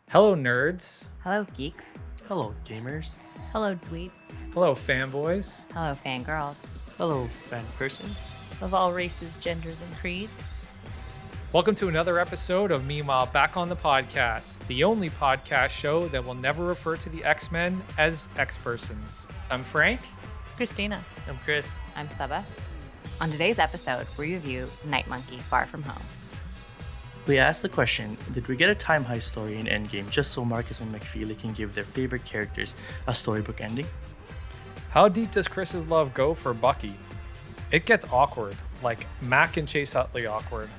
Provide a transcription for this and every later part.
Hello, nerds. Hello, geeks. Hello, gamers. Hello, dweebs. Hello, fanboys. Hello, fangirls. Hello, fan persons. Of all races, genders, and creeds. Welcome to another episode of Meanwhile Back on the Podcast, the only podcast show that will never refer to the X-Men as X-persons. I'm Frank. Christina. I'm Chris. I'm Saba. On today's episode, we review Night Monkey Far From Home. We asked the question, did we get a time heist story in Endgame just so Marcus and McFeely can give their favorite characters a storybook ending? How deep does Chris's love go for Bucky? It gets awkward, like Mac and Chase Utley awkward.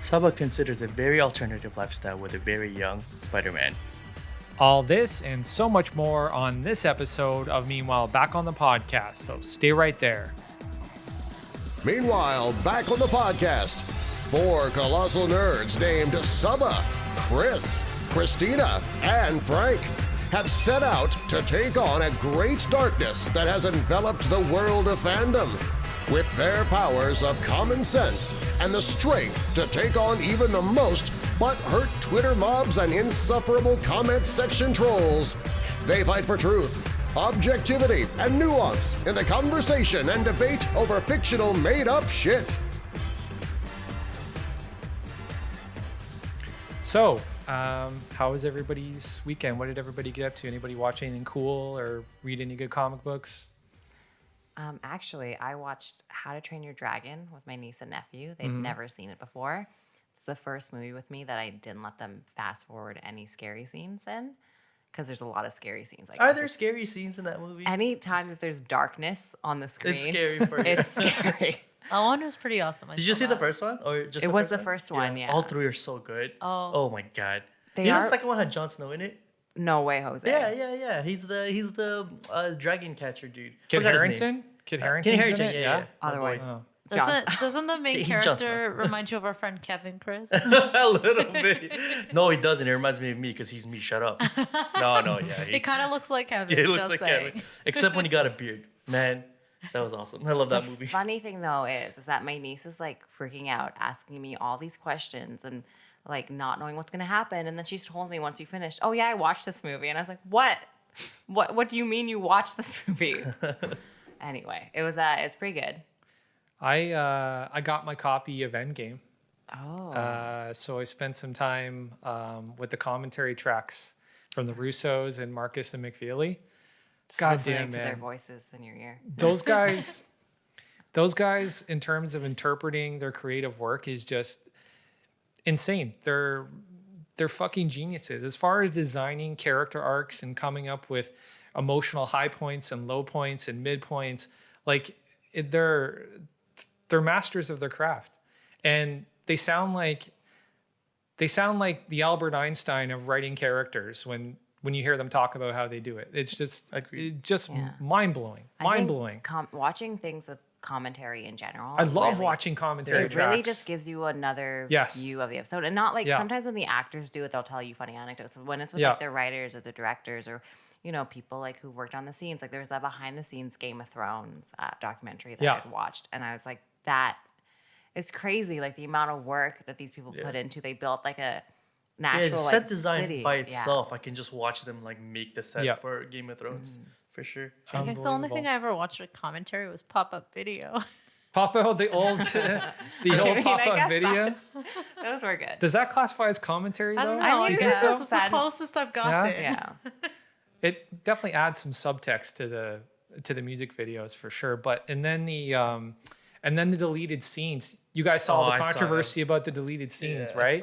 Saba considers a very alternative lifestyle with a very young Spider-Man. All this and so much more on this episode of Meanwhile Back on the Podcast, so stay right there. Meanwhile, back on the podcast, four colossal nerds named Saba, Chris, Christina, and Frank have set out to take on a great darkness that has enveloped the world of fandom. With their powers of common sense and the strength to take on even the most butthurt Twitter mobs and insufferable comment section trolls, they fight for truth, objectivity, and nuance in the conversation and debate over fictional made-up shit. So, how was everybody's weekend? What did everybody get up to? Anybody watch anything cool or read any good comic books? Actually, I watched How to Train Your Dragon with my niece and nephew. They'd never seen it before. It's the first movie with me that I didn't let them fast forward any scary scenes in, because there's a lot of scary scenes. Are there scary scenes in that movie? Anytime that there's darkness on the screen, It's scary for you. it's scary. That one was pretty awesome. Did you see the first one? Or just It was the first one, yeah. All three are so good. Oh. my god. They You know are- the second one had Jon Snow in it? No way, Jose. Yeah. He's the dragon catcher dude. Kid Forgot his name. Harrington? Kid Kid Harrington's Harrington, in it? yeah. Otherwise, Oh. Doesn't the main He's Jon character remind you of our friend Kevin, Chris? A little bit. No, he doesn't. It reminds me of me because he's me. Shut up. No, yeah. It kind of looks like Kevin. Yeah, it looks just like saying. Kevin. Except when he got a beard. Man, that was awesome. I love that movie. Funny thing though is that my niece is like freaking out, asking me all these questions and like not knowing what's gonna happen. And then she's told me once we finished, "Oh yeah, I watched this movie," and I was like, "What? What do you mean you watched this movie?" Anyway, it's pretty good. I got my copy of Endgame. Oh, So I spent some time with the commentary tracks from the Russos and Marcus and McFeely. Just God listening damn, to their man. voices in your ear. Those guys, in terms of interpreting their creative work, is just insane. They're fucking geniuses. As far as designing character arcs and coming up with emotional high points and low points and mid points, they're masters of their craft, and they sound like the Albert Einstein of writing characters when you hear them talk about how they do it. It's just mind blowing. Mind blowing. Watching things with commentary in general. I love really- watching commentary It tracks. really just gives you another Yes. view of the episode. And not like Yeah. sometimes when the actors do it, they'll tell you funny anecdotes. But when it's with Yeah. like the writers or the directors or, people like who worked on the scenes, like there was that behind the scenes Game of Thrones documentary that Yeah. I had watched. And I was like, that is crazy. Like the amount of work that these people put into, they built like a natural Yeah, set like, design city. by Yeah. itself. I can just watch them like make the set Yeah. for Game of Thrones. For sure. I think the only thing I ever watched with commentary was pop-up video. Pop out the old the mean, old I pop out guess video. Those were good. Does that classify as commentary though? I don't know. I I mean, think yeah. so. It's the Sad- closest I've got Yeah? to. Yeah. It definitely adds some subtext to the music videos for sure. But and then the deleted scenes. You guys saw the I saw controversy about the deleted scenes, right?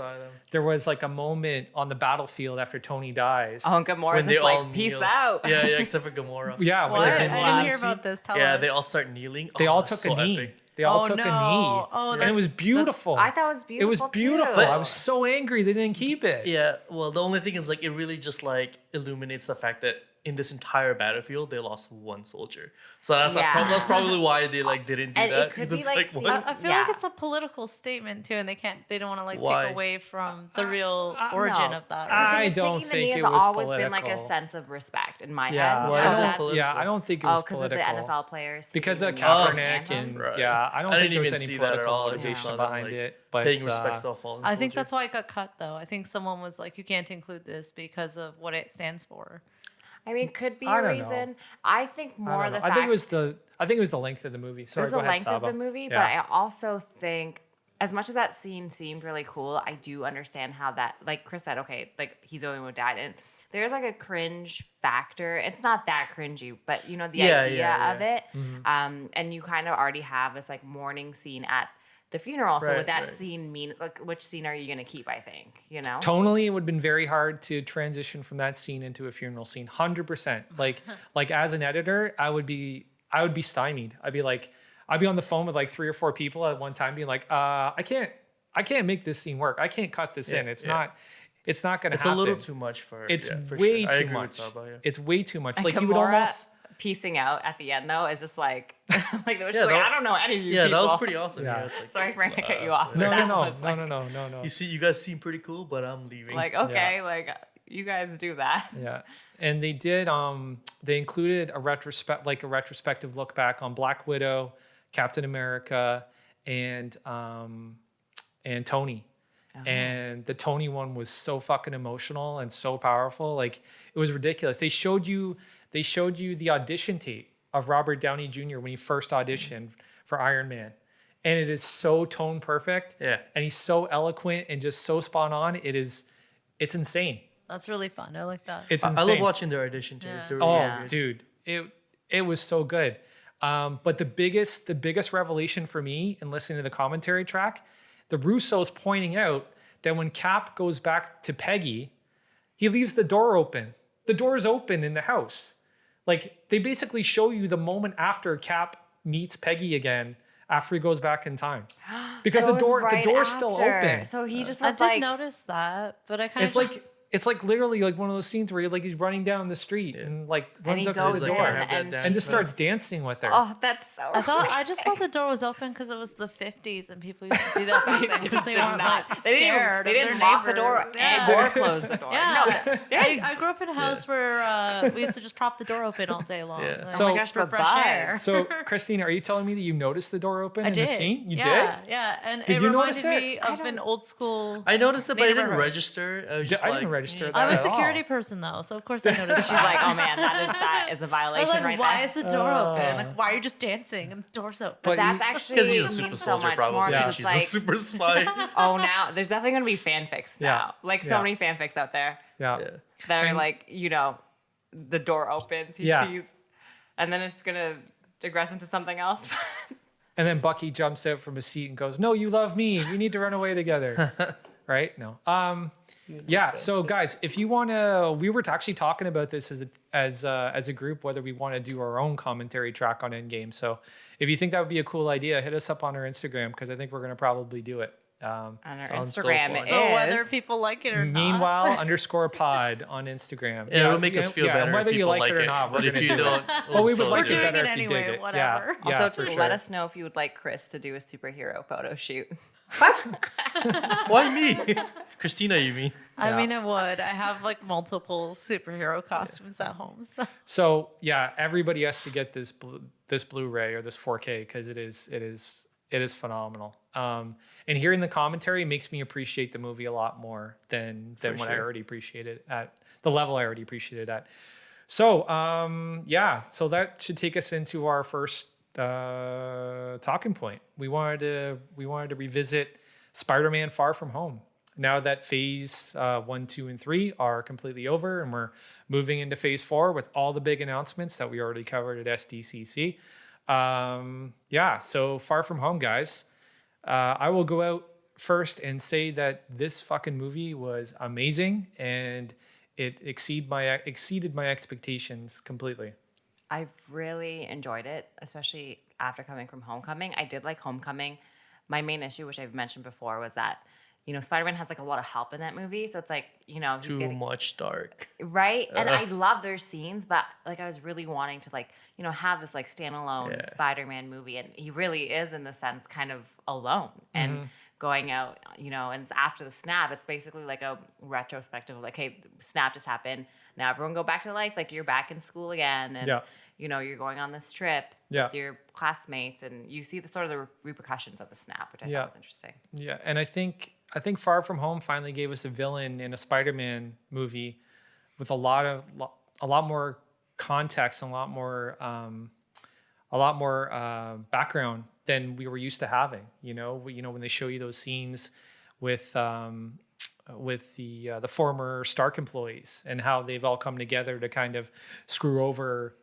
There was like a moment on the battlefield after Tony dies. Oh, and Gamora's just like, peace kneel. out. Yeah, except for Gamora. Yeah, What? when I they- didn't hear about this. Tell Yeah, us. they all start kneeling. they all it's took so a knee. epic. They all Oh, took a no. knee, Oh, and it was beautiful. I thought it was it beautiful. was beautiful. Too. I was so angry they didn't keep it. Yeah, well, the only thing is like it really just like illuminates the fact that in this entire battlefield, they lost one soldier. So that's Yeah. that's probably why they like didn't do And it that. could 'Cause be, it's like, what? I feel like Yeah. it's a political statement too, and they don't want to like Why? take away from the real origin No. of that. I Because don't taking the think knee it has was always been like a political. sense of respect in my Yeah, head. Why So is it that's- political? yeah, I don't think it was because of the political. NFL players. Because taking of the knee Oh, Kaepernick anthem. and Right. yeah, I don't I think didn't there was even any see that at political all. I just motivation saw them, behind like, it. But paying respects to a fallen I think soldier. that's why it got cut though. I think someone was like, you can't include this because of what it stands for. I mean, could be I a don't know. reason. I think I more don't the know. fact I think it was the length of the movie. it Sorry, was go the ahead, length of Saba. the movie, Yeah. but I also think as much as that scene seemed really cool, I do understand how that, like Chris said, okay, like he's the only one who died, and there's like a cringe factor. It's not that cringy, but you know the Yeah, idea yeah, of yeah. it, and you kind of already have this like mourning scene at the funeral. So Right, would that right. scene mean like which scene are you gonna keep? I think you know. Tonally, it would have been very hard to transition from that scene into a funeral scene. 100%. Like as an editor, I would be stymied. I'd be on the phone with like 3 or 4 people at one time, being like, I can't make this scene work. I can't cut this in. It's not gonna It's happen. a little too much for. It's yeah, for way sure. I too agree with much. Saba, yeah. It's way too much. And Like you would Gamora almost. piecing out at the end though is just like like it was Yeah, just like that- I don't know any of these Yeah, that was people. pretty awesome. Yeah. Yeah, it's like, Sorry, Frank, I cut you off. No, but no, that no, was no, like- no, no, no, no. you see, you guys seem pretty cool, but I'm leaving. Like okay, like you guys do that. Yeah. And they did they included a retrospective look back on Black Widow, Captain America, and Tony. And the Tony one was so fucking emotional and so powerful. Like it was ridiculous. They showed you the audition tape of Robert Downey Jr. when he first auditioned for Iron Man. And it is so tone perfect. Yeah. And he's so eloquent and just so spot on. It's insane. That's really fun. I like that. It's I insane. love watching their audition tapes. Yeah. They were Oh, really good. dude, it was so good. But the biggest revelation for me in listening to the commentary track, the Russos pointing out that when Cap goes back to Peggy, he leaves the door open. The door is open in the house. Like they basically show you the moment after Cap meets Peggy again after he goes back in time, because So the it was door's right still after. open. So he just I was did like notice that, but I kind It's of like it's like literally like one of those scenes where he's running down the street and like runs he up to goes the in door and and just starts dancing with her. oh, that's so I just thought the door was open because it was the 50s and people used to do that back then because they did weren't not. like They didn't, scared. they of didn't their lock the door neighbors. Yeah. or close the door. Yeah, No, I grew up in a house where we used to just prop the door open all day long. Yeah. like, So- just for for fresh bugs. air. So, Christina, are you telling me that you noticed the door open I in did. the scene? You yeah, did? Yeah, and Did it you notice reminded it? me of an old school. I noticed it, but I didn't Neighborhood. register. I was just I like, didn't register yeah. that. I'm a at all. security person though, so of course I noticed. she's like, oh man, that is a I was violation like, right why there. is the door open? Like, why are you just dancing and the door's open? But That's you- actually Because he's a super means soldier, so much probably. more. Yeah. Because She's it's like, a super spy. oh, now there's definitely gonna be fanfics now. Yeah. Like so Yeah. many fanfics out there Yeah. Yeah. that are And- like, you know, the door opens, he Yeah. sees, and then it's gonna digress into something else. And then Bucky jumps out from his seat and goes, "No, you love me. We need to run away together." Right? No. Yeah. So guys, if you want to, we were actually talking about this as a group, whether we want to do our own commentary track on Endgame. So if you think that would be a cool idea, hit us up on our Instagram because I think we're going to probably do it. On our Sounds so Instagram fun. is so whether people like it or Meanwhile, not. _pod on Instagram. Yeah, it'll make us feel better And whether if you people like it or it. not, But we're if gonna you do don't, it. we'll Well, we would still like do it We're better doing it if you anyway, did it. whatever. Yeah, also for to sure. let us know if you would like Chris to do a superhero photo shoot. Why me? Christina, you mean? I Yeah. mean, it would. I have like multiple superhero costumes at home. So So yeah, everybody has to get this Blu-ray or this 4K because it is phenomenal. And hearing the commentary makes me appreciate the movie a lot more than what I sure. already appreciated at the level I already appreciated at. So yeah, so that should take us into our first talking point. We wanted to revisit Spider-Man: Far From Home. Now that phase 1, 2, and 3 are completely over, and we're moving into phase 4 with all the big announcements that we already covered at SDCC. Yeah, so Far From Home, guys. I will go out first and say that this fucking movie was amazing, and it exceeded my expectations completely. I've really enjoyed it, especially after coming from Homecoming. I did like Homecoming. My main issue, which I've mentioned before, was that, Spider-Man has like a lot of help in that movie. So it's like, he's Too getting much dark. right. And I love their scenes, but like I was really wanting to like, have this like standalone Spider-Man movie. And he really is in the sense kind of alone and going out, and it's after the snap. It's basically like a retrospective of like, hey, snap just happened. Now everyone go back to life. Like you're back in school again. And, you're going on this trip with your classmates and you see the sort of the repercussions of the snap, which I thought was interesting. Yeah. And I think Far From Home finally gave us a villain in a Spider-Man movie with a lot more context and a lot more background than we were used to having. When they show you those scenes with the former Stark employees and how they've all come together to kind of screw over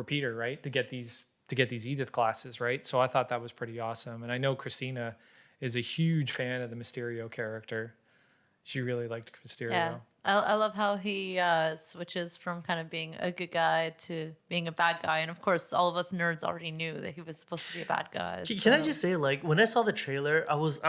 Peter, right? To get these Edith glasses, right? So I thought that was pretty awesome. And I know Christina is a huge fan of the Mysterio character. She really liked Mysterio. Yeah. I love how he switches from kind of being a good guy to being a bad guy. And of course, all of us nerds already knew that he was supposed to be a bad guy. Can I just say, like, when I saw the trailer, I was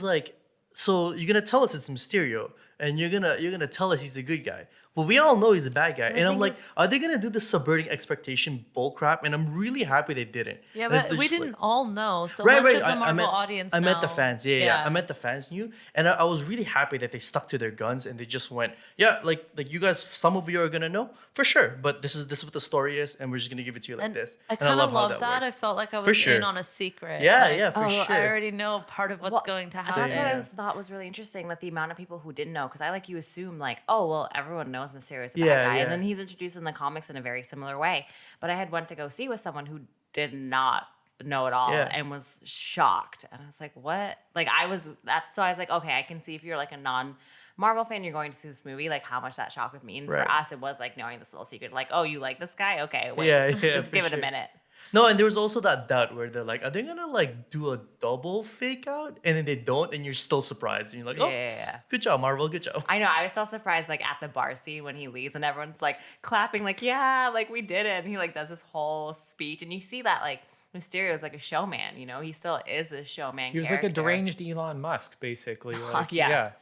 like, so you're gonna tell us it's Mysterio, and you're gonna tell us he's a good guy. Well, we all know he's a bad guy. And I'm like, are they going to do the subverting expectation bullcrap? And I'm really happy they didn't. Yeah, And but we didn't all know. So Right, much right. of the Marvel audience I meant know. the fans. Yeah. I meant the fans knew. And I was really happy that they stuck to their guns and they just went, like you guys, some of you are going to know for sure. But this is what the story is. And we're just going to give it to you like And this. I And kind of how love that. I worked. felt like I For was sure. in on a secret. Yeah, Like, yeah, for sure. I already know part of what's going to happen. That's what I thought was really interesting, that the amount of people who didn't know, because you assume like, oh, well, everyone knows Mysterio is a bad guy. Yeah. And then he's introduced in the comics in a very similar way. But I had went to go see with someone who did not know it all and was shocked. And I was like, what? Like so I was like, okay, I can see if you're like a non-Marvel fan, you're going to see this movie, like how much that shock would mean. Right. For us, it was like knowing this little secret, like, oh, you like this guy? Okay, wait, just give it a minute. No, and there was also that doubt where they're like, are they gonna like do a double fake out? And then they don't, and you're still surprised. And you're like, oh, good job, Marvel, good job. I know, I was still surprised like at the bar scene when he leaves and everyone's like clapping, like, yeah, like we did it. And he like does this whole speech. And you see that like Mysterio is like a showman, he still is a showman. He was character. like a deranged Elon Musk, basically. Like, Yeah.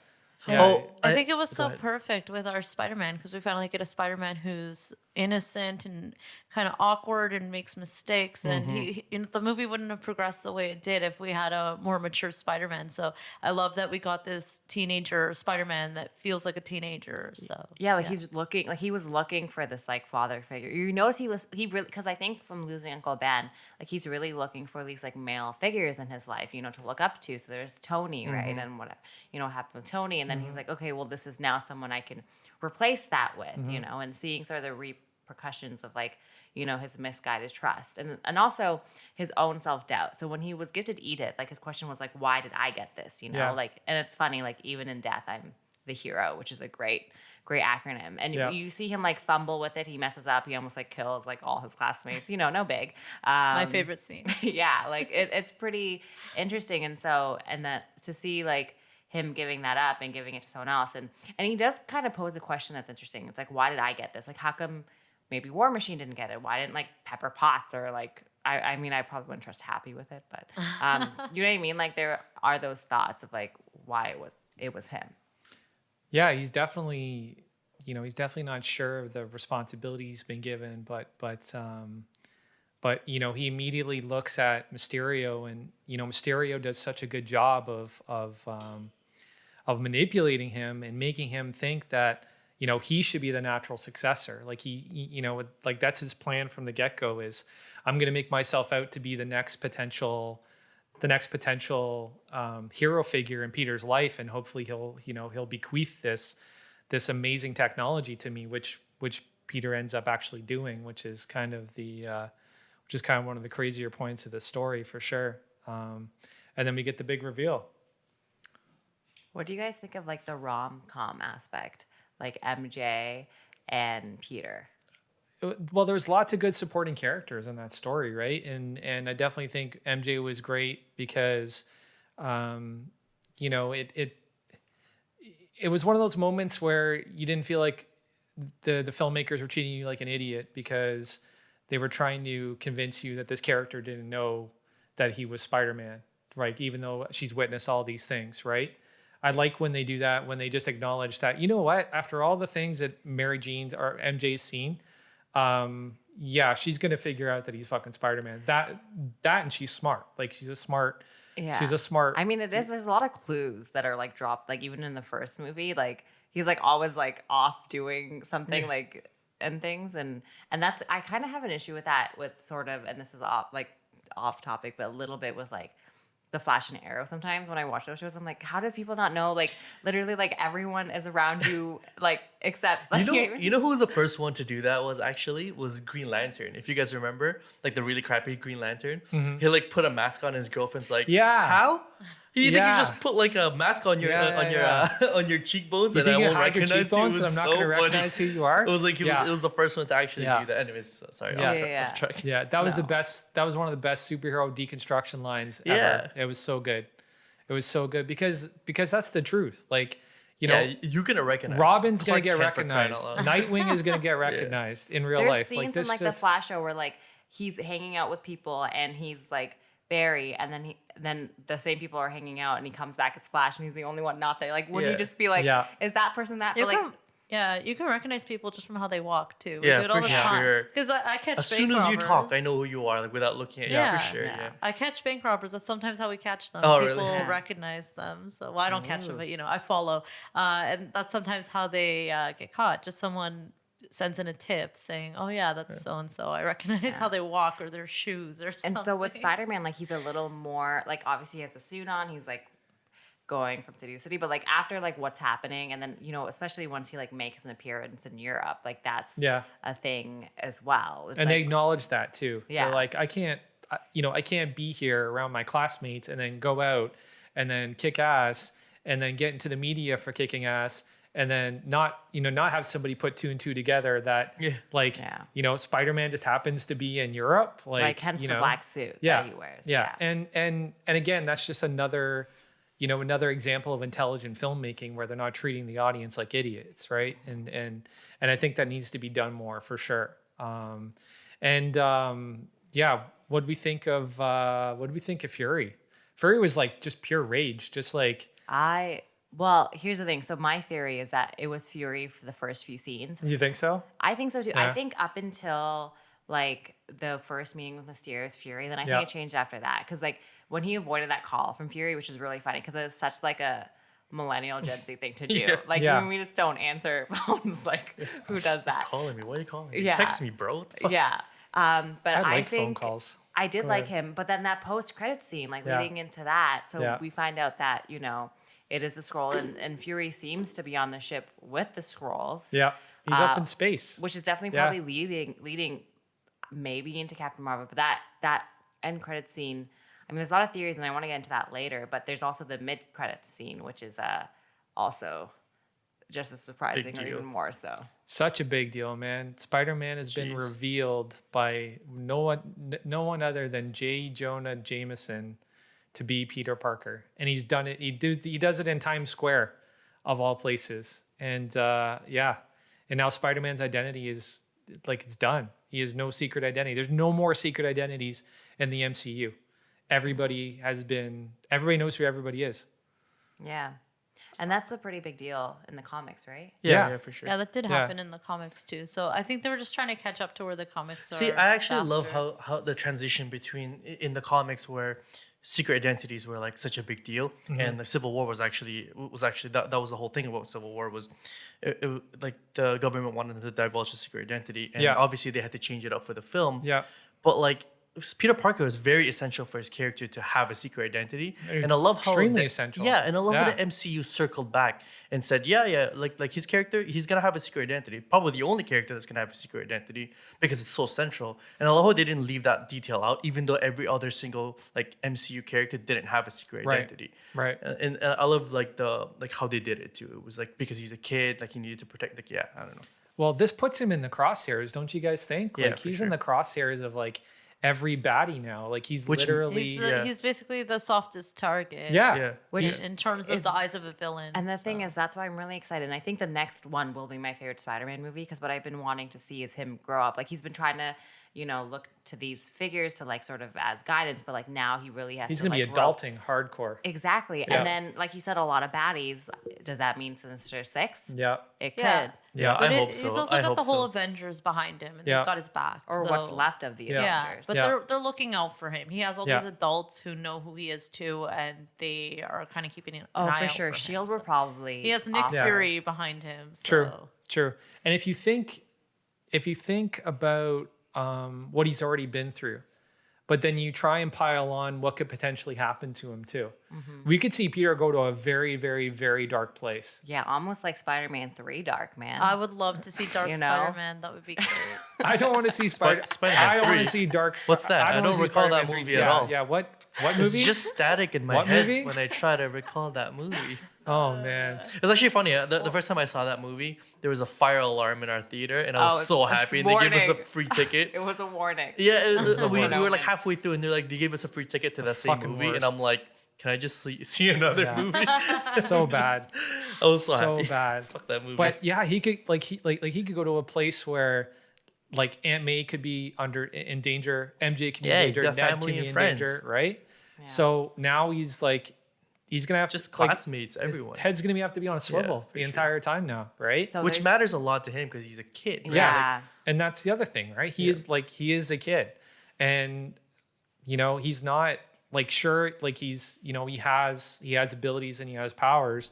I think it was so perfect with our Spider-Man because we finally get a Spider-Man who's innocent and kind of awkward and makes mistakes. And he the movie wouldn't have progressed the way it did if we had a more mature Spider-Man. So I love that we got this teenager Spider-Man that feels like a teenager. So he's looking like he was looking for this like father figure. You notice he really, because I think from losing Uncle Ben, like he's really looking for these like male figures in his life, to look up to. So there's Tony, right, and what happened with Tony, and then he's like, okay, well this is now someone I can replace that with, and seeing sort of the repercussions of like his misguided trust and also his own self-doubt. So when he was gifted Edith, like his question was like, why did I get this? Like, and it's funny, like even in death I'm the hero, which is a great acronym. And you see him like fumble with it. He messes up. He almost like kills like all his classmates, no big. my favorite scene. Yeah. Like it's pretty interesting. And that to see like him giving that up and giving it to someone else. And he does kind of pose a question that's interesting. It's like, why did I get this? Like, how come maybe War Machine didn't get it? Why didn't like Pepper Potts or like, I mean, I probably wouldn't trust Happy with it, but you know what I mean? Like there are those thoughts of like why it was him. Yeah, he's definitely not sure of the responsibility he's been given, but he immediately looks at Mysterio, and Mysterio does such a good job of manipulating him and making him think that he should be the natural successor. Like like that's his plan from the get-go, is I'm going to make myself out to be the next potential hero figure in Peter's life, and hopefully he'll bequeath this amazing technology to me, which Peter ends up actually doing, which is kind of one of the crazier points of the story for sure. And then we get the big reveal. What do you guys think of like the rom-com aspect, like MJ and Peter? Well, there's lots of good supporting characters in that story, right? And I definitely think MJ was great because, it was one of those moments where you didn't feel like the filmmakers were treating you like an idiot because they were trying to convince you that this character didn't know that he was Spider-Man, like even though she's witnessed all these things, right? I like when they do that, when they just acknowledge that, you know what, after all the things that Mary Jane's or MJ's seen, yeah, she's gonna figure out that he's fucking Spider-Man. That and she's smart. Like she's a smart. Yeah. She's a smart. I mean, it is. There's a lot of clues that are like dropped. Like even in the first movie, like he's like always like off doing something like and things, and that's I kind of have an issue with that. With sort of, and this is off topic, but a little bit with like the Flash and Arrow. Sometimes when I watch those shows, I'm like, how do people not know? Like literally, like everyone is around you, like except like, you know who the first one to do that was Green Lantern. If you guys remember, like the really crappy Green Lantern, he like put a mask on, his girlfriend's like, Yeah. how? You think you Yeah. just put like a mask on your on your cheekbones You and I think you won't hide your recognize you? It cheekbones was and I'm not so gonna funny. recognize who you are? It was like it was the first one to actually Yeah. do that. Anyways, sorry, Yeah. off track. Yeah, that was the No. best. That was one of the best superhero deconstruction lines ever. Yeah. It was so good. It was so good because that's the truth. Like, you know, Yeah, you're gonna recognize. Robin's gonna Clark get Kent, for crying recognized. out loud. Nightwing is gonna get recognized in real there's life. scenes Like in this like the just Flash show where like he's hanging out with people and he's like Barry, and then the same people are hanging out, and he comes back as Flash, and he's the only one not there. Like, wouldn't you Yeah. just be like, Yeah. is that person that? You But, like, can, yeah, you can recognize people just from how they walk too. We Yeah, do it all for the time. sure. Because I catch As bank soon as you talk, robbers. I know who you are, like without looking at you. Yeah. For sure. Yeah. Yeah. I catch bank robbers. That's sometimes how we catch them. Oh, People really? Yeah. recognize them. So, well, I don't catch them, but I follow. And that's sometimes how they get caught. Just someone sends in a tip saying, "Oh yeah, that's so and so." I recognize how they walk or their shoes or something. and so with Spider-Man, like he's a little more like obviously he has a suit on. He's like going from city to city, but like after like what's happening, and then especially once he like makes an appearance in Europe, like that's a thing as well. It's and they like, acknowledge that too. Yeah. They're like, I can't be here around my classmates and then go out and then kick ass and then get into the media for kicking ass and then not have somebody put two and two together that Spider-Man just happens to be in Europe. Like hence the black suit yeah, that he wears. Yeah. And again, that's just another example of intelligent filmmaking where they're not treating the audience like idiots, right? And I think that needs to be done more for sure. What do we think of Fury? Fury was like just pure rage, just like Well, here's the thing. So my theory is that it was Fury for the first few scenes. You think so? I think so too. Yeah. I think up until like the first meeting with Mysterio's Fury, then I think it changed after that. Because like when he avoided that call from Fury, which was really funny because it was such like a millennial Gen Z thing to do. When we just don't answer phones, like who does that? Calling me? Why are you calling me? Yeah. Text me, bro. What the fuck? Yeah. But I I like think phone calls. I did Go like ahead. him. But then that post-credit scene, like Yeah. leading into that, so Yeah. we find out that it is the Skrull, and Fury seems to be on the ship with the Skrulls. Yeah. He's up in space. Which is definitely Yeah. probably leading maybe into Captain Marvel. But that end credit scene, I mean, there's a lot of theories, and I want to get into that later. But there's also the mid credit scene, which is also just as surprising or deal. even more so. Such a big deal, man. Spider-Man has been Jeez. revealed by no one other than J. Jonah Jameson to be Peter Parker, and he's done it. He does it in Times Square, of all places, and and now Spider-Man's identity is like it's done. He has no secret identity. There's no more secret identities in the MCU. Everybody knows who everybody is. Yeah. And that's a pretty big deal in the comics, right? Yeah, for sure. Yeah, that did happen in the comics too. So I think they were just trying to catch up to where the comics are. See, I actually love faster. how the transition between in the comics where secret identities were like such a big deal, and the Civil War was actually that was the whole thing about Civil War was like the government wanted to divulge the secret identity, and obviously they had to change it up for the film. Yeah. But like Peter Parker is very essential for his character to have a secret identity, and I love how extremely essential. Yeah, and I love how Yeah. the MCU circled back and said, like his character, he's gonna have a secret identity. Probably the only character that's gonna have a secret identity because it's so central. And I love how they didn't leave that detail out, even though every other single like MCU character didn't have a secret Right. identity. Right. And I love like how they did it too. It was like because he's a kid, like he needed to protect. Like I don't know. Well, this puts him in the crosshairs, don't you guys think? Yeah, Like for he's in sure. the crosshairs of like every baddie now. Like he's literally He's basically the softest target. yeah. Which In terms of the eyes of a villain. And the thing is, that's why I'm really excited. And I think the next one will be my favorite Spider-Man movie because what I've been wanting to see is him grow up. Like he's been trying to, look to these figures to like sort of as guidance, but like now he really has He's to gonna like be grow. adulting hardcore. Exactly. Yeah. And then like you said, a lot of baddies. Does that mean Sinister Six? Yeah. It could. Yeah. Yeah, But I hope so. He's also I got hope the whole so. Avengers behind him, and Yeah. they've got his back. Or so- what's left of the Yeah, Avengers. but Yeah. they're looking out for him. He has all Yeah. these adults who know who he is too, and they are kind of keeping an Oh, eye for out sure. for Shield him, were so. probably. He has Nick awesome. Fury behind him. So. True. And if you think about what he's already been through, but then you try and pile on what could potentially happen to him too. We could see Peter go to a very, very, very dark place. Yeah, almost like Spider-Man 3 Dark, man. I would love to see Dark You know? Spider-Man. That would be great. I don't want to see Spider-Man I don't want 3. to see dark. What's that? I wanna don't see recall that Spider-Man 3. movie at Yeah, all. Yeah. What It's movie? just static in my What head movie? when I try to recall that movie. Oh man. It's actually funny. The first time I saw that movie, there was a fire alarm in our theater, and I was Oh, so it's happy. And they gave us a warning. free ticket. It was a warning. Yeah, we warning. were like halfway through, and they're like, they gave us a free ticket to that same fucking movie, and worst. I'm like, can I just see another Yeah. movie? So bad. I was so So happy. bad. Fuck that movie. But yeah, he could he could go to a place where like Aunt May could be in danger, MJ can be Yeah, in he's danger, got Ned family can be and in friends. danger, right? So now he's gonna have just like, classmates, his everyone. head's gonna have to be on a swivel for the sure. entire time now, right? So Which there's- matters a lot to him because he's a kid. Right? Yeah. And that's the other thing, right? He is a kid, and he's not like sure like he's he has abilities and he has powers,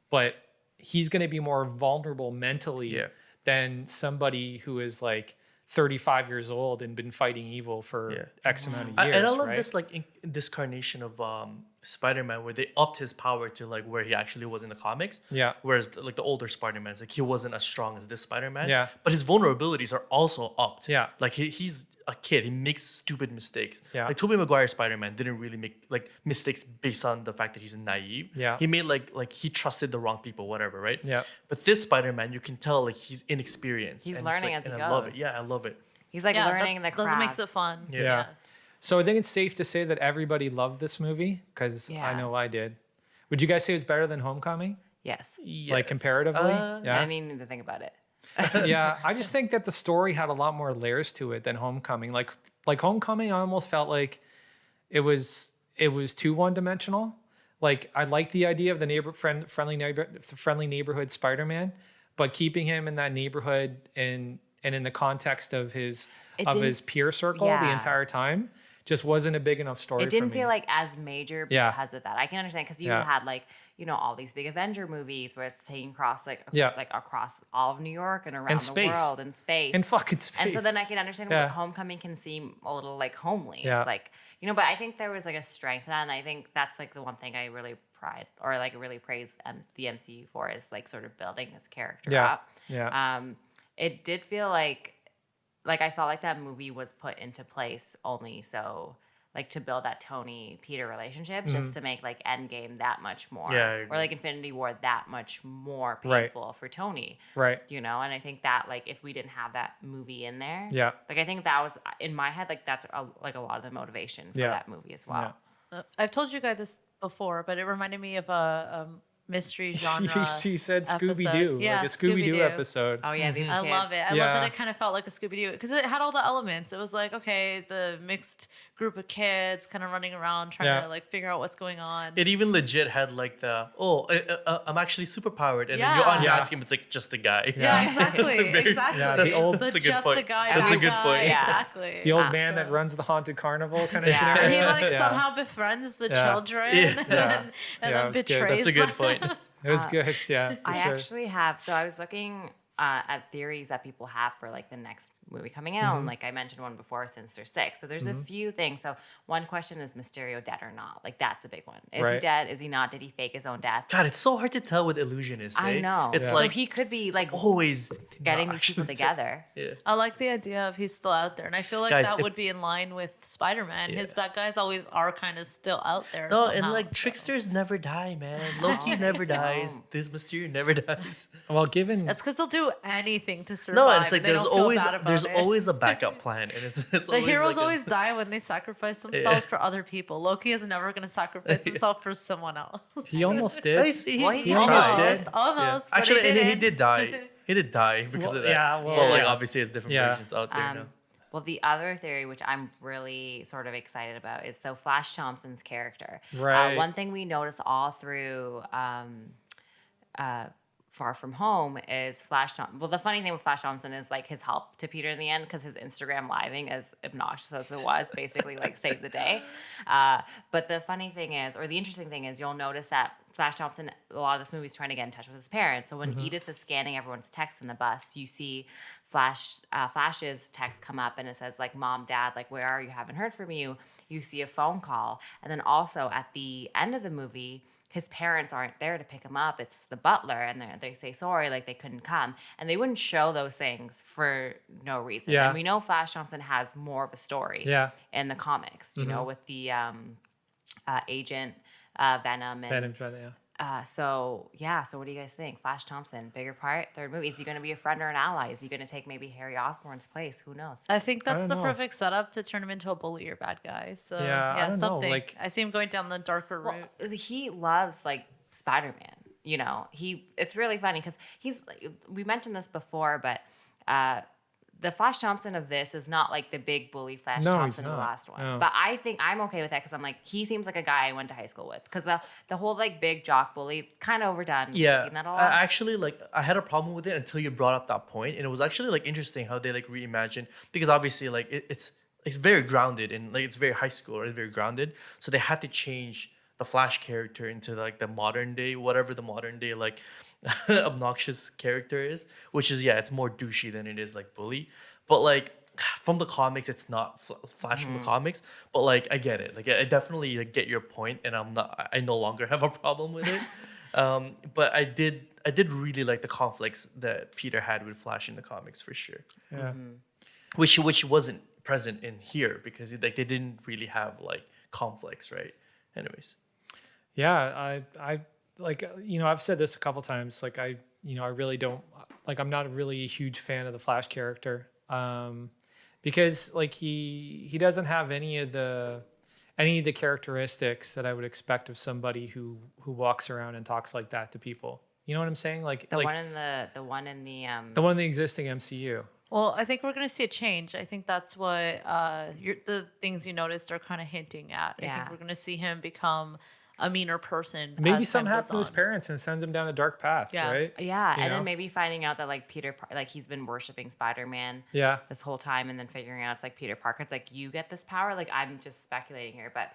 but he's going to be more vulnerable mentally than somebody who is like 35 years old and been fighting evil for X amount of years. And I love right? this this carnation of Spider-Man where they upped his power to like where he actually was in the comics. Yeah. Whereas like the older Spider-Man's like he wasn't as strong as this Spider-Man. Yeah. But his vulnerabilities are also upped. Yeah. Like he's a kid. He makes stupid mistakes. Yeah. Like Tobey Maguire's Spider-Man didn't really make like mistakes based on the fact that he's naive. Yeah. He made like he trusted the wrong people, whatever, right? Yeah. But this Spider-Man, you can tell like he's inexperienced. He's and it's, learning like, as he and I love it. goes. Yeah, I love it. He's like learning the craft. That makes it fun. Yeah. So I think it's safe to say that everybody loved this movie because I Yeah. know I did. Would you guys say it's better than Homecoming? Yes. Like comparatively? I Yeah. didn't even need to think about it. Yeah, I just think that the story had a lot more layers to it than Homecoming. Like Homecoming, I almost felt like it was too one-dimensional. Like I like the idea of the friendly neighborhood Spider-Man, but keeping him in that neighborhood and in the context of his peer circle the Yeah. entire time just wasn't a big enough story. It didn't for me. feel like as major Yeah. because of that. I can understand because you Yeah. had like all these big Avenger movies where it's taking across like Yeah. like across all of New York and around the space. world and space in fucking space. And so then I can understand Yeah. what Homecoming can seem a little like homely. Yeah. It's like but I think there was like a strength to that, and I think that's like the one thing I really really praise the MCU for is like sort of building this character Yeah. up. Yeah. It did feel like I felt like that movie was put into place only so like to build that Tony Peter relationship just to make like Endgame that much more Yeah, I or agree. like Infinity War that much more Right. painful for Tony. Right. And I think that like if we didn't have that movie in there, Yeah. like I think that was in my head like that's a lot of the motivation for Yeah. that movie as well. I've told you guys this before, but it reminded me of a mystery genre. She said Scooby episode. Doo, Yeah, like a Scooby Doo Scooby-Doo. episode. Oh yeah, these I kids. love it. I Yeah. love that it kind of felt like a Scooby Doo because it had all the elements. It was like, okay, it's a mixed group of kids kind of running around trying Yeah. to like figure out what's going on. It even legit had like I'm actually super powered, and then you Yeah. unask him, it's like just a guy. Yeah, exactly. Very- Exactly. Yeah, That's- the old- that's a good just point. a guy. That's a bad good guy. point. Yeah. Exactly. The old man So- that runs the haunted carnival kind of Yeah. scenario. And he like Yeah. somehow befriends the Yeah. children Yeah. and Yeah. then, Yeah, then it was good. betrays That's a good them. point. It was good. Yeah. For I sure. actually have. So I was looking at theories that people have for like the next movie coming out, and like I mentioned one before, Sinister Six. So there's a few things. So one question is Mysterio dead or not? Like that's a big one. Is he Right. dead? Is he not? Did he fake his own death? God, it's so hard to tell with illusionists. I eh? know. It's So like he could be like always getting not these people actually together. Yeah. I like the idea of he's still out there, and I feel like Guys, that if- would be in line with Spider-Man. Yeah. His bad guys always are kind of still out there. No, somehow, and like so. tricksters never die, man. Loki never they dies. don't. This Mysterio never dies. Well, given That's because they'll do anything to survive. No, and it's like they don't feel bad about there's it. always a backup plan, and it's The always heroes like always die when they sacrifice themselves for other people. Loki is never going to sacrifice Yeah. himself for someone else. He almost Well, did. he almost tried. did. Almost. But Actually, and he didn't. did die. He did die because Well, of that. yeah, well, but like yeah. obviously, it's different Yeah. versions out there now. Well, the other theory, which I'm really sort of excited about, is so Flash Thompson's character. Right. One thing we notice all through Far From Home is Flash Thompson. Well, the funny thing with Flash Thompson is like his help to Peter in the end, because his Instagram living, as obnoxious as it was, basically like saved the day. But the funny thing is, or the interesting thing is, you'll notice that Flash Thompson, a lot of this movie is trying to get in touch with his parents. So when Edith is scanning everyone's texts in the bus, you see Flash's text come up and it says like, "Mom, Dad, like, where are you? Haven't heard from you." You see a phone call. And then also at the end of the movie, his parents aren't there to pick him up. It's the butler, and they say sorry, like they couldn't come. And they wouldn't show those things for no reason. Yeah. And we know Flash Thompson has more of a story Yeah. in the comics, you know, with the agent Venom. And, Venom, yeah. so what do you guys think? Flash Thompson, bigger part, third movie. Is he going to be a friend or an ally? Is he going to take maybe Harry Osborn's place? Who knows? I think that's don't the know. perfect setup to turn him into a bully or bad guy. So Yeah, I don't know, something. like- I see him going down the darker route. Well, he loves like Spider-Man. You know, it's really funny because we mentioned this before, but the Flash Thompson of this is not like the big bully Flash No, he's Thompson in the not. last one. No. But I think I'm okay with that because I'm like, he seems like a guy I went to high school with. Because the whole like big jock bully, kind of overdone. We've Yeah, seen that a lot. actually, like I had a problem with it until you brought up that point, and it was actually like interesting how they like reimagined, because obviously like it's very grounded and like it's very high school, or it's very grounded. So they had to change the Flash character into like the modern day, whatever the modern day like obnoxious character is, which is it's more douchey than it is like bully. But like from the comics, it's not Flash from the comics. But like I get it, like I definitely like, get your point, and I no longer have a problem with it. But I did really like the conflicts that Peter had with Flash in the comics for sure, Yeah. which wasn't present in here because like they didn't really have like conflicts, right? Anyways, Yeah, I like, you know, I've said this a couple times. Like I really don't like. I'm not really a huge fan of the Flash character, because like he doesn't have any of the characteristics that I would expect of somebody who walks around and talks like that to people. You know what I'm saying? Like the one in the the one in the existing MCU. Well, I think we're going to see a change. I think that's what the things you noticed are kind of hinting at. I Yeah. think we're going to see him become a meaner person. Maybe as something time happened to goes his on. parents and sends him down a dark path, Yeah. right? Yeah, You and know? then maybe finding out that like like he's been worshiping Spider-Man Yeah. this whole time, and then figuring out it's like Peter Parker. It's like, you get this power. Like, I'm just speculating here, but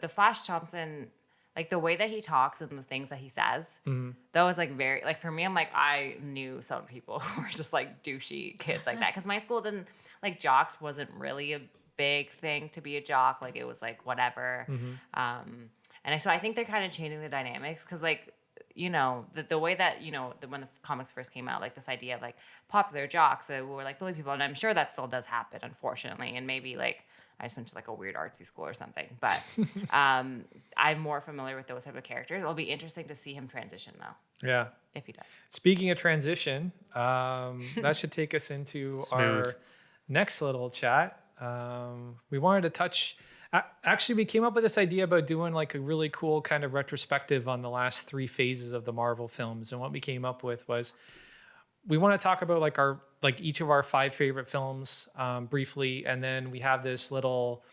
the Flash Thompson, like the way that he talks and the things that he says, that was like very like for me. I'm like, I knew some people who were just like douchey kids like that, because my school didn't like jocks wasn't really a big thing to be a jock. Like it was like whatever. And so I think they're kind of changing the dynamics, because like, you know, the way that, you know, when the comics first came out, like this idea of like popular jocks who were like bully people, and I'm sure that still does happen, unfortunately, and maybe like I just went to like a weird artsy school or something, but I'm more familiar with those type of characters. It'll be interesting to see him transition though, Yeah. if he does. Speaking of transition, that should take us into our next little chat. We wanted to touch. Actually, we came up with this idea about doing like a really cool kind of retrospective on the last 3 phases of the Marvel films, and what we came up with was we want to talk about like each of our 5 favorite films briefly, and then we have this little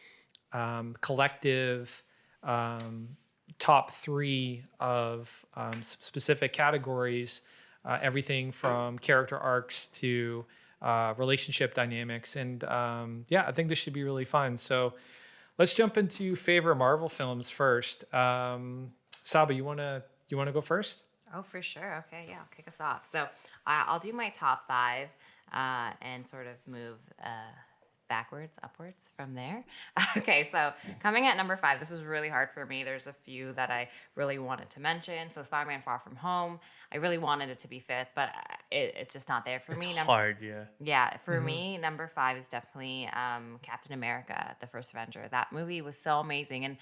collective top 3 of specific categories, everything from character arcs to relationship dynamics, and I think this should be really fun. So let's jump into favorite Marvel films first. Saba, you wanna go first? Oh, for sure. Okay, yeah, I'll kick us off. So I'll do my top 5 and sort of move upwards from there. Okay, so coming at number 5, this was really hard for me. There's a few that I really wanted to mention. So Spider-Man Far From Home, I really wanted it to be 5th, but it's just not there for me. It's hard, yeah. Yeah, for me, number 5 is definitely Captain America, The First Avenger. That movie was so amazing, and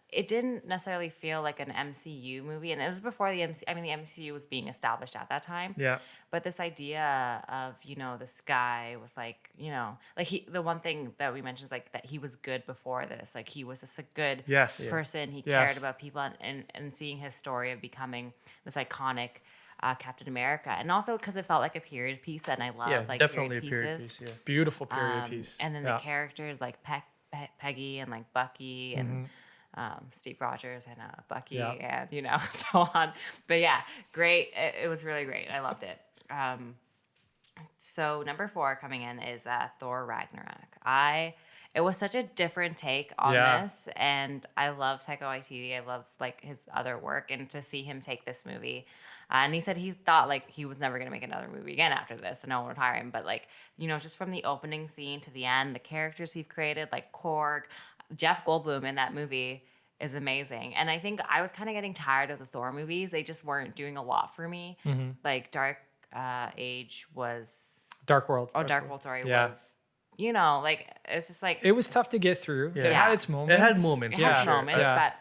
it didn't necessarily feel like an MCU movie, and it was before the MCU. I mean, the MCU was being established at that time. Yeah. But this idea of, this guy with like, the one thing that we mentioned is like that he was good before this. Like he was just a good person. He cared about people, and seeing his story of becoming this iconic Captain America. And also because it felt like a period piece, and I love like definitely period a period pieces. piece, yeah. Beautiful period piece. And then the characters like Peggy and like Bucky and Steve Rogers and Bucky and so on. But yeah, great. It was really great. I loved it. So number 4 coming in is Thor Ragnarok. It was such a different take on this, and I love Taika Waititi. I love like his other work, and to see him take this movie. And he said he thought like he was never going to make another movie again after this, and no one would hire him. But like, just from the opening scene to the end, the characters he's created, like Korg, Jeff Goldblum in that movie is amazing. And I think I was kind of getting tired of the Thor movies. They just weren't doing a lot for me. Like Dark World. Oh, Dark World, sorry, Yeah. was, like, it's just like. It was tough to get through. Yeah. It had its moments. It had moments. It had for sure. moments, Yeah. but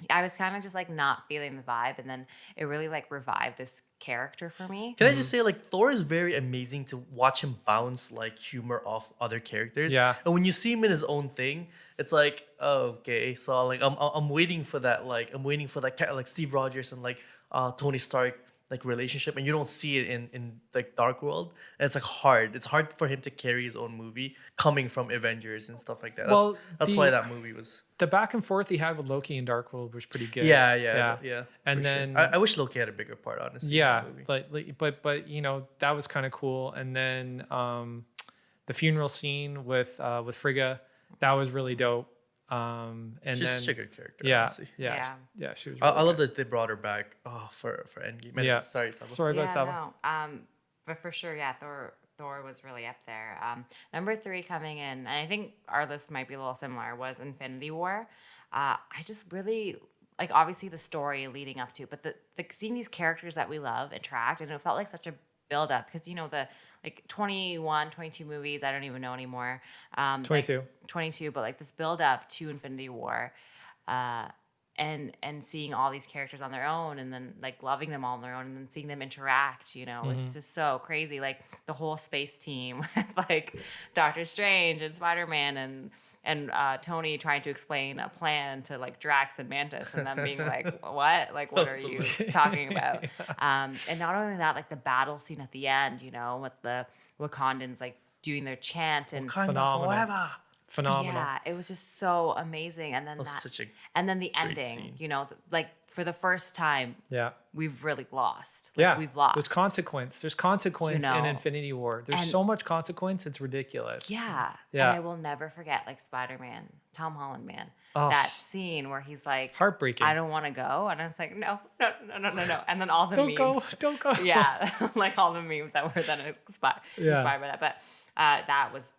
I was kind of just like not feeling the vibe. And then it really like revived this character for me. Can I just say, like, Thor is very amazing to watch him bounce like humor off other characters. Yeah. And when you see him in his own thing, it's like, oh, okay. So like, I'm waiting for that. Like, I'm waiting for that like Steve Rogers and like Tony Stark like relationship, and you don't see it in like Dark World. And it's like hard. It's hard for him to carry his own movie coming from Avengers and stuff like that. Well, that's why that movie was. The back and forth he had with Loki and Dark World was pretty good. Yeah. And for then sure. I wish Loki had a bigger part, honestly. yeah, in that movie. but that was kind of cool. And then the funeral scene with Frigga, that was really dope. And She's then such a good character. yeah, honestly. yeah, she was. I Really love good. that they brought her back. For Endgame. And Yeah. Sorry, Saba. Sorry about Yeah, Saba. no. But for sure, yeah, Thor was really up there. Number 3 coming in, and I think our list might be a little similar, was Infinity War. I just really like, obviously the story leading up to, but the seeing these characters that we love interact, and it felt like such a build up because the like 21, 22 movies, I don't even know anymore. 22. 22, but like this build up to Infinity War. And seeing all these characters on their own, and then like loving them all on their own, and then seeing them interact, it's just so crazy. Like the whole space team with like Doctor Strange and Spider-Man and Tony trying to explain a plan to like Drax and Mantis, and them being like, what? Like, what are you talking about? And not only that, like the battle scene at the end, with the Wakandans like doing their chant and Phenomenal. Forever. Phenomenal. yeah, it was just so amazing. And then That was such a and then the great ending, scene. like for the first time, Yeah. we've really lost. Yeah. We've lost. There's consequence. There's consequence in know. Infinity War. There's And- so much consequence. It's ridiculous. Yeah. Yeah. And I will never forget, like Spider-Man, Tom Holland, man. Oh. That scene where he's like, Heartbreaking. I don't want to go. And I was like, no. And then all the Don't memes. go. Don't go. Yeah. Like all the memes that were then inspired by that. But that was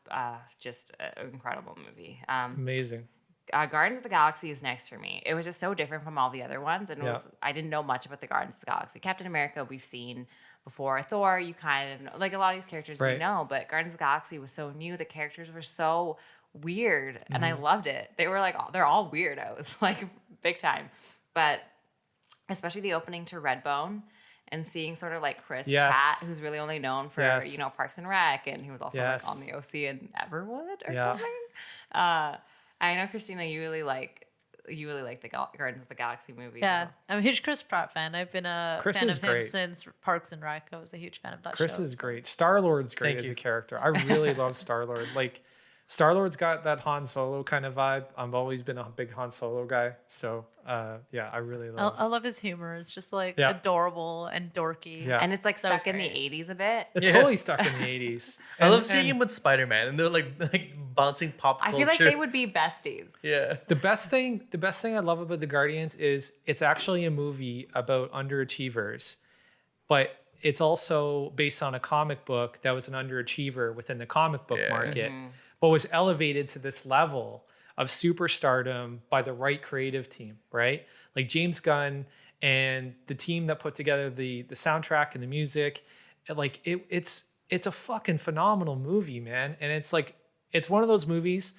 just an incredible movie. Amazing. Guardians of the Galaxy is next for me. It was just so different from all the other ones, and I didn't know much about the Guardians of the Galaxy. Captain America we've seen before. Thor, you kind of know, like a lot of these characters we know, but Guardians of the Galaxy was so new. The characters were so weird, and I loved it. They were like, they're all weirdos, like big time. But especially the opening to Redbone, and seeing sort of like Chris Pratt, who's really only known for Parks and Rec, and he was also like on the OC and Everwood or something. I know, Christina, you really like the Guardians of the Galaxy movies. Yeah, I'm a huge Chris Pratt fan. I've been a fan of him since Parks and Rec. I was a huge fan of that Chris show. is great. Star-Lord's great as a character. I really love Star-Lord. Like, Star-Lord's got that Han Solo kind of vibe. I've always been a big Han Solo guy. So, I really love I love his humor. It's just like adorable and dorky. Yeah. And it's like So stuck in the great. 80s a bit. It's totally stuck in the 80s. I love seeing him with Spider-Man, and they're like bouncing pop I culture. feel like they would be besties. Yeah. The best thing I love about the Guardians is it's actually a movie about underachievers, but it's also based on a comic book that was an underachiever within the comic book market. but was elevated to this level of superstardom by the right creative team, right? Like James Gunn and the team that put together the soundtrack and the music, it's a fucking phenomenal movie, man. And it's one of those movies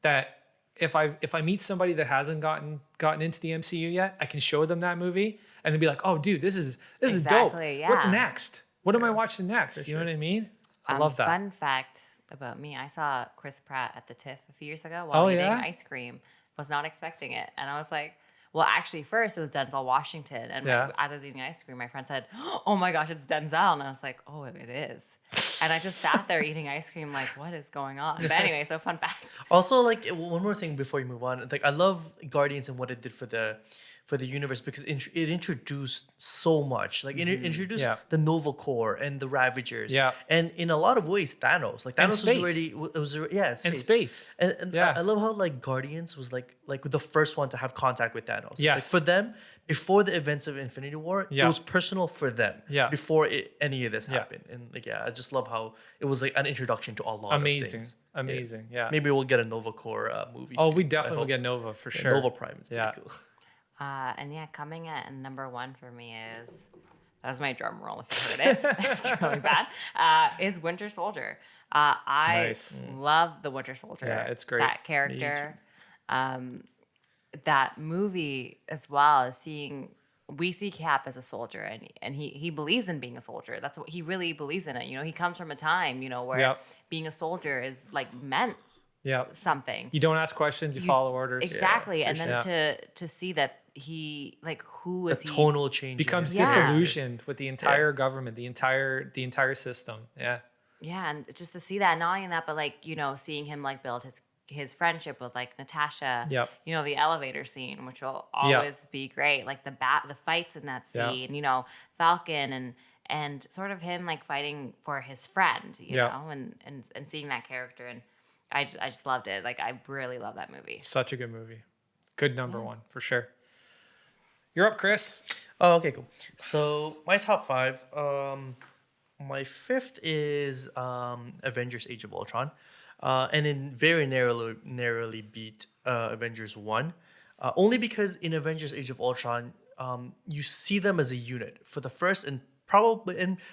that if I meet somebody that hasn't gotten into the MCU yet, I can show them that movie and they'll be like, "Oh, dude, this is dope. Yeah. What's next? What am I watching next?" You know what I mean? I love that. Fun fact about me: I saw Chris Pratt at the TIFF a few years ago while eating ice cream. Was not expecting it, and I was like, "Well, actually, first it was Denzel Washington." And as I was eating ice cream, my friend said, "Oh my gosh, it's Denzel," and I was like, "Oh, it is." And I just sat there eating ice cream, like, what is going on? But anyway, so fun fact. Also, like one more thing before you move on, like I love Guardians and what it did for the universe because it introduced so much. Like it introduced the Nova Corps and the Ravagers. Yeah. And in a lot of ways, Thanos. Like Thanos was already in space. And I love how like Guardians was like the first one to have contact with Thanos. Yes. It's like for them, before the events of Infinity War, it was personal for them. Yeah. Before any of this happened. And like I just love how it was like an introduction to a lot of things. Amazing. Yeah. Maybe we'll get a Nova Corps movie. Oh, soon, we definitely will get Nova for sure. Nova Prime is pretty cool. And coming at number one for me is, that was my drum roll if you heard it. It's really bad. Is Winter Soldier. I love the Winter Soldier. Yeah, it's great. That character. That movie as well as we see Cap as a soldier and he believes in being a soldier. That's what he really believes in it. You know, he comes from a time, where being a soldier is like meant something. You don't ask questions, you follow orders. Exactly. And then to see that he who is the tonal change becomes disillusioned with the entire government, the entire system. Yeah. Yeah, and just to see that, not only that, but seeing him build his friendship with Natasha. Yep. The elevator scene, which will always be great. Like the fights in that scene, Falcon and sort of him fighting for his friend, you know, and seeing that character, and I just loved it. Like I really love that movie. Such a good movie. Good number one for sure. You're up, Chris. Oh, okay, cool. So my top 5. My 5th is Avengers: Age of Ultron, and it very narrowly beat Avengers 1, only because in Avengers: Age of Ultron, you see them as a unit for the first and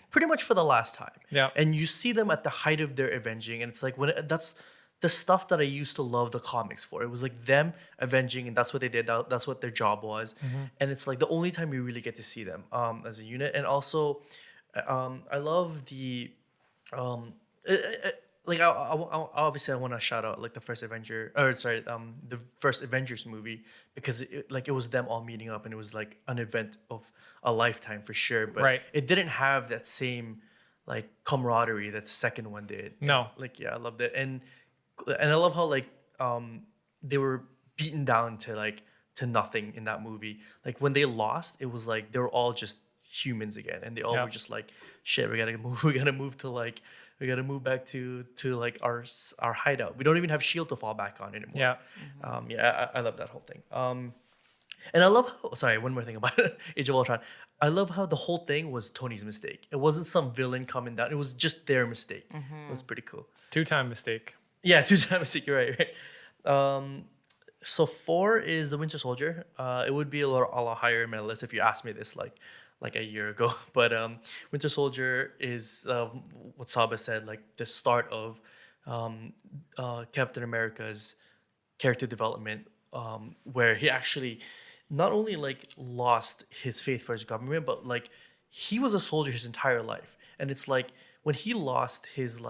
pretty much for the last time. Yeah. And you see them at the height of their avenging, and it's like that's the stuff that I used to love the comics for. It was like them avenging, and that's what they did. That's what their job was. And it's like the only time you really get to see them as a unit. And also, I love the obviously I want to shout out the first the first Avengers movie, because it was them all meeting up, and it was like an event of a lifetime for sure. But it didn't have that same camaraderie that the second one did. No. I loved it. And I love how they were beaten down to nothing in that movie. Like when they lost, it was like they were all just humans again, and they all were just like, shit, we gotta move back to our hideout. We don't even have S.H.I.E.L.D. to fall back on anymore. I love that whole thing. And I love how, one more thing about Age of Ultron. I love how the whole thing was Tony's mistake. It wasn't some villain coming down. It was just their mistake. It was pretty cool. 2-time mistake. Yeah, 2-time mistake. You're right. So 4 is the Winter Soldier. It would be a lot higher in my list if you asked me this like a year ago. But Winter Soldier is what Saba said, the start of Captain America's character development, where he actually not only lost his faith for his government, but he was a soldier his entire life. And it's when he lost his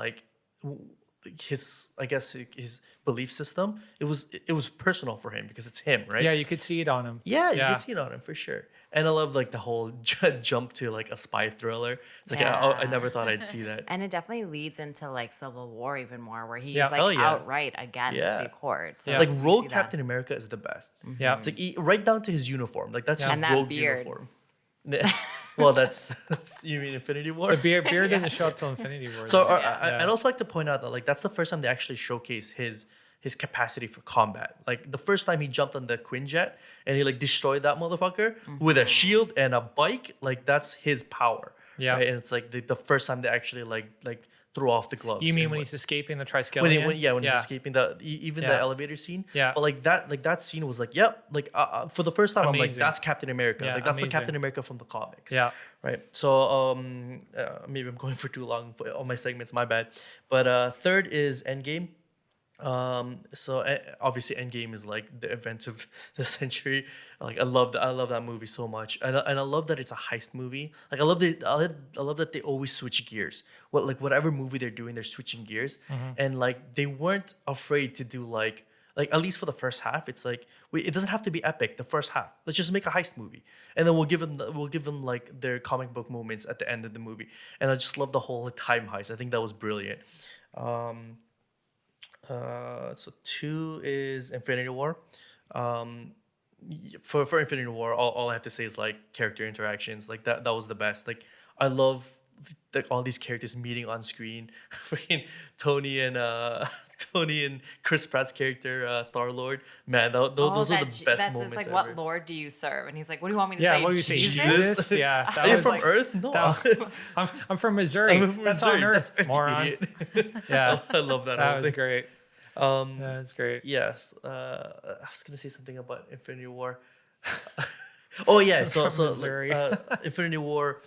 his belief system, it was personal for him because it's him, right? Yeah, you could see it on him. Yeah, you can see it on him for sure. And I love the whole jump to a spy thriller. It's I never thought I'd see that. And it definitely leads into Civil War even more, where he's outright against the Accord. So Rogue Captain America is the best. Yeah, it's right down to his uniform. That's his Rogue beard. Uniform. Well, that's you mean Infinity War? The beard doesn't show up till Infinity War. So I'd also like to point out that that's the first time they actually showcase his capacity for combat. The first time he jumped on the Quinjet and he destroyed that motherfucker with a shield and a bike, that's his power. Yeah. Right? And it's the first time they actually throw off the gloves. You mean and when what- he's escaping the Triskelion? when he's escaping even the Yeah. elevator scene. Yeah. But that scene was like, yep, like for the first time I'm like, Amazing. that's Captain America. Yeah, Like that's the amazing. Captain America from the comics. Yeah. Right. So maybe I'm going for too long for all my segments. My bad. But third is Endgame. Obviously Endgame is like the event of the century. Like I love that movie so much, and I love that it's a heist movie. Like I love that they always switch gears. Whatever movie they're doing, they're switching gears, and like they weren't afraid to do like at least for the first half, it's like it doesn't have to be epic. The first half, let's just make a heist movie, and then we'll give them like their comic book moments at the end of the movie. And I just love the whole time heist. I think that was brilliant. So 2 is Infinity War. For Infinity War, all I have to say is like character interactions. Like that was the best. Like I love like all these characters meeting on screen. Freaking Tony and Chris Pratt's character, Star-Lord. Man, those are the best moments It's like, ever. what Lord do you serve? And he's like, what do you want me to say? Yeah, what do you say? Jesus? Yeah. That Are you was from like- Earth? No. I'm from Missouri. I'm from That's Missouri. on Earth, That's Earth, you moron. idiot. Yeah. I love that. That whole was thing. great. That was great. Yes. I was gonna say something about Infinity War. Oh yeah. So Missouri. Infinity War.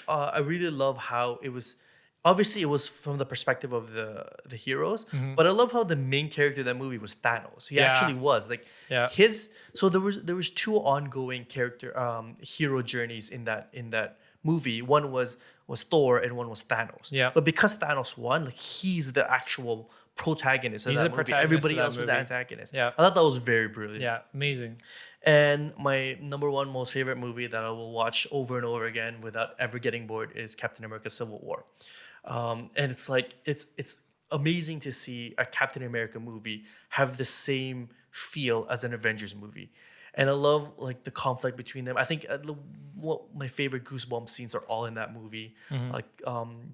I really love how it was. Obviously, it was from the perspective of the heroes, but I love how the main character of that movie was Thanos. He Yeah. actually was like Yeah. his. So there was 2 ongoing character hero journeys in that movie. One was Thor and one was Thanos. Yeah. But because Thanos won, like he's the actual protagonist of He's that the movie. protagonist Everybody of that else was the movie. antagonist. Yeah. I thought that was very brilliant. Yeah. Amazing. And my number 1 most favorite movie that I will watch over and over again without ever getting bored is Captain America: Civil War. And it's like it's amazing to see a Captain America movie have the same feel as an Avengers movie. And I love like the conflict between them. I think what my favorite goosebump scenes are all in that movie, like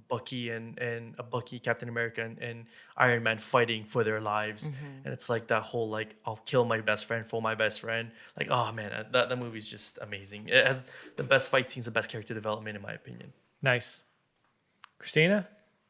Bucky and Bucky, Captain America, and Iron Man fighting for their lives. And it's like that whole like I'll kill my best friend for my best friend. Like oh man, that movie's just amazing. It has the best fight scenes, the best character development in my opinion. Nice. Christina?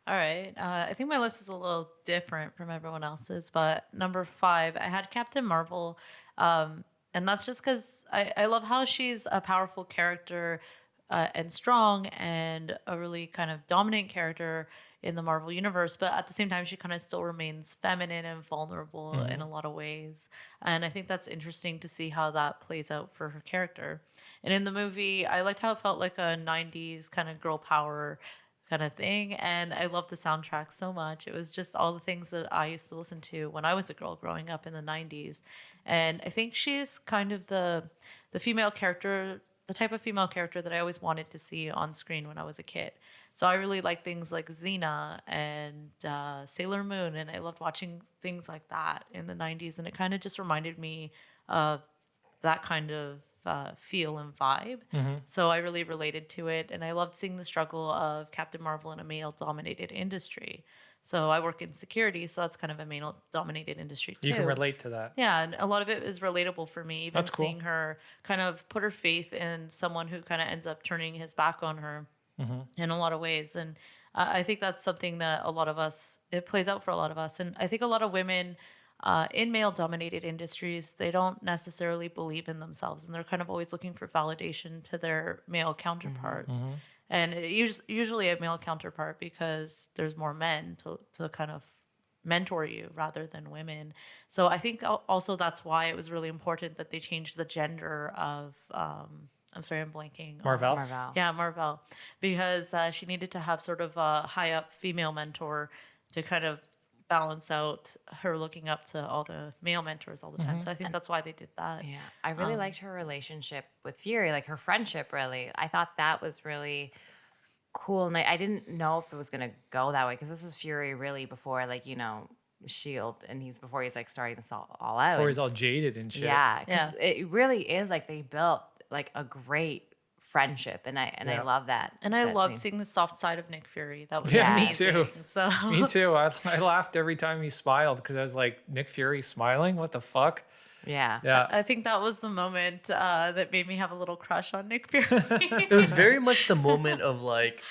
All right. I think my list is a little different from everyone else's, but number 5, I had Captain Marvel. And that's just because I love how she's a powerful character and strong and a really kind of dominant character in the Marvel universe. But at the same time, she kind of still remains feminine and vulnerable in a lot of ways. And I think that's interesting to see how that plays out for her character. And in the movie, I liked how it felt like a 90s kind of girl power kind of thing. And I love the soundtrack so much. It was just all the things that I used to listen to when I was a girl growing up in the 90s. And I think she's kind of the female character, the type of female character that I always wanted to see on screen when I was a kid. So I really like things like Xena and Sailor Moon. And I loved watching things like that in the 90s. And it kind of just reminded me of that kind of feel and vibe. So I really related to it. And I loved seeing the struggle of Captain Marvel in a male-dominated industry. So I work in security, so that's kind of a male-dominated industry too. You can relate to that. Yeah, and a lot of it is relatable for me. Even That's cool. seeing her kind of put her faith in someone who kind of ends up turning his back on her in a lot of ways. And I think that's something that a lot of us, it plays out for a lot of us. And I think a lot of women in male-dominated industries, they don't necessarily believe in themselves, and they're kind of always looking for validation to their male counterparts. And usually a male counterpart because there's more men to kind of mentor you rather than women. So I think also that's why it was really important that they changed the gender of, I'm sorry, I'm blanking. Marvel? Marvel. Yeah, Marvel. Because she needed to have sort of a high up female mentor to kind of balance out her looking up to all the male mentors all the time. So I think that's why they did that. Yeah, I really liked her relationship with Fury, like her friendship, really. I thought that was really cool. And I didn't know if it was going to go that way because this is Fury really before, like, you know, S.H.I.E.L.D. and before he's like starting this all out. Before he's all jaded and shit. Yeah, because it really is like they built like a great friendship, and I love that. And I that loved scene. seeing the soft side of Nick Fury. That was Yeah, me amazing. too. So Me too. I laughed every time he smiled because I was like, Nick Fury smiling? What the fuck? Yeah. Yeah. I think that was the moment that made me have a little crush on Nick Fury. It was very much the moment of like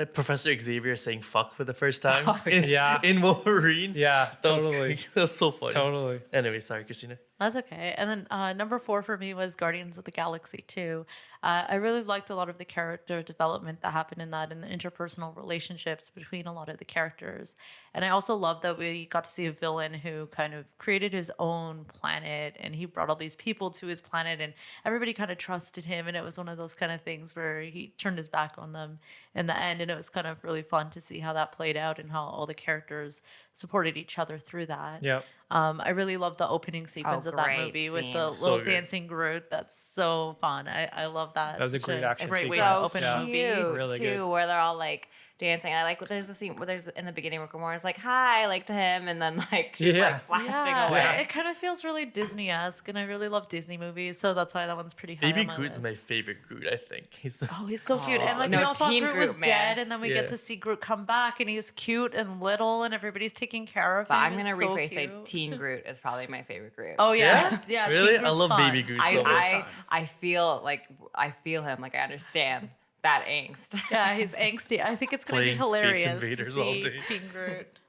Professor Xavier saying "fuck" for the first time yeah. in Wolverine. Yeah, That was totally. great. That was so funny. Totally. Anyway, sorry, Christina. That's okay. And then number 4 for me was Guardians of the Galaxy 2. I really liked a lot of the character development that happened in that and the interpersonal relationships between a lot of the characters. And I also love that we got to see a villain who kind of created his own planet and he brought all these people to his planet and everybody kind of trusted him. And it was one of those kind of things where he turned his back on them in the end. And it was kind of really fun to see how that played out and how all the characters supported each other through that. Yep. I really love the opening sequence of that great movie with scene. the So little good. dancing Groot. That's so fun. I love that. That was a Such great action great way sequence. to open Yeah. a movie. Cute Really too, good. where they're all like dancing. I like there's a scene where there's in the beginning where Gamora's like hi like to him and then like she's Yeah. like blasting Yeah, away. it kind of feels really Disney-esque, and I really love Disney movies, so that's why that one's pretty high Baby on my Groot's list. my favorite Groot. I think he's the. Oh, he's so cute. And like No, we all thought Teen Groot was Groot, man. dead, and then we Yeah. get to see Groot come back, and he's cute and little, and everybody's taking care of him. But I'm It's gonna so rephrase say cute. Teen Groot is probably my favorite Groot. Oh yeah, yeah. Teen Really? I Groot's love fun. Baby Groot so much. I feel like I feel him like I understand that angst. Yeah, he's angsty. I think it's going to be Playing Space hilarious to Invaders all see day. Teen Groot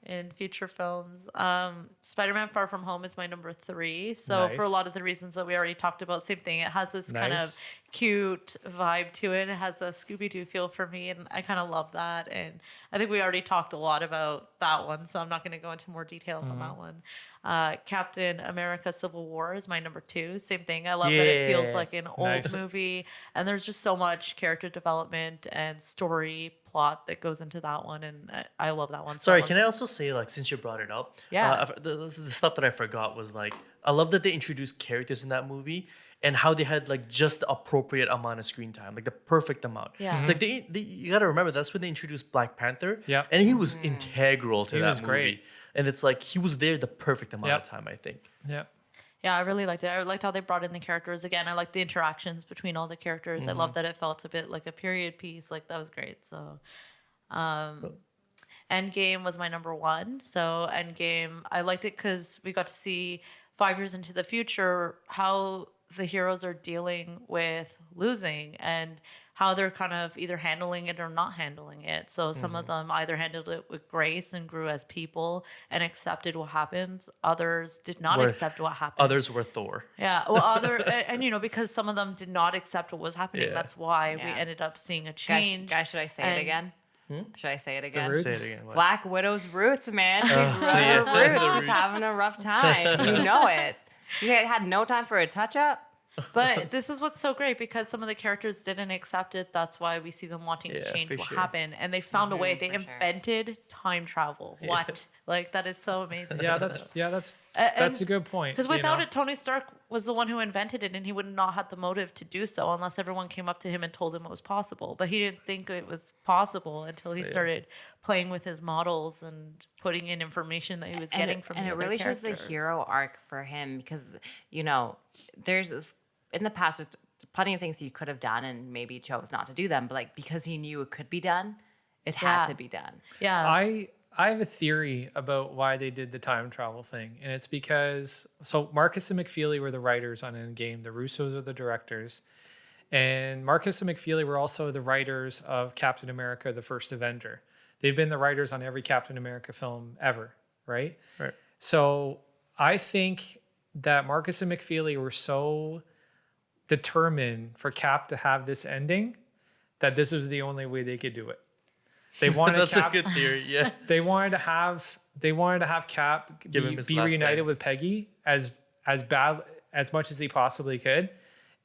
in future films. Spider-Man Far From Home is my number 3. So for a Nice. lot of the reasons that we already talked about, same thing. It has this kind of Nice. cute vibe to it. It has a Scooby-Doo feel for me, and I kind of love that. And I think we already talked a lot about that one, so I'm not going to go into more details on that one. Captain America Civil War is my number 2. Same thing. I love that it feels Yeah. like an old Nice. movie, and there's just so much character development and story plot that goes into that one, and I love that one. Sorry, can I also say, like, since you brought it up, Yeah. the stuff that I forgot was like, I love that they introduced characters in that movie and how they had like just the appropriate amount of screen time, like the perfect amount. Yeah. It's like they you got to remember that's when they introduced Black Panther. Yeah. and he was integral to He that was movie. great. And it's like he was there the perfect amount Yep. of time, I think. Yeah. Yeah, I really liked it. I liked how they brought in the characters again. I liked the interactions between all the characters. I love that it felt a bit like a period piece. Like that was great. So, Endgame was my number 1. So Endgame, I liked it because we got to see 5 years into the future how the heroes are dealing with losing and how they're kind of either handling it or not handling it. So some of them either handled it with grace and grew as people and accepted what happened. Others did not Were- accept what happened. Others were Thor. Yeah, well, and you know, because some of them did not accept what was happening, Yeah. that's why we Yeah. ended up seeing a Guys, change. guys, should I say and- it again? Should I say it again? roots? Say it again. What? Black Widow's roots, man. She grew yeah, her the roots. She's roots. having a rough time. You know it. She had no time for a touch up. But this is what's so great because some of the characters didn't accept it. That's why we see them wanting Yeah, to change for what sure. happened, and they found a way. They for sure. invented time travel. What? Like that is so amazing. Yeah, that's and- a good point. Because you without know? it, Tony Stark was the one who invented it, and he would not have the motive to do so unless everyone came up to him and told him it was possible. But he didn't think it was possible until he started playing with his models and putting in information that he was getting from and the it other really shows the characters. hero arc for him because you know there's in the past there's plenty of things he could have done and maybe chose not to do them, but like because he knew it could be done, it had Yeah. to be done. Yeah. I have a theory about why they did the time travel thing, and it's because Marcus and McFeely were the writers on Endgame, the Russos are the directors, and Marcus and McFeely were also the writers of Captain America: The First Avenger. They've been the writers on every Captain America film ever, right? Right. So I think that Marcus and McFeely were so determined for Cap to have this ending that this was the only way they could do it. They wanted That's Cap, a good theory. Yeah. they wanted to have Cap Give him his be last reunited dance. with Peggy as bad as much as they possibly could,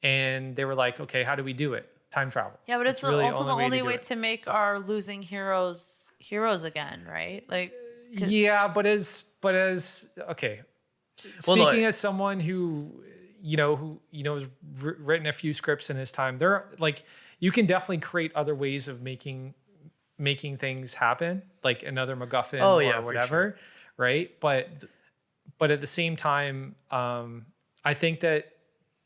and they were like, okay, how do we do it? Time travel. Yeah, but it's really also the only do way it. to make our losing heroes again, right? Like, Yeah, but as okay. Well, Speaking no, as someone who has written a few scripts in his time, there are, like, you can definitely create other ways of making things happen, like another MacGuffin Oh, or yeah, for whatever, right? But at the same time, I think that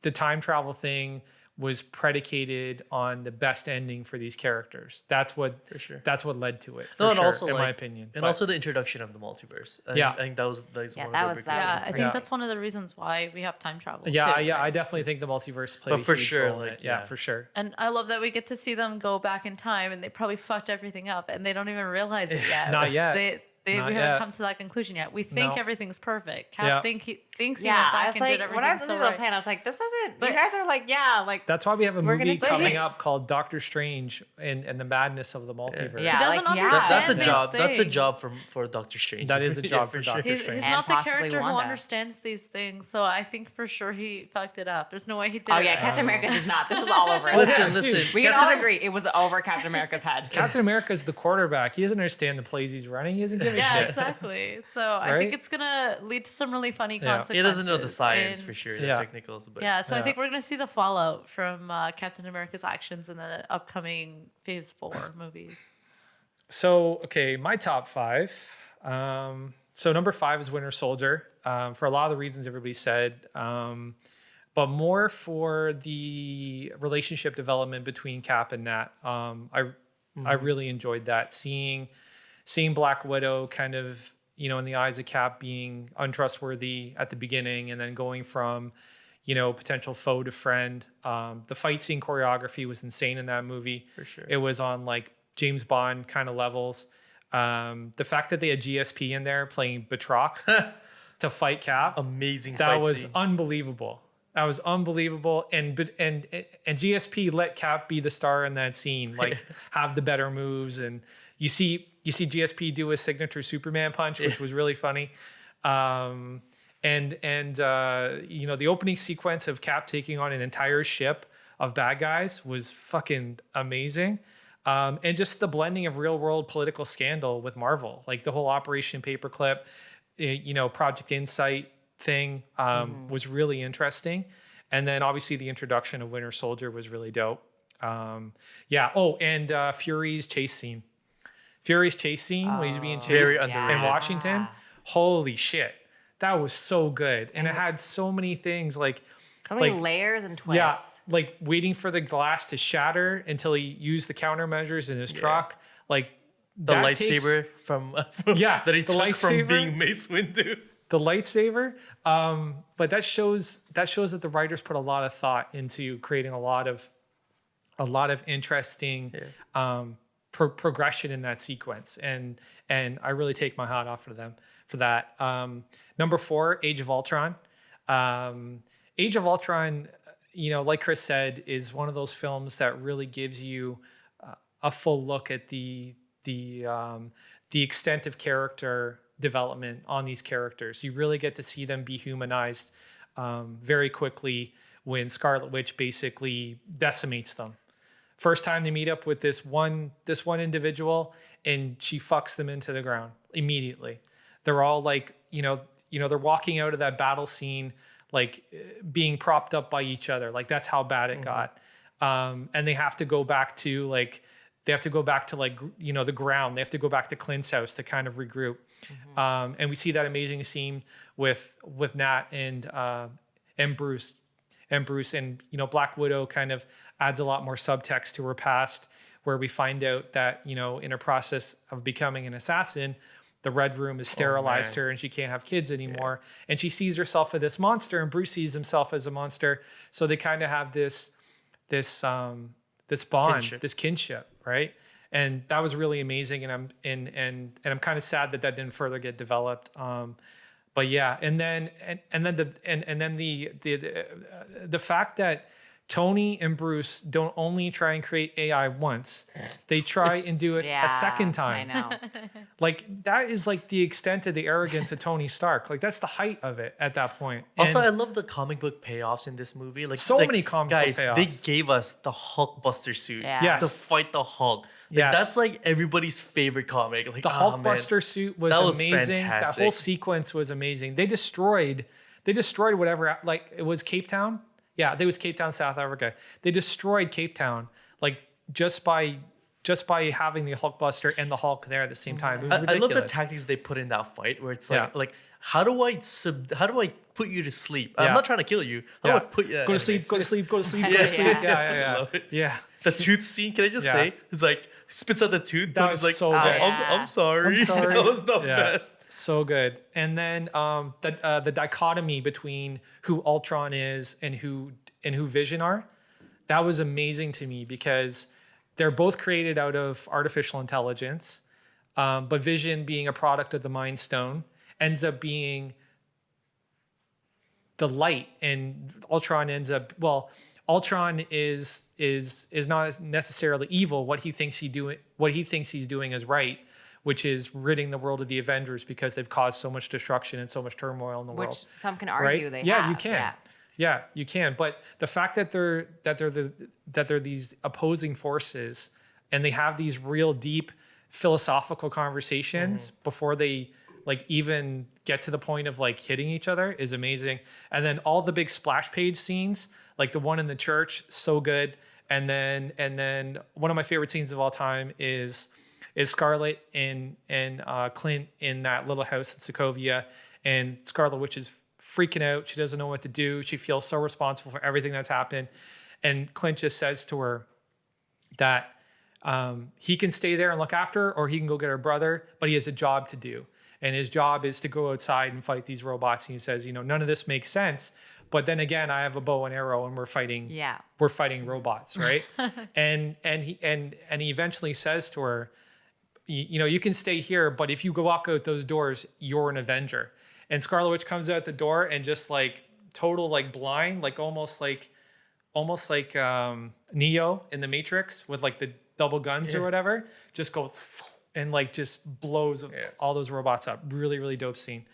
the time travel thing was predicated on the best ending for these characters. That's what that's what led to it. No, and sure, also in like, my opinion, and but also the introduction of the multiverse. I think that was one of the big that I think that's one of the reasons why we have time travel. yeah, too, yeah, right? I definitely think the multiverse played But for a huge sure, role in like, it. Yeah, yeah. for sure. And I love that we get to see them go back in time, and they probably fucked everything up, and they don't even realize it yet. Not yet. We Not haven't yet. come to that conclusion yet. We think No. everything's perfect. Yeah. Cap thinks he went I back was and like, did everything when I was so listening to the right. plan, I was like, this doesn't. But- you guys are like, yeah, like That's why we have a We're gonna movie do coming this. up called Doctor Strange and the Madness of the Multiverse. Yeah, He doesn't like, yeah. understand That's a these job. That's a things. job for Doctor Strange. That is a job for Doctor He's Strange. And not the possibly character who Wanda. understands these things, so I think for sure he fucked it up. There's no way he did oh it yeah, right. Captain America does not. This was all over. Listen, listen. We can Captain- all agree it was over Captain America's head. Captain America's the quarterback. He doesn't understand the plays he's running. He doesn't give a Yeah, shit. exactly. So I Right? think it's gonna lead to some really funny Yeah. consequences. He doesn't know the science and- for sure, the Yeah. technicals. But Yeah, so I Yeah. think we're gonna see the fallout from Captain America's actions in the upcoming Phase 4 movies. So, okay, my top 5. So number 5 is Winter Soldier, for a lot of the reasons everybody said, but more for the relationship development between Cap and Nat. I really enjoyed that, seeing Black Widow kind of, in the eyes of Cap being untrustworthy at the beginning, and then going from, potential foe to friend. The fight scene choreography was insane in that movie. For sure. It was on like James Bond kind of levels. The fact that they had GSP in there playing Batroc to fight Cap, amazing. that fight was scene. unbelievable. That was unbelievable. And GSP let Cap be the star in that scene, like have the better moves. And you see GSP do his signature Superman punch, which was really funny. The opening sequence of Cap taking on an entire ship of bad guys was fucking amazing. And just the blending of real world political scandal with Marvel, like the whole Operation Paperclip, Project Insight thing was really interesting. And then obviously the introduction of Winter Soldier was really dope. Fury's chase scene. When he's being chased Very in underrated. Washington. Holy shit. That was so good. And it had so many things like So many layers and twists. yeah, like waiting for the glass to shatter until he used the countermeasures in his truck. Like The that takes- lightsaber from Yeah, that he the took lightsaber. from being Mace Windu. the lightsaber. But that shows that the writers put a lot of thought into creating a lot of interesting progression in that sequence, and I really take my hat off to them for that. Number 4, Age of Ultron. Age of Ultron, like Chris said, is one of those films that really gives you a full look at the extent of character development on these characters. You really get to see them be humanized very quickly when Scarlet Witch basically decimates them. First time they meet up with this one individual, and she fucks them into the ground immediately. They're all like, they're walking out of that battle scene like being propped up by each other. Like that's how bad it got. And they have to go back to the ground. They have to go back to Clint's house to kind of regroup. And we see that amazing scene with Nat and Bruce. And Black Widow kind of adds a lot more subtext to her past, where we find out that, in her process of becoming an assassin, the Red Room has sterilized her and she can't have kids anymore. Yeah. And she sees herself as this monster, and Bruce sees himself as a monster. So they kind of have this bond, this kinship, right? And that was really amazing. And I'm kind of sad that didn't further get developed. But yeah, and then the fact that Tony and Bruce don't only try and create AI once, they try and do it a second time. I know. Like that is like the extent of the arrogance of Tony Stark. Like that's the height of it at that point. Also, And I love the comic book payoffs in this movie. Like So many comic book guys, they payoffs. gave us the Hulkbuster suit Yeah. to fight the Hulk. Like, Yes. that's like everybody's favorite comic. Like the Hulkbuster suit was That was amazing. That fantastic. whole sequence was amazing. They destroyed whatever, like it was Cape Town. Yeah, it was Cape Town, South Africa. They destroyed Cape Town like just by just by having the Hulkbuster and the Hulk there at the same time. It was I ridiculous. love the tactics they put in that fight, where it's Yeah. like how do I put you to sleep? Yeah. I'm not trying to kill you. How do I put you? Go to sleep, go to sleep, go to sleep, go Yeah. to sleep. Yeah. Love it. Yeah. The tooth scene. Can I just Yeah. say it's like spits out the tooth. That but was it's like, so "Oh, good. I'm sorry. I'm sorry. That was the Yeah. best. So good. And then the dichotomy between who Ultron is and who Vision are, that was amazing to me because they're both created out of artificial intelligence, but Vision, being a product of the Mind Stone, ends up being the light, and Ultron ends up Ultron is not necessarily evil. What he thinks he's doing is right, which is ridding the world of the Avengers because they've caused so much destruction and so much turmoil in the world. Which some can argue Right? they Yeah, have. you can. Yeah, you can. But the fact that they're these opposing forces and they have these real deep philosophical conversations before they like even get to the point of like hitting each other is amazing. And then all the big splash page scenes, like the one in the church, so good. And then one of my favorite scenes of all time is Scarlet and Clint in that little house in Sokovia, and Scarlet Witch is freaking out. She doesn't know what to do. She feels so responsible for everything that's happened. And Clint just says to her that he can stay there and look after her, or he can go get her brother, but he has a job to do. And his job is to go outside and fight these robots. And he says, none of this makes sense. But then again, I have a bow and arrow and we're fighting robots, right? and he eventually says to her, you can stay here, but if you go walk out those doors, you're an Avenger. And Scarlet Witch comes out the door and just like total like blind, like almost like Neo in the Matrix with like the double guns or whatever, just goes and like just blows all those robots up. Really, really dope scene.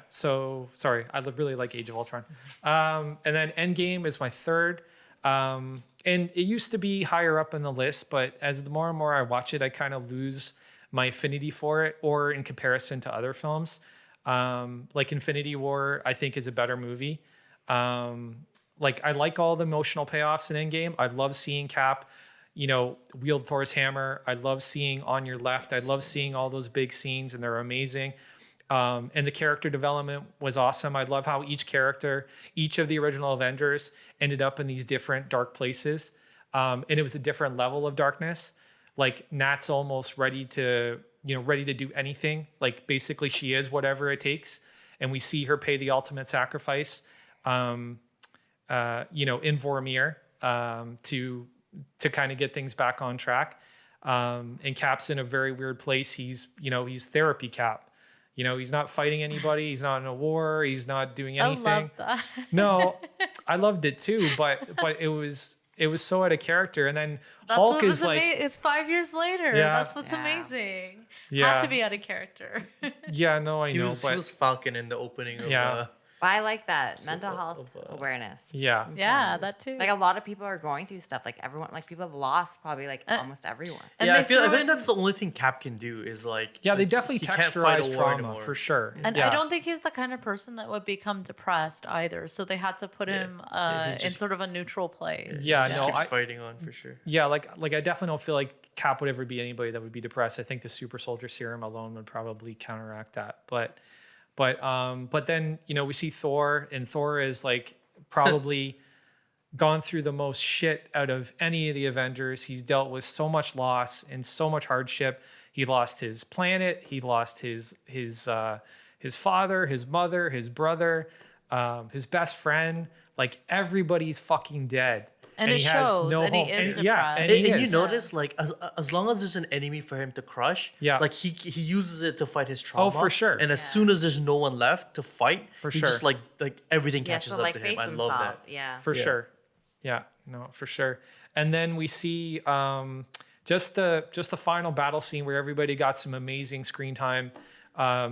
So sorry, I really like Age of Ultron. And then Endgame is my third. And it used to be higher up in the list, but as the more and more I watch it, I kind of lose my affinity for it, or in comparison to other films. Like Infinity War, I think is a better movie. Like I like all the emotional payoffs in Endgame. I love seeing Cap, wield Thor's hammer. I love seeing On Your Left. I love seeing all those big scenes, and they're amazing. And the character development was awesome. I love how each of the original Avengers ended up in these different dark places. And it was a different level of darkness. Like Nat's almost ready to do anything. Like basically she is whatever it takes. And we see her pay the ultimate sacrifice, in Vormir, to kind of get things back on track. And Cap's in a very weird place. He's therapy Cap. He's not fighting anybody. He's not in a war. He's not doing anything. I love that. No, I loved it too, but it was so out of character. And then That's Hulk what is was like, it's 5 years later. Yeah. That's what's Yeah. amazing. Yeah. Had to be out of character. yeah, no, I He know, was but Falcon in the opening of Yeah. But I like that mental health awareness. yeah, Yeah, that too. Like a lot of people are going through stuff. Like everyone, like people have lost probably like almost everyone. And yeah, they I feel throw like in- that's the only thing Cap can do is like they like, definitely he can't fight a texturize war trauma anymore. for sure. And yeah. I don't think he's the kind of person that would become depressed either. So they had to put him he in just- sort of a neutral place. Yeah, Just no, keeps I, fighting on for sure. yeah, like I definitely don't feel like Cap would ever be anybody that would be depressed. I think the super soldier serum alone would probably counteract that. But then we see Thor, and Thor is like probably gone through the most shit out of any of the Avengers. He's dealt with so much loss and so much hardship. He lost his planet. He lost his father, his mother, his brother, his best friend. Like everybody's fucking dead. And it he has shows, no and he home. is And- yeah, depressed. and he And you is. notice, like, as long as there's an enemy for him to crush, Yeah. like he uses it to fight his trauma. for sure. And as soon as there's no one left to fight, For he sure. just like everything Yeah, catches so up like to face him. I himself. love that. Yeah. For sure. Yeah, no, for sure. And then we see just the final battle scene where everybody got some amazing screen time.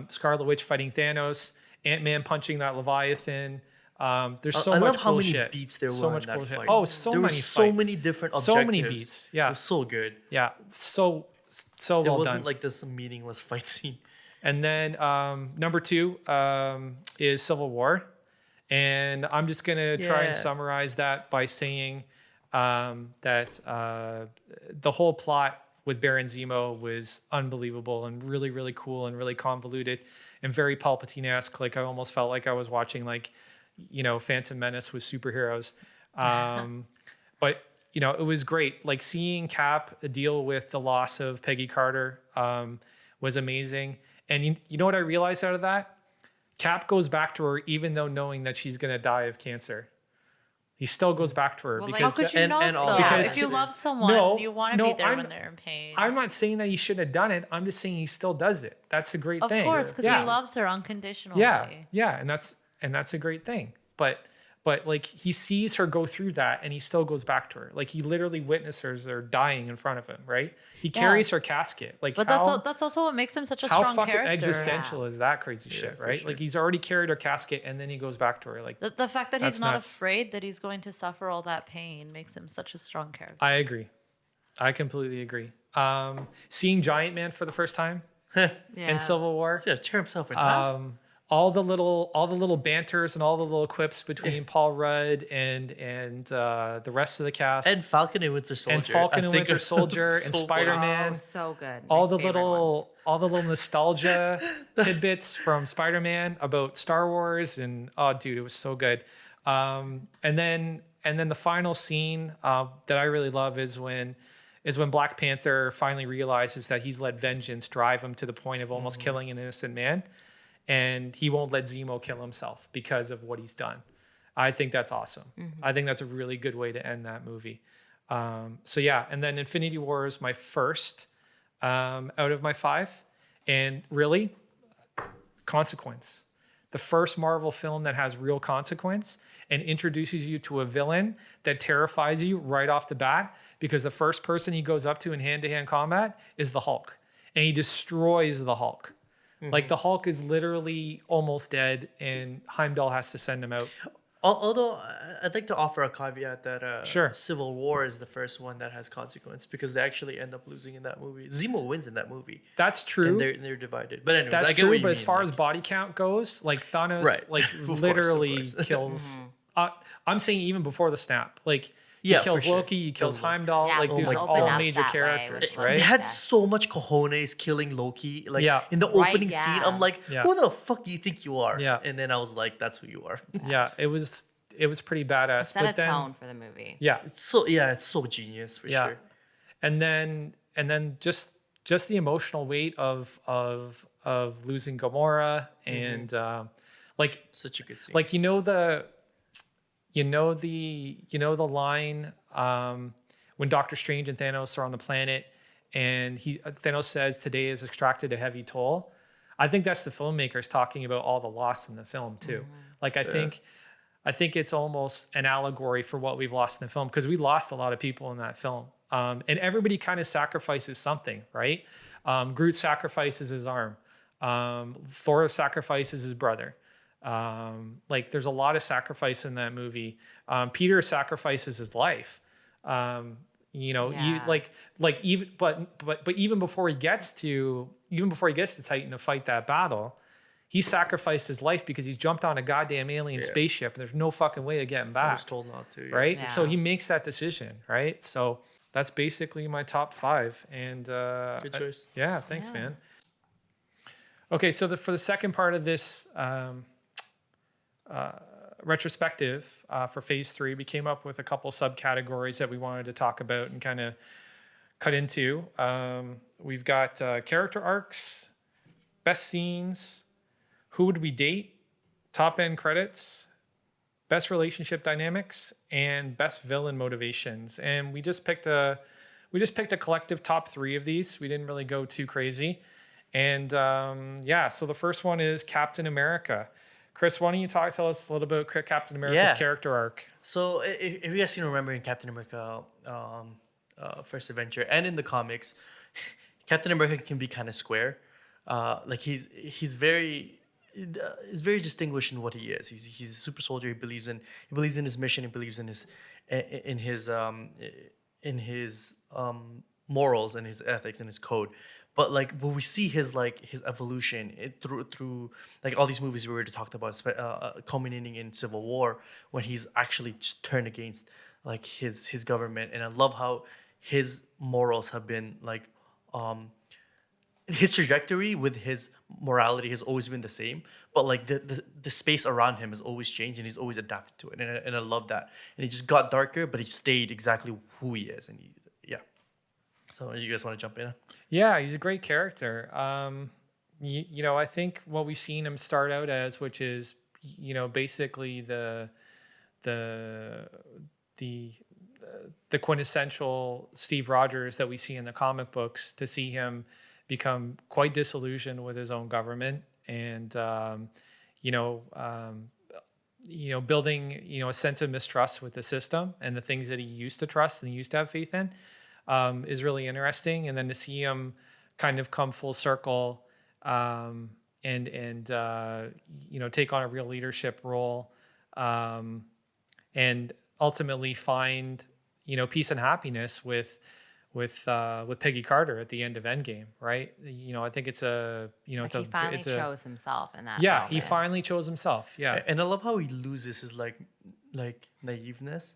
Scarlet Witch fighting Thanos, Ant-Man punching that Leviathan. There's so I much love how cool many shit. beats there So were much in that cool shit. fight. Oh, so there many were so fights. many different So objectives. many beats. Yeah. It was so good. Yeah, so It well wasn't done. like this meaningless fight scene. And then number 2 is Civil War. And I'm just going to try Yeah. and summarize that by saying The whole plot with Baron Zemo was unbelievable and really, really cool and really convoluted and very Palpatine-esque. Like I almost felt like I was watching like, Phantom Menace with superheroes. But it was great. Like seeing Cap deal with the loss of Peggy Carter was amazing. And you know what I realized out of that? Cap goes back to her even though knowing that she's going to die of cancer. He still goes back to her Well, like, because How could you not, though? because- If you love someone, you want to be there when they're in pain. I'm not saying that he shouldn't have done it. I'm just saying he still does it. That's the great thing. Of course, because Yeah. he loves her unconditionally. Yeah, and that's a great thing. But like he sees her go through that and he still goes back to her. Like he literally witnesses her dying in front of him, right? He carries her casket. Like But that's also what makes him such a how strong fucking character. existential is that crazy shit, for right? sure. Like he's already carried her casket and then he goes back to her. Like The fact that That's he's not nuts. afraid that he's going to suffer all that pain makes him such a strong character. I agree. I completely agree. Seeing Giant Man for the first time in Civil War. He's gonna tear himself in half. All the little banters and all the little quips between Paul Rudd and the rest of the cast, And Falcon and Winter Soldier. and Falcon I and think Winter are Soldier and so funny. Spider-Man. Oh, so good. all My the favorite ones. little nostalgia tidbits from Spider-Man about Star Wars, and oh dude, it was so good. And then the final scene that I really love is when Black Panther finally realizes that he's let vengeance drive him to the point of almost killing an innocent man, and he won't let Zemo kill himself because of what he's done. I think that's awesome. I think that's a really good way to end that movie. So yeah, and then Infinity War is my first out of my 5, and really consequence. The first Marvel film that has real consequence and introduces you to a villain that terrifies you right off the bat, because the first person he goes up to in hand-to-hand combat is the Hulk, and he destroys the Hulk. Like the Hulk is literally almost dead, and Heimdall has to send him out. Although I'd like to offer a caveat that Sure. Civil War is the first one that has consequence, because they actually end up losing in that movie. Zemo wins in that movie. That's true. And they're divided. But anyways, That's I get what true. you But as mean, far like- as body count goes, like Thanos, Right. like Of course, literally of course. kills. I'm saying even before the snap, like he Yeah, kills for sure. Loki, he kills Kills Loki. Heimdall. Yeah, like oh these my are God. all Open up major that way characters, with, like, right? They had Yeah. so much cojones killing Loki. Like Yeah. in the Right, opening scene, yeah. I'm like, Yeah. who the fuck do you think you are? Yeah. And then I was like, that's who you are. Yeah, it was pretty badass. Set a But then, tone for the movie. yeah, It's so genius for yeah, sure. and then just the emotional weight of losing Gamora and like Such a good scene. like the line when Doctor Strange and Thanos are on the planet and Thanos says today has extracted a heavy toll. I think that's the filmmakers talking about all the loss in the film too. Like I think it's almost an allegory for what we've lost in the film, because we lost a lot of people in that film. And everybody kind of sacrifices something, right? Groot sacrifices his arm. Thor sacrifices his brother. Like there's a lot of sacrifice in that movie. Peter sacrifices his life. Yeah. But even before he gets to Titan to fight that battle, he sacrificed his life because he's jumped on a goddamn alien spaceship and there's no fucking way of getting I back. was told not to. Yeah. Right? Yeah. So he makes that decision, right? So that's basically my top 5. And Good choice. thanks, Yeah. man. Okay, so for the second part of this retrospective for phase 3, we came up with a couple subcategories that we wanted to talk about and kind of cut into. We've got character arcs, best scenes, who would we date, top end credits, best relationship dynamics, and best villain motivations. And we just picked a collective top 3 of these. We didn't really go too crazy. And so the first one is Captain America. Chris, why don't you tell us a little bit about Captain America's character arc? So if you guys can remember in Captain America First Adventure and in the comics, Captain America can be kind of square. Like he's very distinguished in what he is. He's a super soldier. He believes in his mission. He believes in his morals and his ethics and his code. But we see his evolution through like all these movies we already talked about, culminating in Civil War when he's actually just turned against like his government, and I love how his morals have been like his trajectory with his morality has always been the same, but like the space around him has always changed and he's always adapted to it, and I love that. And he just got darker, but he stayed exactly who he is, and yeah. So you guys want to jump in? Yeah, he's a great character. You know, I think what we've seen him start out as, which is, you know, basically the quintessential Steve Rogers that we see in the comic books, to see him become quite disillusioned with his own government, and you know, building, you know, a sense of mistrust with the system and the things that he used to trust and he used to have faith in, is really interesting. And then to see him kind of come full circle, and you know, take on a real leadership role, and ultimately find, you know, peace and happiness with Peggy Carter at the end of Endgame, right? You know, I think it's a, you know, Like he finally chose himself in that. Yeah, moment. he finally chose himself. Yeah, And I love how he loses his like naiveness,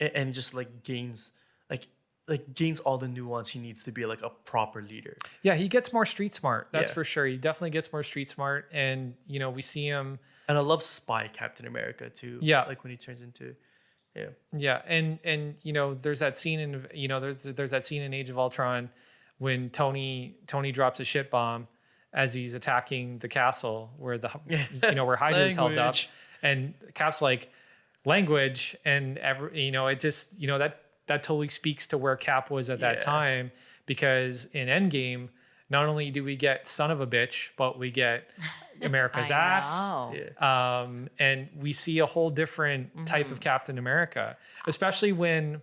and just like gains gains all the nuance he needs to be like a proper leader. yeah, he gets more street smart. That's Yeah. for sure. He definitely gets more street smart, and you know, we see him. And I love Spy Captain America too. Yeah. Like when he turns into, yeah. Yeah, and you know, there's that scene in, you know, there's that scene in Age of Ultron when Tony drops a shit bomb as he's attacking the castle where you know, where Hydra is held up, Language. and Cap's like, language, and you know, it just, you know, that totally speaks to where Cap was at that Yeah. time, because in Endgame, not only do we get son of a bitch, but we get America's I ass. know. Yeah. And we see a whole different type of Captain America, especially when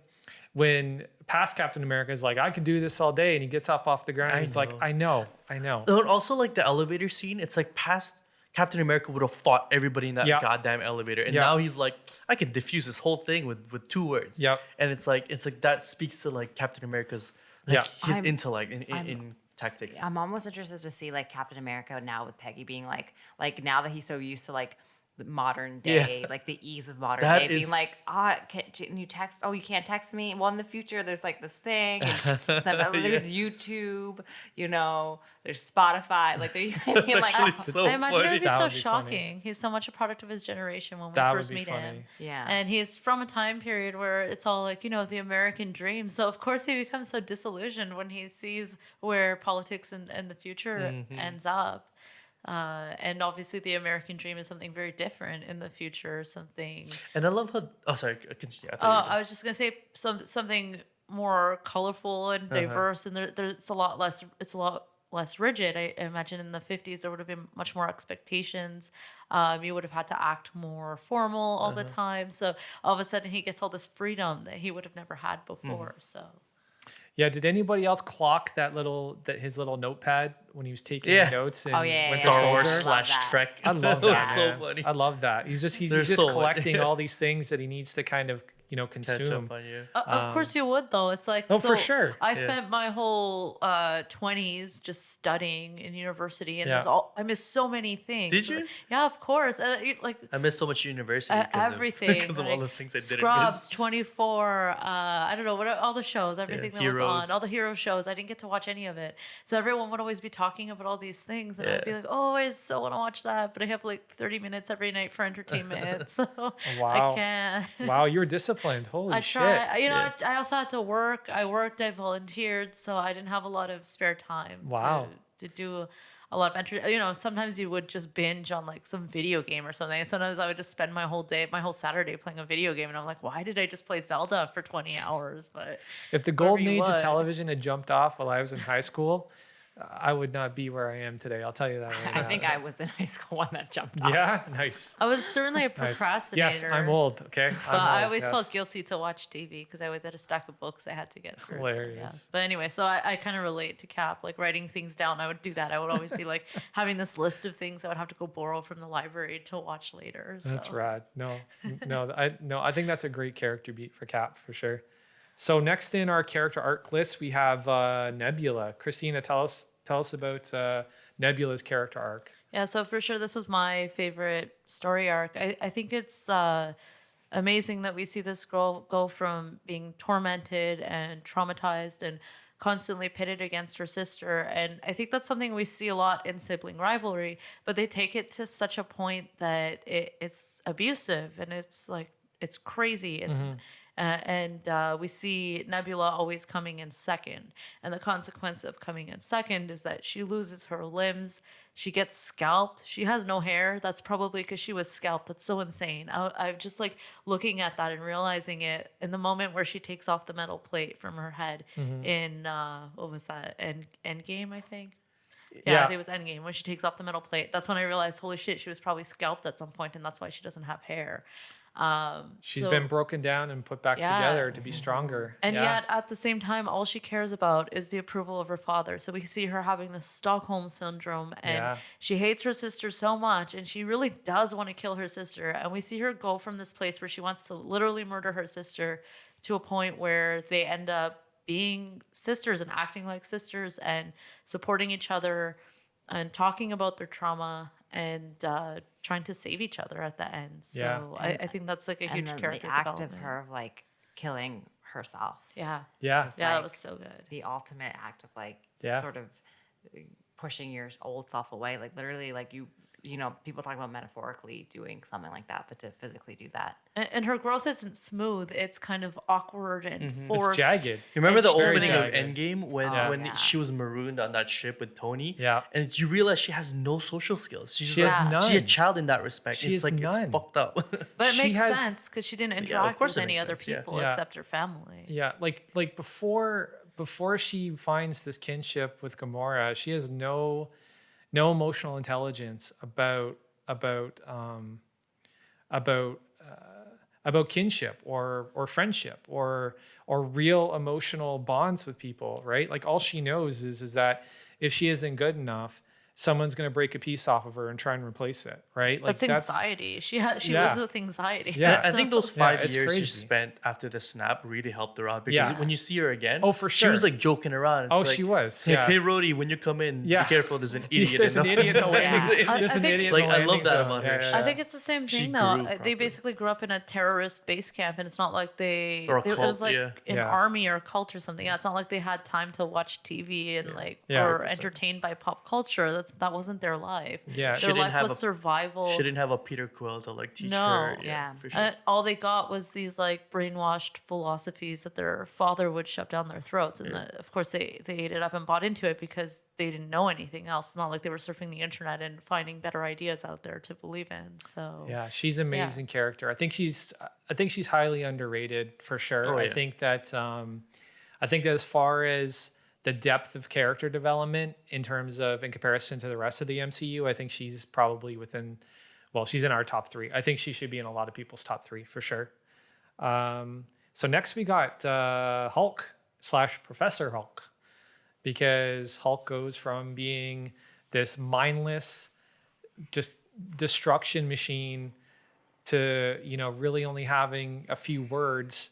past Captain America is like, I could do this all day, and he gets up off the ground and he's like, I know. And also like the elevator scene, it's like past Captain America would have fought everybody in that Yeah. goddamn elevator, and Yeah. now he's like, I can diffuse this whole thing with 2 words. Yep. And it's like that speaks to like Captain America's like Yeah. his I'm- intellect in tactics. I'm almost interested to see like Captain America now with Peggy being like now that he's so used to like the modern day, like the ease of modern That day, being is- like, can you text? Oh, you can't text me. Well, in the future, there's like this thing, and there's YouTube, you know, there's Spotify, like I mean, like, actually so I imagine it funny. would be That so would be funny. shocking. He's so much a product of his generation when we That would first be meet funny. him. Yeah. And he's from a time period where it's all like, you know, the American dream. So of course he becomes so disillusioned when he sees where politics and the future ends up. And obviously the American dream is something very different in the future, something And I love how. Oh, sorry. Continue. I thought you were I was just gonna say something more colorful and diverse, and there's a lot less. It's a lot less rigid. I imagine in the 50s there would have been much more expectations. You would have had to act more formal all the time. So all of a sudden he gets all this freedom that he would have never had before. So Yeah. Did anybody else clock his little notepad when he was taking Yeah. notes? In Oh, yeah, Winter Star Wars Soldier? Love / that. Trek. I love That was that. so man. funny. I love that. He's just They're just so- collecting all these things that he needs to kind of, you know, Catch consume. up on you. of course you would though. It's like Oh, for sure. I spent my whole 20s just studying in university, and Yeah. I missed so many things. Did you? Yeah, of course. Like I missed so much university everything because of all the things I didn't Scrubs, miss. 24, I don't know what all the shows, everything that was Heroes. on, all the hero shows. I didn't get to watch any of it, so everyone would always be talking about all these things, and I'd be Yeah. like, oh, I so want to watch that, but I have like 30 minutes every night for entertainment, so Wow. I can't. Wow, you were disciplined. Holy I shit. try. You know, Yeah. I also had to work. I worked. I volunteered, so I didn't have a lot of spare time. Wow. To do a lot of You know, sometimes you would just binge on like some video game or something. And sometimes I would just spend my whole Saturday playing a video game, and I'm like, why did I just play Zelda for 20 hours? But If the golden you age of would. television had jumped off while I was in high school, I would not be where I am today. I'll tell you that right I now. think I was in high school when that jumped off. Yeah, nice. I was certainly a Nice. procrastinator. Yes, I'm old. Okay, But I always yes. felt guilty to watch TV because I always had a stack of books I had to get through. Hilarious. So, yeah. But anyway, so I kind of relate to Cap, like writing things down. I would do that. I would always be like having this list of things I would have to go borrow from the library to watch later. So. That's rad. No, I think that's a great character beat for Cap for sure. So next in our character arc list, we have Nebula. Christina, tell us about Nebula's character arc. Yeah, so for sure, this was my favorite story arc. I think it's amazing that we see this girl go from being tormented and traumatized and constantly pitted against her sister. And I think that's something we see a lot in sibling rivalry, but they take it to such a point that it's abusive and it's like, it's crazy. It's we see Nebula always coming in second. And the consequence of coming in second is that she loses her limbs. She gets scalped. She has no hair. That's probably because she was scalped. That's so insane. I'm just like looking at that and realizing it in the moment where she takes off the metal plate from her head in, what was that? Endgame, I think. Yeah, I think it was Endgame when she takes off the metal plate. That's when I realized, holy shit, she was probably scalped at some point, and that's why she doesn't have hair. She's been broken down and put back together to be stronger. And yet, at the same time, all she cares about is the approval of her father. So we see her having this Stockholm syndrome, and she hates her sister so much, and she really does want to kill her sister. And we see her go from this place where she wants to literally murder her sister to a point where they end up being sisters and acting like sisters and supporting each other and talking about their trauma and trying to save each other at the end. So I think that's like a huge character the act development. of her like killing herself. Yeah, that was so good. The ultimate act of like sort of pushing your old self away. Like literally, like you know, people talk about metaphorically doing something like that, but to physically do that. And her growth isn't smooth. It's kind of awkward and forced. It's jagged. You remember the opening of jagged. Endgame when she was marooned on that ship with Tony? Yeah. And you realize she has no social skills. She's She has none. She's a child in that respect. She It's has like none. it's fucked up. But it She makes has- sense because she didn't interact course with it any makes other sense, yeah. people Yeah. except her family. Yeah, like before she finds this kinship with Gamora, she has no emotional intelligence about kinship or friendship or real emotional bonds with people, right? Like all she knows is that if she isn't good enough, someone's going to break a piece off of her and try and replace it, right? Like That's anxiety. She lives with anxiety. Yeah. I think those 5 it's years she crazy. spent after the snap really helped her out because when you see her again, for she was sure. like joking around. Oh, It's like, she was, It's like, yeah. hey, Rhodey, when you come in, be careful. There's an idiot. There's in an the- idiot in the landing zone. I There's an think- idiot like, in the I love landing that zone. about her. I think it's the same She thing grew though. properly. They basically grew up in a terrorist base camp, and it's not like Or a it was cult, like yeah. an Yeah. army or a cult or something. It's not like they had time to watch TV and Yeah. or entertained by pop culture. That wasn't their life. Yeah. She their didn't life have was a- survival. She didn't have a Peter Quill to like teach No. her. Yeah. For sure. And all they got was these like brainwashed philosophies that their father would shove down their throats, and of course they ate it up and bought into it because they didn't know anything else. It's not like they were surfing the internet and finding better ideas out there to believe in. So Yeah, she's an amazing character. I think she's highly underrated for sure. Oh, I yeah. think that as far as the depth of character development in comparison to the rest of the MCU, I think she's probably she's in our top 3. I think she should be in a lot of people's top 3 for sure. So next we got Hulk / Professor Hulk, because Hulk goes from being this mindless, just destruction machine to, really only having a few words,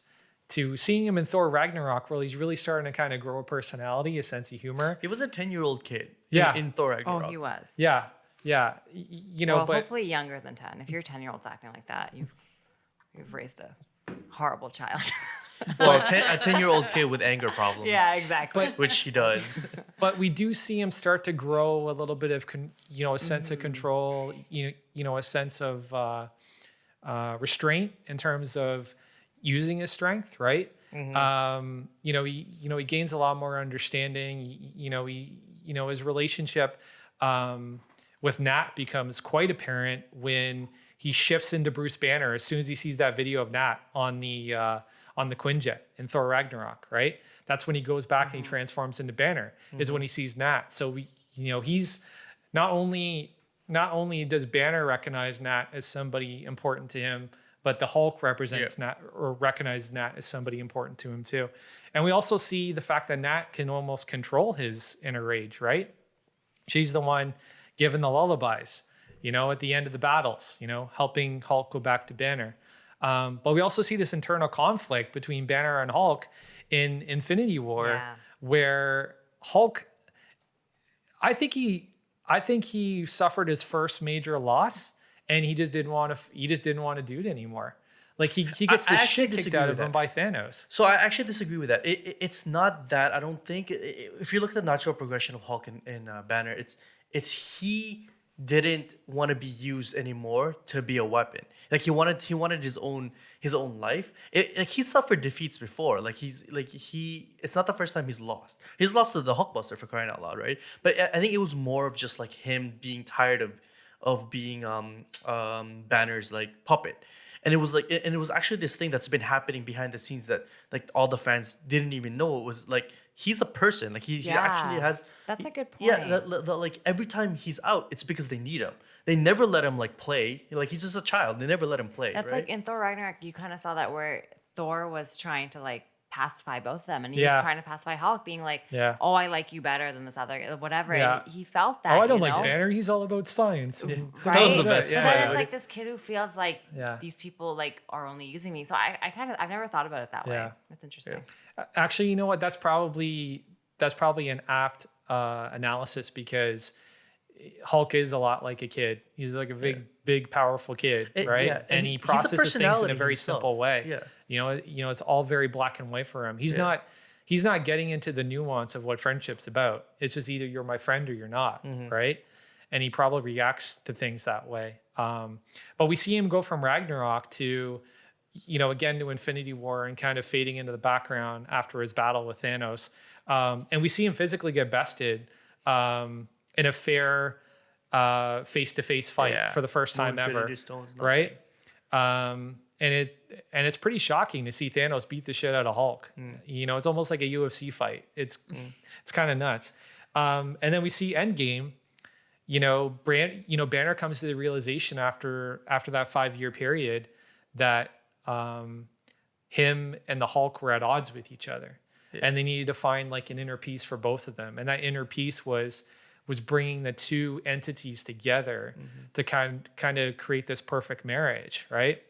to seeing him in Thor Ragnarok, where he's really starting to kind of grow a personality, a sense of humor. He was a 10-year-old kid. Yeah. In Thor Oh, Ragnarok. he was. Yeah. Well, but hopefully younger than 10. If your 10-year-old's acting like that, you've raised a horrible child. Well, a 10-year-old kid with anger problems. exactly. Which he does. but we do see him start to grow a little bit of, a sense of control, a sense of restraint in terms of using his strength, right? He gains a lot more understanding. His relationship with Nat becomes quite apparent when he shifts into Bruce Banner as soon as he sees that video of Nat on the Quinjet in Thor Ragnarok, right? That's when he goes back and he transforms into Banner, is when he sees Nat. So he's not only does Banner recognize Nat as somebody important to him, but the Hulk represents Nat, or recognizes Nat as somebody important to him too. And we also see the fact that Nat can almost control his inner rage, right? She's the one giving the lullabies, at the end of the battles, helping Hulk go back to Banner. But we also see this internal conflict between Banner and Hulk in Infinity War, where Hulk, I think he suffered his first major loss, and he just didn't want to do it anymore. Like he gets I the actually shit kicked disagree out with of him that. by Thanos. So I actually disagree with that. It's not that. I don't think if you look at the natural progression of Hulk in Banner, it's he didn't want to be used anymore to be a weapon. Like he wanted his own life. Like he suffered defeats before. Like it's not the first time he's lost. He's lost to the Hulkbuster, for crying out loud, right? But I think it was more of just like him being tired of being Banner's like puppet. And it was like, and it was actually this thing that's been happening behind the scenes that like all the fans didn't even know. It was like he's a person. Like he actually has. That's a good Yeah, point. like every time he's out, it's because they need him. They never let him like play. Like he's just a child. They never let him play. That's right? like in Thor Ragnarok, you kind of saw that where Thor was trying to like pacify both of them, and he Yeah. was trying to pacify Hulk, being like, Yeah. "Oh, I like you better than this other, whatever." Yeah. And he felt that. Oh, I don't you like know? Banner. He's all about science. And Right? That was the best Yeah, But then yeah. it's like this kid who feels like Yeah. these people like are only using me. So I've never thought about it that way. Yeah. That's interesting. Actually, you know what? That's probably an apt analysis, because Hulk is a lot like a kid. He's like a big, powerful kid, right? yeah, And and he he's a processes things in a personality very himself. simple way. Yeah. You know, it's all very black and white for him. He's not getting into the nuance of what friendship's about. It's just either you're my friend or you're not, right? And he probably reacts to things that way. But we see him go from Ragnarok to, you know, again to Infinity War and kind of fading into the background after his battle with Thanos. And we see him physically get bested in a fair face-to-face fight for the first time ever, Infinity Stones, nothing. right? And it's pretty shocking to see Thanos beat the shit out of Hulk. You know, it's almost like a UFC fight. It's kind of nuts. And then we see Endgame. You know, Banner comes to the realization after that 5-year period that him and the Hulk were at odds with each other, and they needed to find like an inner peace for both of them. And that inner peace was bringing the two entities together to kind of create this perfect marriage, right?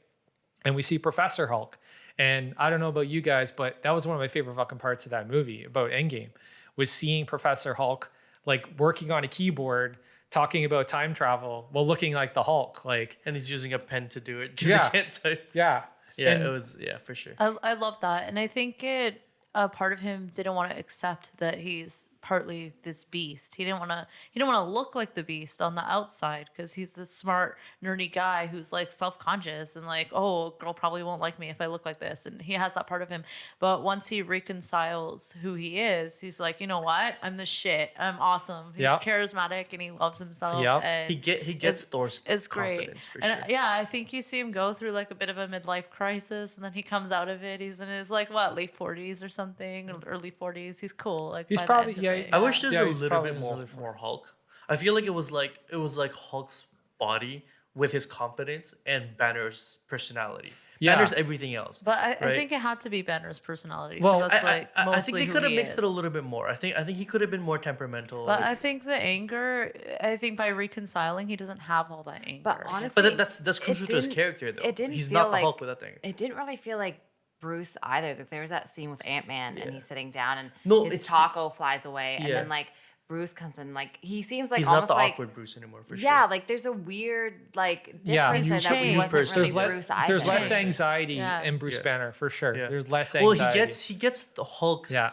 And we see Professor Hulk. And I don't know about you guys, but that was one of my favorite fucking parts of that movie about Endgame, was seeing Professor Hulk like working on a keyboard, talking about time travel while looking like the Hulk. Like, And he's using a pen to do it because Yeah. he can't type. yeah. Yeah, And- it was for sure. I love that, and I think a part of him didn't want to accept that he's partly this beast. He didn't want to look like the beast on the outside because he's this smart, nerdy guy who's like self-conscious and like, oh, a girl probably won't like me if I look like this. And he has that part of him. But once he reconciles who he is, he's like, you know what? I'm the shit. I'm awesome. He's Yep. charismatic and he loves himself. Yep. And He gets Thor's it's great. confidence for And sure. yeah, I think you see him go through like a bit of a midlife crisis, and then he comes out of it. He's in his like late 40s or something, early 40s. He's cool. Like He's by the probably- end of yeah, it, I wish there's Yeah, a he's little probably bit in his early more Hulk. I feel like it was like Hulk's body with his confidence and Banner's personality. Yeah. Banner's everything else. But I right? think it had to be Banner's personality. Well, Well, that's like I mostly think they who could have he mixed it a is. little bit more. I think he could have been more temperamental. But like- I think the anger. I think by reconciling, he doesn't have all that anger. But honestly, but that's it crucial to his didn't- character though. It didn't He's feel not like, the Hulk without that. It didn't really feel like Bruce either. Like there was that scene with Ant-Man and he's sitting down and No, his it's- taco flies away and Yeah. then like Bruce comes in, like he seems like He's not almost the like awkward Bruce anymore for yeah, sure. like there's a weird like Yeah. difference He's there that we changed. wasn't really There's Bruce either. There's less Sure. anxiety Yeah. in Bruce Yeah. Banner for sure. Yeah. There's less Well, anxiety. he gets the Hulk's Yeah.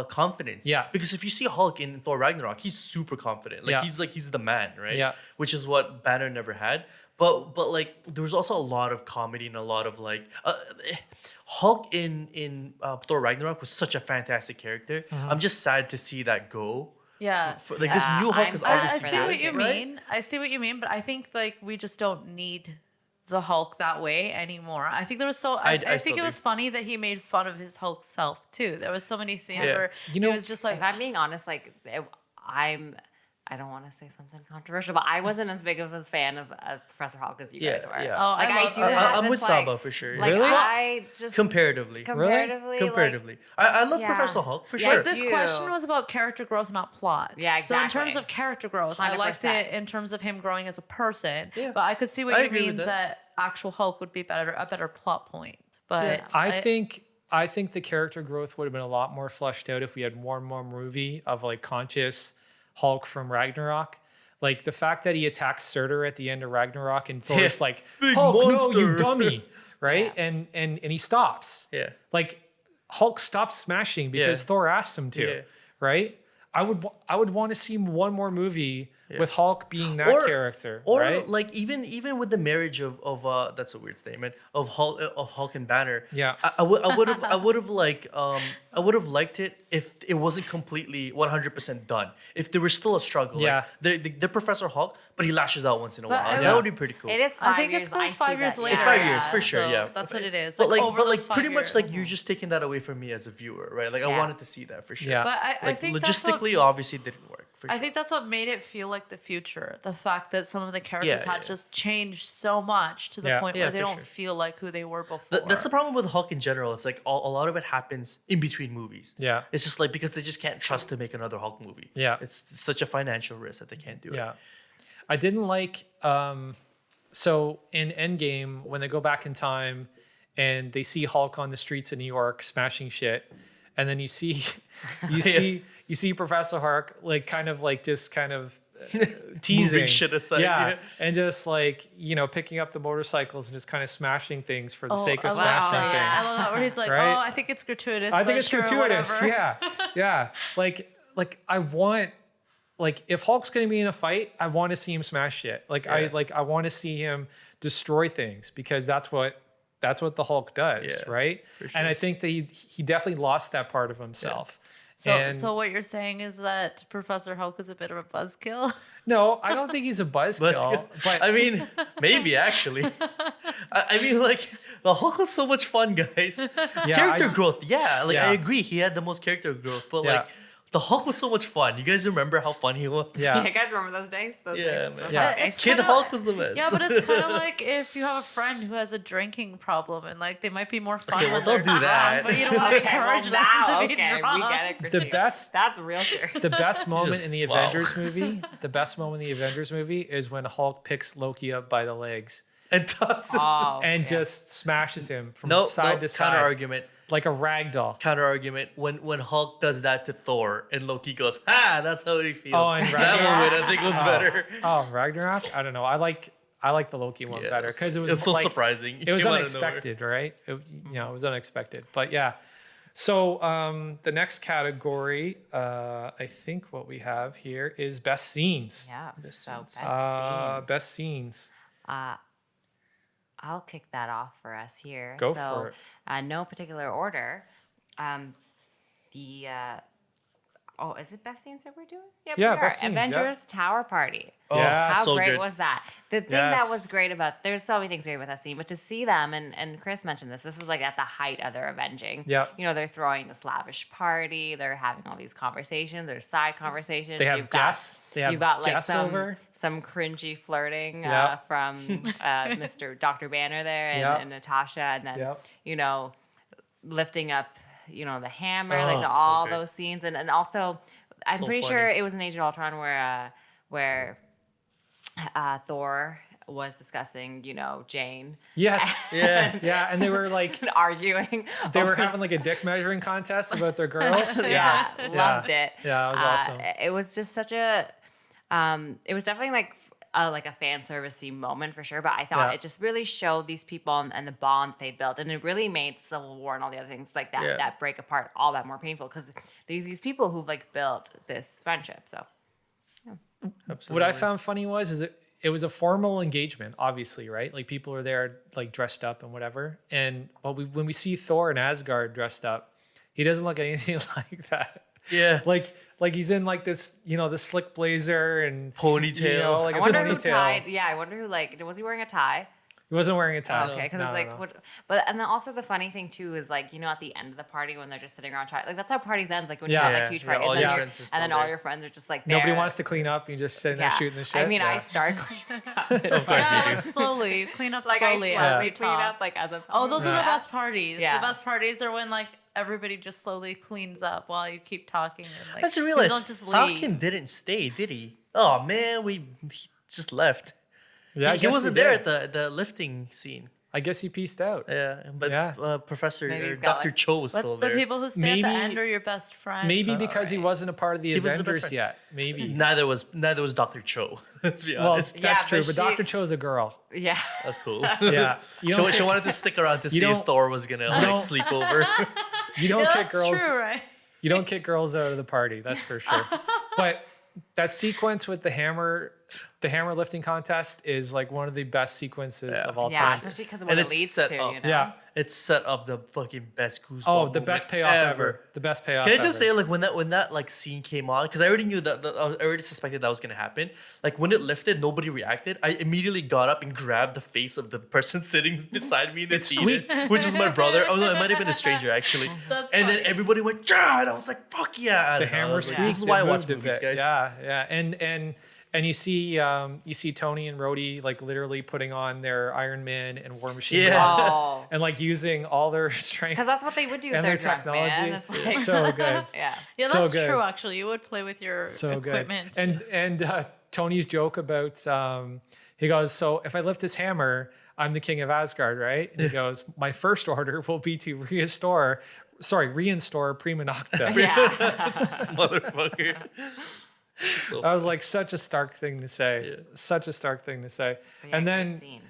confidence. Yeah. Because if you see Hulk in Thor Ragnarok, he's super confident. Like Yeah. he's the man, right? Yeah. Which is what Banner never had. But like there was also a lot of comedy and a lot of like Hulk in Thor Ragnarok was such a fantastic character. I'm just sad to see that go. yeah. Like this new Hulk I'm is sad I obviously for see that what too. you right? mean. I see what you mean, but I think like we just don't need the Hulk that way anymore. I think there was I I think still it was do. funny that he made fun of his Hulk self too. There was so many scenes Yeah. where You know, he was just like, If I'm being honest, like I don't want to say something controversial, but I wasn't as big of a fan of Professor Hulk as you guys were. yeah. Oh, Like I I, love- do have I'm this, with like, Saba for sure. Like Really? I just comparatively. comparatively, Comparatively. I love yeah. Professor Hulk for Yeah, sure. this do. question was about character growth, not plot. Yeah, So in terms exactly. of character growth, I liked 100%. it in terms of him growing as a person. Yeah. But I could see what I you agree mean with that. Actual Hulk would be a better plot point. But I think the character growth would have been a lot more fleshed out if we had more and more movie of like conscious Hulk from Ragnarok. Like the fact that he attacks Surtur at the end of Ragnarok and Thor's like, Big Hulk, no, monster. you dummy. right? Yeah. And he stops. Yeah. Like Hulk stops smashing because Yeah. Thor asked him to, Yeah. right? I would want to see one more movie with Hulk being that character, or right? like even with the marriage of that's a weird statement of Hulk and Banner. Yeah. I would have liked it if it wasn't completely 100% done. If there was still a struggle. Yeah. Like the Professor Hulk, but he lashes out once in a But while. I- That would be pretty cool. It is 5 I think years. it's because I see 5 years that, later. It's 5 years, for sure, so yeah. That's what it is. But over but those 5 pretty much years. like you're just taking that away from me as a viewer, right? Like I Yeah. wanted to see that for sure. Yeah. But I Like think that's what- logistically, obviously, it didn't work. For I sure. think that's what made it feel like the future. The fact that some of the characters Yeah, had yeah. just changed so much to the Yeah. point Yeah, where they for don't sure. feel like who they were before. That's the problem with Hulk in general. It's like a lot of it happens in between movies. Yeah. It's just like because they just can't trust to make another Hulk movie. Yeah. It's such a financial risk that they can't do it. Yeah. I didn't like so in Endgame when they go back in time and they see Hulk on the streets of New York smashing shit, and then you see you see Professor Hulk like kind of teasing Moving shit aside, yeah, yeah. and just like picking up the motorcycles and just kind of smashing things for the Oh, sake of I love smashing that. things. I love that where he's like, Right? "Oh, I think it's gratuitous." I think but it's sure, gratuitous. whatever." Yeah. Like I want if Hulk's gonna be in a fight, I want to see him smash shit. I want to see him destroy things because that's what the Hulk does, Yeah, right? for sure. And I think that he definitely lost that part of himself. So, And so what you're saying is that Professor Hulk is a bit of a buzzkill. no, I don't think he's a buzzkill. But I mean, maybe actually. I mean, like the Hulk was so much fun, guys. Yeah, Character growth, yeah. Like Yeah. I agree, he had the most character growth, but Yeah. like the Hulk was so much fun. You guys remember how fun he was? Yeah. You guys remember those days? Yeah, man. Yeah. It's Kid kinda- Hulk was the best. Yeah, but it's kind of like if you have a friend who has a drinking problem and like they might be more fun. Okay, well, when they're don't do that. drunk, but you don't want to Okay, well, encourage them now, to be okay, drunk. we get it, Christine. best- That's real serious. the best moment in the wow. Avengers movie, is when Hulk picks Loki up by the legs And tosses. Oh, and yeah. just smashes him from No, side to side counter argument. like a rag doll. Counter argument. When Hulk does that to Thor and Loki goes, that's how he feels. Oh, and that Ragnarok. moment I think was better. Oh, Ragnarok? I don't know. I like the Loki one Yeah, better that's because it right. was It's so like, surprising. It was came out of nowhere. unexpected, right? It was unexpected. But yeah. So the next category, I think what we have here is best scenes. Yeah. So best Best scenes. I'll kick that off for us here. Go so, for it. No particular order. Is it best scenes that we're doing? Yep, Yeah, we are. best scenes, yeah. Avengers Tower Party. Oh, Yeah. How so great good. was that? The thing that was Yes. great about there's so many things great about that scene, but to see them and Chris mentioned this was like at the height of their avenging. Yeah. They're throwing this lavish party, they're having all these conversations, there's side conversations. They have guests. They have you've got like guests some over. cringy flirting Yep. from Mr. Dr. Banner there and, Yep. and Natasha, and then Yep. lifting up the hammer, Oh, like so all great. those scenes, and also I'm So pretty funny. sure it was in Age of Ultron where Thor was discussing Jane Yes. Yeah. Yeah. And they were like and arguing. they were having like a dick measuring contest about their girls. yeah, loved it. Yeah, it was awesome. It was just such a it was definitely like a fan servicey moment for sure, but I thought Yeah. it just really showed these people and the bond they built, and it really made Civil War and all the other things like that Yeah. that break apart all that more painful because these people who've like built this friendship. So Absolutely. What I found funny was it was a formal engagement, obviously, right? Like people are there like dressed up and whatever. And when we see Thor in Asgard dressed up, he doesn't look anything like that. Yeah. Like he's in like this, the slick blazer and Ponytail. like I a wonder who ponytail. tied. Yeah, I wonder who was he wearing a tie? He wasn't wearing a tie. Oh, okay, because No, it's like no. what. But and then also the funny thing too is like at the end of the party when they're just sitting around chatting, like that's how parties end. Like when you Yeah. have Yeah, like huge yeah, party, all and then, your you're- friends are and still then all there. your friends are just like Nobody there. wants to clean up. You're just sitting there shooting the shit. I mean, I Yeah. start cleaning up. Of course Yeah, you like do. slowly. You clean up Like slowly I as slowly you clean talk. up like as a. Oh, those are the Yeah. best parties. Yeah. The best parties are when like everybody just slowly cleans up while you keep talking and like I just people realized don't just leave. Falcon didn't stay, did he? Oh man, he just left. Yeah, I he guess wasn't there did. at the lifting scene. I guess he pieced out. Yeah, but Yeah. Professor Maybe or he's got, Dr. like- Cho was But still the there. people who stay at the Maybe- end are your best friends. Maybe because he Alright. wasn't a part of the He was the best Avengers friend. yet. Maybe. Neither was Dr. Cho. Let's be Well, honest. that's Yeah, true. but But she- Dr. Cho's a girl. Yeah. That's cool. Yeah. You don't, She wanted to stick around to see if don't- Thor was gonna like don't- sleep over. you don't Yeah, kick that's girls. true, right? You don't kick girls out of the party. That's for sure. But that sequence with the hammer lifting contest is like one of the best sequences of all Yeah, time. especially because of And what it it's leads set to, up. you know? Yeah. It set up the fucking best goosebump. Oh, the best moment payoff ever. The best payoff. Can I just ever. say, like, when that like scene came on, because I already knew that, I already suspected that was gonna happen. Like when it lifted, nobody reacted. I immediately got up and grabbed the face of the person sitting beside me in the theater, which is my brother. Oh no, it might have been a stranger actually. That's and then funny. everybody went, "Yeah!" And I was like, "Fuck yeah!" I the don't know, I hammer was like, squeak. This is why I it watch moved a movies, bit. guys. Yeah. And you see Tony and Rhodey like literally putting on their Iron Man and War Machine Yeah. gloves Oh. and like using all their strength Because that's what they would do if and they're their drunk, man. technology. It's like, So good. yeah. Yeah, So that's good. true. Actually, you would play with your So equipment. good. And Tony's joke about he goes, so if I lift this hammer, I'm the king of Asgard, right? And he goes, my first order will be to reinstore Prima Nocta. Yeah. This motherfucker. So That was like such a stark thing to say. Yeah. Such a stark thing to say. But yeah, and great then scene.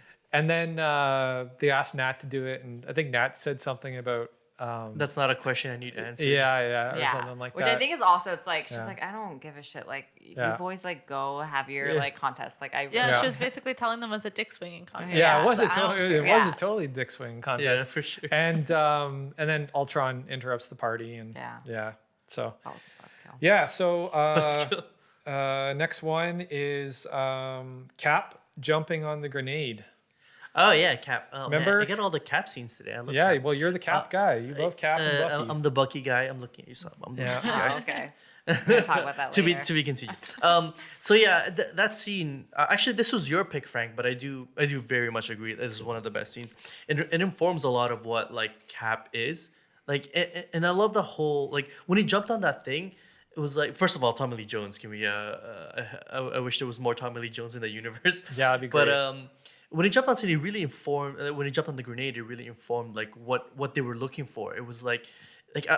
they asked Nat to do it, and I think Nat said something about that's not a question I need answered. or Yeah, something like which that. I think is also, it's like she's Yeah. like, I don't give a shit. Like Yeah. you boys, like go have your Yeah. like contest. Like I yeah, Yeah. she was basically telling them as a dick swinging contest. yeah, Yeah, it was so a I don't totally care. it was a Yeah. totally dick swing contest. Yeah, for sure. And then Ultron interrupts the party, and Yeah. So Oh, let's go. yeah, so Let's go. next one is Cap jumping on the grenade. Oh yeah, Cap. Oh, Remember- man, I got all the Cap scenes today. I love Yeah, Cap. well, you're the Cap guy. You love Cap and Bucky. I'm the Bucky guy. I'm looking at you. So I'm the Yeah. Bucky Oh, guy. okay. We're gonna talk about that to later. be continued. So yeah, that scene. Actually, this was your pick, Frank, but I do very much agree. This is one of the best scenes. It informs a lot of what like Cap is like, and I love the whole like when he jumped on that thing. It was like, first of all, Tommy Lee Jones. Can we? I wish there was more Tommy Lee Jones in the universe. Yeah, that'd be great. But when he jumped on scene, he really informed. When he jumped on the grenade, it really informed like what they were looking for. It was like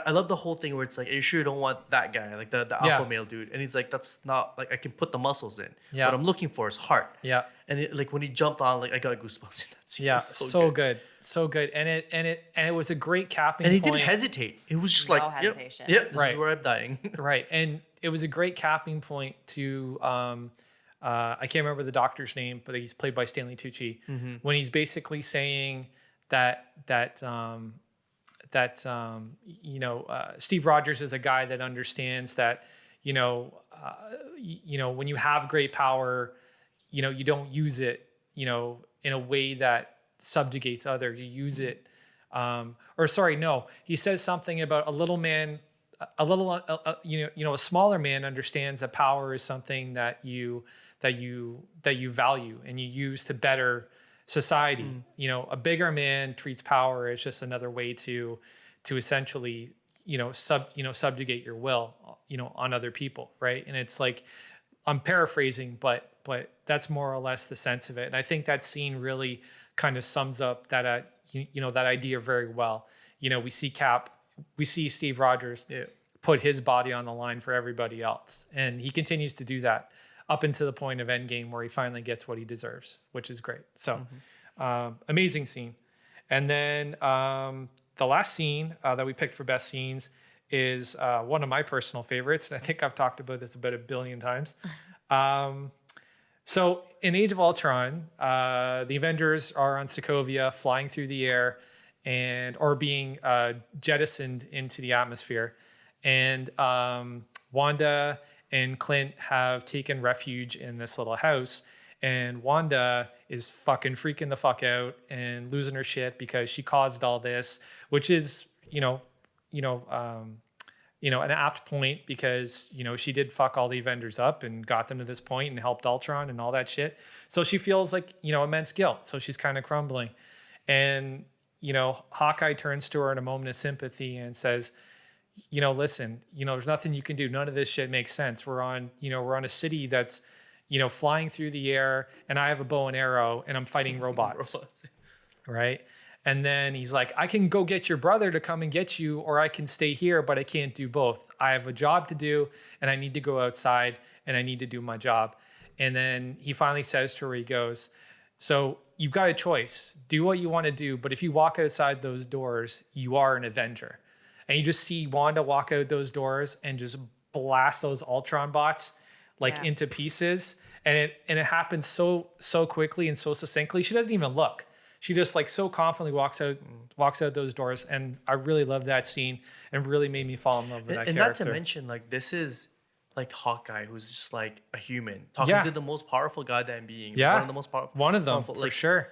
I love the whole thing where it's like, are you sure you don't want that guy, like the Yeah. alpha male dude? And he's like, that's not like I can put the muscles in. Yeah. What I'm looking for is heart. Yeah. And like when he jumped on, like I got goosebumps in that scene. It Yeah, was so good. So good. And it was a great capping And he point. didn't hesitate. It was just No like, yep, hesitation. yep, this Right. is where I'm dying. Right. And it was a great capping point to I can't remember the doctor's name, but he's played by Stanley Tucci. Mm-hmm. When he's basically saying that Steve Rogers is a guy that understands that when you have great power, you don't use it in a way that subjugates others. You use it he says something about a smaller man understands that power is something that you value and you use to better society. A bigger man treats power as just another way to essentially subjugate your will on other people, right? And it's like, I'm paraphrasing, but that's more or less the sense of it. And I think that scene really kind of sums up that that idea very well. We see Steve Rogers put his body on the line for everybody else, and he continues to do that up until the point of Endgame where he finally gets what he deserves, which is great. So amazing scene. And then the last scene that we picked for best scenes is one of my personal favorites. And I think I've talked about this about 1 billion times. So in Age of Ultron, the Avengers are on Sokovia flying through the air or being jettisoned into the atmosphere. And Wanda and Clint have taken refuge in this little house. And Wanda is fucking freaking the fuck out and losing her shit because she caused all this, which is, an apt point because, she did fuck all the Avengers up and got them to this point and helped Ultron and all that shit. So she feels like, immense guilt. So she's kind of crumbling. And, Hawkeye turns to her in a moment of sympathy and says, listen, there's nothing you can do. None of this shit makes sense. We're on a city that's, flying through the air, and I have a bow and arrow and I'm fighting robots. right? And then he's like, I can go get your brother to come and get you, or I can stay here, but I can't do both. I have a job to do, and I need to go outside, and I need to do my job. And then he finally says to her, he goes, so you've got a choice. Do what you want to do, but if you walk outside those doors, you are an Avenger. And you just see Wanda walk out those doors and just blast those Ultron bots like into pieces. And it happens so quickly and so succinctly. She doesn't even look. She just like so confidently walks out those doors. And I really love that scene and really made me fall in love with that and character. not to mention, like, this is like Hawkeye, who's just like a human talking to the most powerful goddamn being. Yeah. One of the most powerful. One of them, powerful, for like, sure.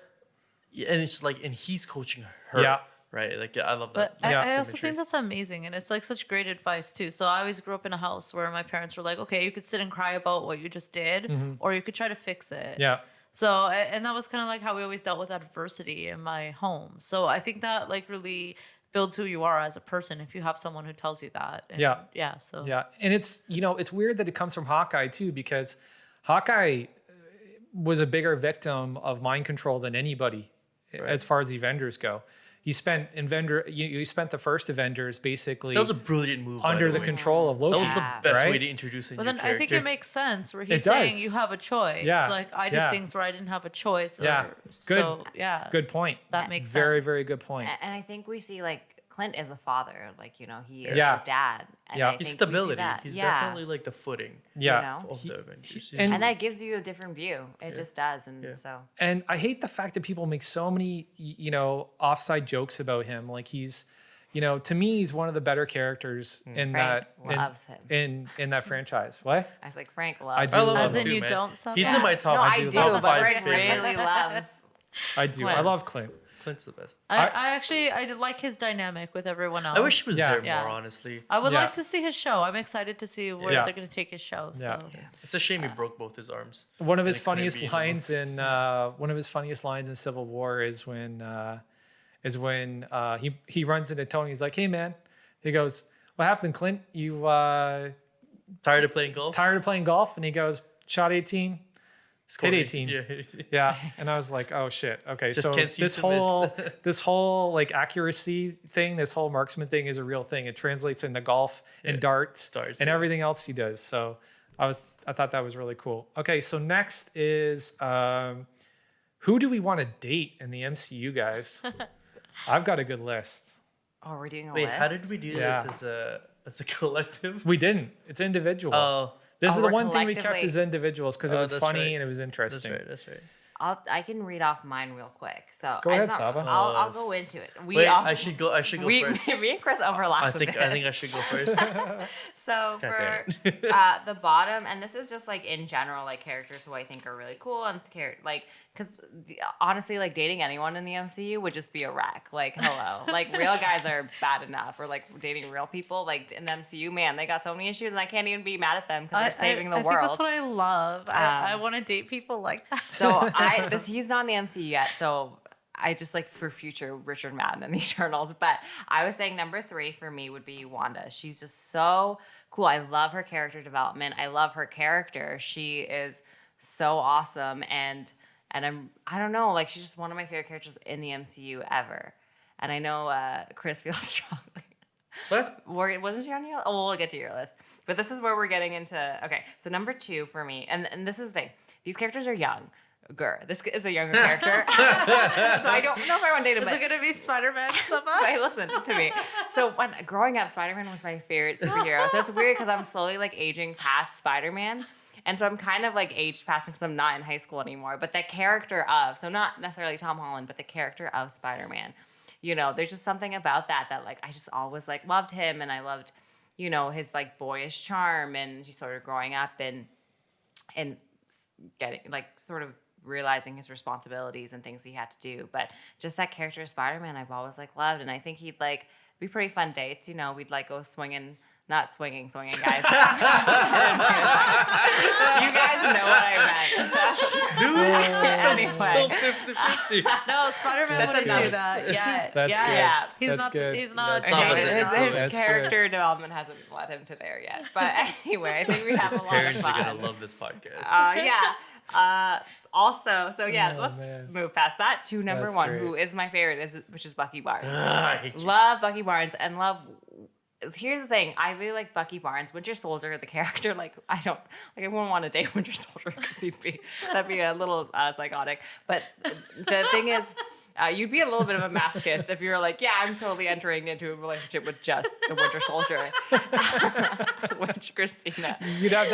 Yeah, and it's like, and he's coaching her. Yeah. Right. Like, I love But that. I also think that's amazing. And it's like such great advice too. So I always grew up in a house where my parents were like, okay, you could sit and cry about what you just did, or you could try to fix it. Yeah. So, and that was kind of like how we always dealt with adversity in my home. So I think that like really builds who you are as a person if you have someone who tells you that. And yeah. So yeah, and it's it's weird that it comes from Hawkeye too, because Hawkeye was a bigger victim of mind control than anybody as far as the Avengers go. He spent you spent the first Avengers basically. That was a brilliant move under the way. control of Loki. That was the best right? way to introduce a But new then character. I think it makes sense where he's It saying does. you have a choice. Yeah. Like I did things where I didn't have a choice. Yeah. Good. So yeah. Good point. That makes very, sense. very good point. And I think we see like Clint is a father, like he is Yeah. a dad. And Yeah. I He's think we see stability. that. He's Yeah. definitely like the footing Yeah. of the Avengers. and- And that gives you a different view. It just does, and so And I hate the fact that people make so many, offside jokes about him. Like he's, to me, he's one of the better characters in Frank that loves him. in that franchise. What? I was like, Frank I loves. do I love love As him in too, you man. don't sub He's that? in my top. No, I do, top but 5 Frank favorite. really loves. I do. I Clint. love Clint. Clint's the best. I did like his dynamic with everyone else. I wish he was there Yeah. more, honestly. I would Yeah. like to see his show. I'm excited to see where Yeah. they're going to take his show. Yeah. So. It's a shame he broke both his arms. One of his And he couldn't funniest be in the lines in Civil War is when he runs into Tony. He's like, "Hey man," he goes, "What happened, Clint? You Tired of playing golf? tired of playing golf?" And he goes, "Shot 18." Scored Hit 18. Yeah, hit 18. Yeah, and I was like, "Oh shit." Okay, Just so can't seem this to whole miss. this whole like accuracy thing, this whole marksman thing is a real thing. It translates into golf and darts, Darts, and yeah. everything else he does. So I thought that was really cool. Okay, so next is who do we want to date in the MCU, guys? I've got a good list. Oh, we're doing a Wait, list. how did we do Yeah. this as a collective? We didn't. It's individual. Oh, This is the we're one thing we kept collectively- as individuals because it Oh, was that's funny right. and it was that's interesting. right. That's right. I can read off mine real quick. So Go ahead, I'm not- Saba. I'll go into it. Wait, I should go first. Me and Chris overlap. I think I should go first. So God for damn the bottom, and this is just like in general, like characters who I think are really cool and like, because honestly, like dating anyone in the MCU would just be a wreck. Like, hello, like real guys are bad enough, or like dating real people, like in the MCU, man, they got so many issues, and I can't even be mad at them because they're saving the I world. think that's what I love. I want to date people like that. So he's not in the MCU yet, so I just like for future Richard Madden and the Eternals. But I was saying number 3 for me would be Wanda. She's just so cool. I love her character development. I love her character. She is so awesome, and I don't know, like she's just one of my favorite characters in the MCU ever. And I know Chris feels strongly. What? Wasn't she on your list? Oh, we'll get to your list. But this is where we're getting into. Okay, so number 2 for me, and this is the thing. These characters are young. This is a younger character. So I don't know if I want to date him. Is it going to be Spider-Man? Hey, listen to me. So when growing up, Spider-Man was my favorite superhero. So it's weird because I'm slowly like aging past Spider-Man. And so I'm kind of like aged past him because I'm not in high school anymore. But the character of, so not necessarily Tom Holland, but the character of Spider-Man. There's just something about that like I just always like loved him, and I loved, his like boyish charm, and just sort of growing up and getting like sort of realizing his responsibilities and things he had to do. But just that character of Spider-Man I've always like loved, and I think he'd like be pretty fun dates. We'd like go swinging, not swinging guys. You guys know what I meant. Dude, Anyway. Still 50-50. No, Spider-Man wouldn't enough. do that yet. That's yeah, good. Yeah. He's That's not. good. He's not. That's opposite. His That's character development hasn't led him to there yet. But anyway, I think we have a lot of Parents fun. are gonna love this podcast. Also, so yeah, Oh, let's man. move past that to number That's one, great. who is my favorite, which is Bucky Barnes. I hate you. Love Bucky Barnes and love. Here's the thing, I really like Bucky Barnes, Winter Soldier, the character. Like I wouldn't want to date Winter Soldier because that'd be a little psychotic. But the thing is. You'd be a little bit of a masochist if you're like, yeah, I'm totally entering into a relationship with just the Winter Soldier, which Christina. You'd have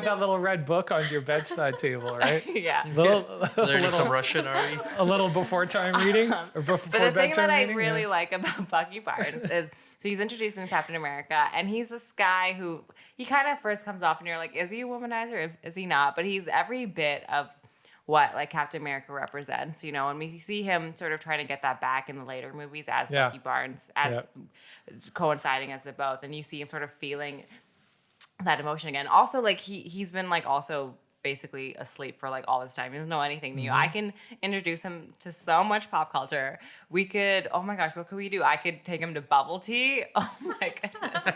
that little red book on your bedside table, right? Yeah. Learning some Russian, are we? A little before time reading or before But the thing bedtime that I reading? really Yeah. like about Bucky Barnes is, so he's introduced in Captain America, and he's this guy who, he kind of first comes off and you're like, is he a womanizer? Is he not? But he's every bit of what like Captain America represents, you know, and we see him sort of trying to get that back in the later movies as Yeah. Bucky Barnes, as Yeah. coinciding as the both, and you see him sort of feeling that emotion again. Also, like he's been like also basically asleep for like all this time. He doesn't know anything new. I can introduce him to so much pop culture. We could, oh my gosh, what could we do? I could take him to bubble tea. Oh my goodness.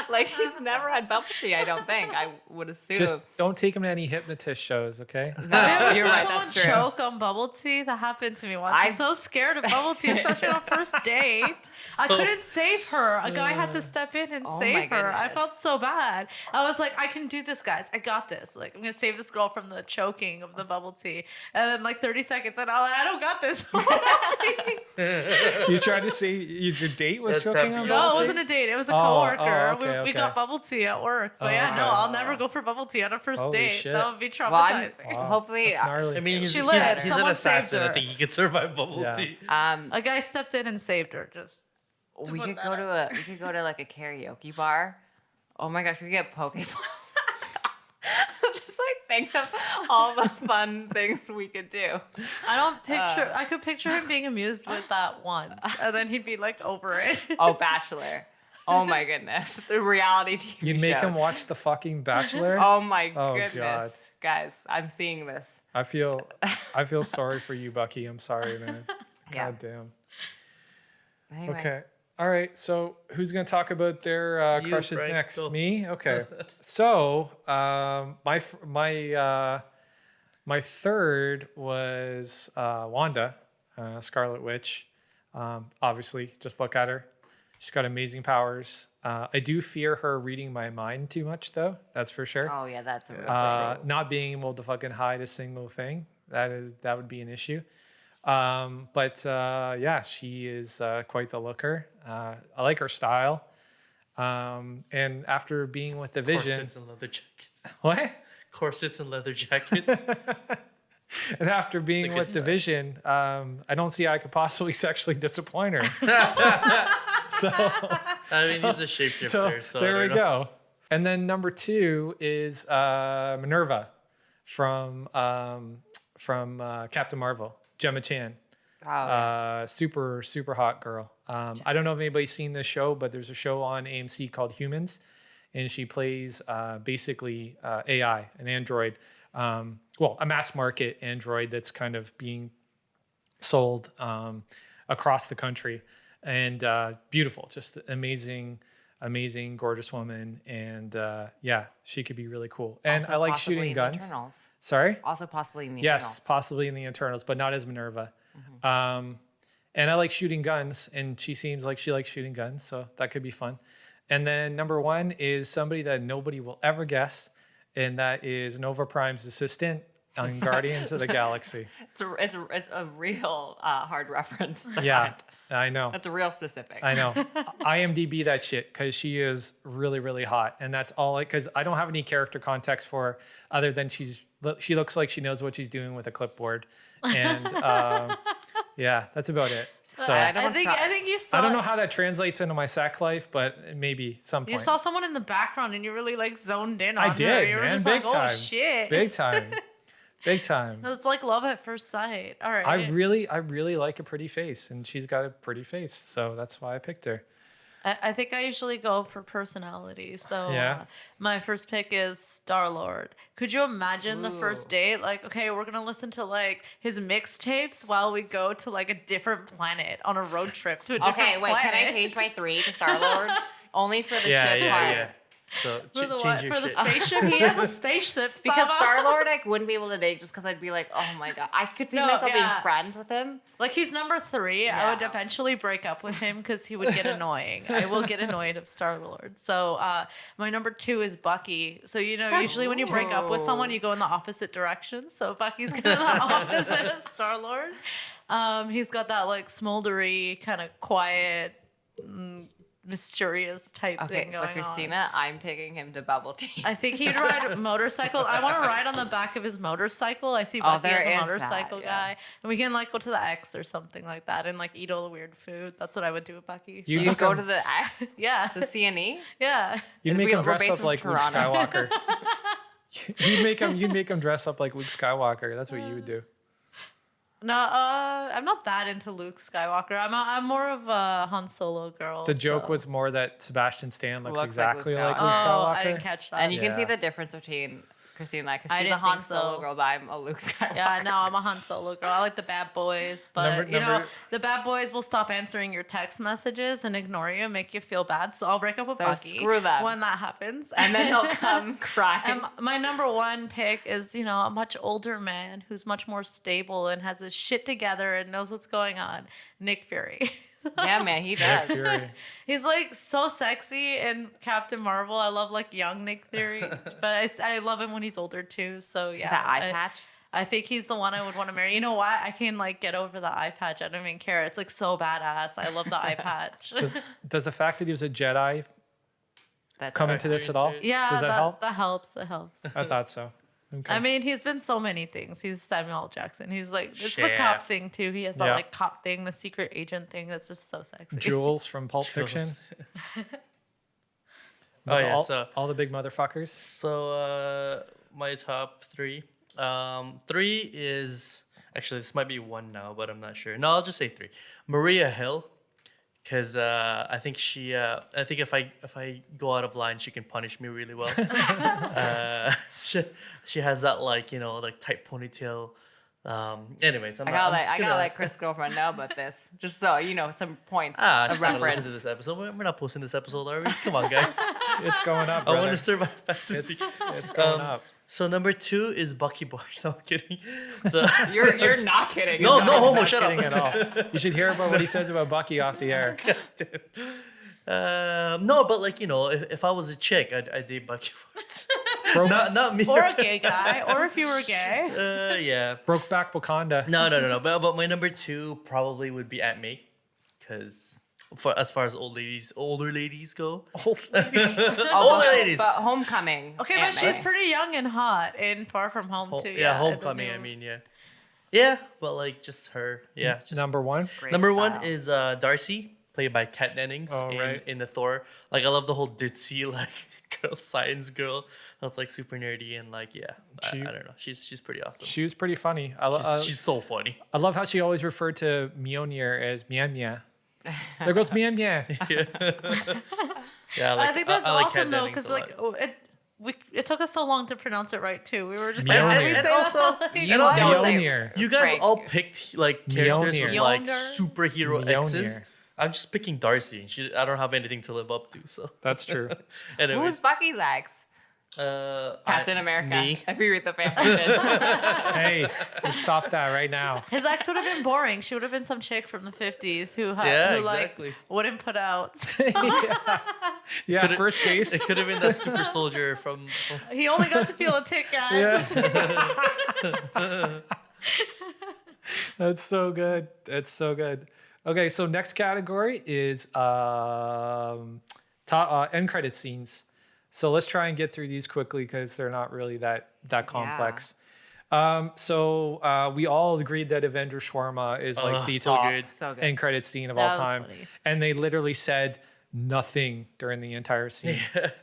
Like he's never had bubble tea, I don't think. I would assume. Just don't take him to any hypnotist shows, okay? No, Have you ever you're seen right, someone that's true. choke on bubble tea? That happened to me once. I'm so scared of bubble tea, especially on a first date. I couldn't save her. A guy had to step in and Oh my save her. I goodness. felt so bad. I was like, I can do this, guys. I got this. Like, I'm gonna save this girl from the choking of the bubble tea. And then like 30 seconds, and I don't got this. You tried to say your date was That's choking happy. on No, bubble it tea? wasn't a date. It was a Oh, coworker. oh, okay, we okay. got bubble tea at work. But Oh, yeah, no, okay. I'll never go for bubble tea on a first Holy date. shit. That would be Well, I'm traumatizing. Wow, hopefully, that's gnarly. I mean, She he's lived. an Someone saved assassin. I her. think he could survive bubble Yeah. tea. A guy stepped in and saved her. Just we put could that go to like a karaoke bar. Oh my gosh, we could get Pokemon. Just like think of all the fun things we could do. I don't picture. I could picture him being amused with that once, and then he'd be like over it. Oh, Bachelor. Oh my goodness. The reality TV You'd make him shows. watch The fucking Bachelor? Oh my Oh, goodness. God. Guys, I'm seeing this. I feel sorry for you, Bucky. I'm sorry, man. Yeah. God damn. Anyway. Okay. All right. So who's going to talk about their You, crushes Frank, next? go. Me? Okay. So my third was Wanda, Scarlet Witch. Obviously, just look at her. She's got amazing powers. I do fear her reading my mind too much, though. That's for sure. Oh yeah, that's a real Not being able to fucking hide a single thing. That would be an issue. Yeah, she is quite the looker. I like her style. And after being with the Vision, Corsets and leather jackets. what? Corsets and leather jackets. And after being good with the stuff. Vision, I don't see how I could possibly sexually disappoint her. So I mean, he's a shapeshifter, so there I we don't know. go. And then number 2 is Minerva from Captain Marvel, Gemma Chan. Super hot girl. I don't know if anybody's seen this show, but there's a show on AMC called Humans, and she plays basically AI, an android, a mass market android that's kind of being sold across the country, and beautiful, just amazing, gorgeous woman, and yeah, she could be really cool. And Also I like possibly shooting in the guns. Eternals. Sorry. Also possibly in the Yes, Eternals. possibly in the Eternals, but not as Minerva. And I like shooting guns, and she seems like she likes shooting guns, so that could be fun. And then number 1 is somebody that nobody will ever guess, and that is Nova Prime's assistant on Guardians of the Galaxy. It's a real hard reference. To Yeah, find. I know. That's real specific. I know. IMDb that shit because she is really, really hot, and that's all. Because I don't have any character context for her other than she looks like she knows what she's doing with a clipboard, and yeah, that's about it. So I I don't I think you saw. don't know how that translates into my sack life, but maybe some point. You saw someone in the background, and you really like zoned in on I her. did, You were man. just Big like, time. oh shit. Big time. Big time. It's like love at first sight. All right. I really like a pretty face, and she's got a pretty face, so that's why I picked her. I think I usually go for personality. So my first pick is Star-Lord. Could you imagine the first date? Like, okay, we're going to listen to like his mixtapes while we go to like a different planet on a road trip to a different planet. Okay, wait, can I change my 3 to Star-Lord? Only for the ship part. Yeah. So For the change your For the shit. spaceship? He has a spaceship. Because Sama. Star-Lord, I wouldn't be able to date just because I'd be like, oh my god. I could see myself being friends with him. Like, he's number 3. I would eventually break up with him because he would get annoying. I will get annoyed of Star-Lord. So my number 2 is Bucky. So, you know, usually when you break up with someone, you go in the opposite direction. So Bucky's kind of the opposite of Star-Lord. He's got that, like, smoldery, kind of quiet, mysterious type thing going but Christina, I'm taking him to bubble tea. I think he'd ride a motorcycle. I want to ride on the back of his motorcycle. I see Bucky as a motorcycle guy. And we can like go to the X or something like that and like eat all the weird food. That's what I would do with Bucky. You go to the X? Yeah. The CNE? Yeah. You'd make him dress up like Luke Skywalker. You'd make him dress up like Luke Skywalker. That's what you would do. No, I'm not that into Luke Skywalker. I'm more of a Han Solo girl. The joke was more that Sebastian Stan looks exactly like Luke Oh, Skywalker. I didn't catch that. And you can see the difference between Christina and I, because she's a Han Solo girl, but I'm a Luke Skywalker. Yeah, no, I'm a Han Solo girl. I like the bad boys, but you know, the bad boys will stop answering your text messages and ignore you, make you feel bad. So I'll break up with Bucky. Screw them when that happens, and then he'll come crying. And my number 1 pick is, you know, a much older man who's much more stable and has his shit together and knows what's going on. Nick Fury. Yeah, man, he does. He's like so sexy in Captain Marvel. I love like young Nick Fury, but I love him when he's older too. So yeah, that eye patch. I think he's the one I would want to marry. You know what? I can like get over the eye patch. I don't even care. It's like so badass. I love the eye patch. Does the fact that he was a Jedi come into this at all? Yeah, does that help? That helps. It helps. I thought so. Okay. I mean, he's been so many things. He's Samuel L. Jackson. He's like, it's the cop thing too. He has that like cop thing, the secret agent thing. That's just so sexy. Jules from Pulp Fiction. So all the big motherfuckers. So my top 3. 3 is actually, this might be 1 now, but I'm not sure. No, I'll just say 3. Maria Hill, because I think she. I think if I go out of line, she can punish me really well. She has that like, you know, like tight ponytail. Anyways, I gotta let Chris girlfriend know about this, just so you know some points of she's not gonna reference. listen to this episode. We're not posting this episode, are we? Come on, guys. It's going up. I want brother. to survive fantasy. It's going up. So number 2 is Bucky Barnes. No, I'm kidding. So You're not kidding. no homo. Not Shut up. kidding at all. You should hear about what he says about Bucky off the air. No, but like, you know, if I was a chick, I'd date Bucky Barnes. not me. Or a gay guy, or if you were gay. Yeah. Brokeback Wakanda. No. But my number 2 probably would be Aunt May, because as far as older ladies go. Old ladies. Older ladies. But Homecoming. Okay, but she's pretty young and hot in Far From Home too. Yeah, Homecoming. I mean, yeah. Yeah, but like just her. Yeah. Just Number 1. number 1 is Darcy, played by Kat Dennings in the Thor. Like, I love the whole ditzy like girl science girl that's like super nerdy and like I don't know. She's pretty awesome. She was pretty funny. She's so funny. I love how she always referred to Mjolnir as Mia Mia. There goes Mia Mia. Yeah, like, I think that's like awesome Kat though, Dennings because a like lot. it took us so long to pronounce it right too. We were just Mjolnir. like, And also, Mjolnir. you guys Frank. all picked like characters with like Mjolnir. superhero X's. Mjolnir. I'm just picking Darcy. I don't have anything to live up to. So, That's true. Who's anyways, Bucky's ex? Captain America. Me. If you read the fan fiction. Hey, let's stop that right now. his ex would have been boring. She would have been some chick from the 50s who exactly. like wouldn't put out. Yeah, Could've- first base. It could have been that super soldier from He only got to feel a tick, guys. Yeah. That's so good. That's so good. Okay, so next category is end credit scenes. So let's try and get through these quickly because they're not really that complex. So we all agreed that Avenger Shawarma is like the so top good. So good. end credit scene of That all was time. funny. And they literally said nothing during the entire scene.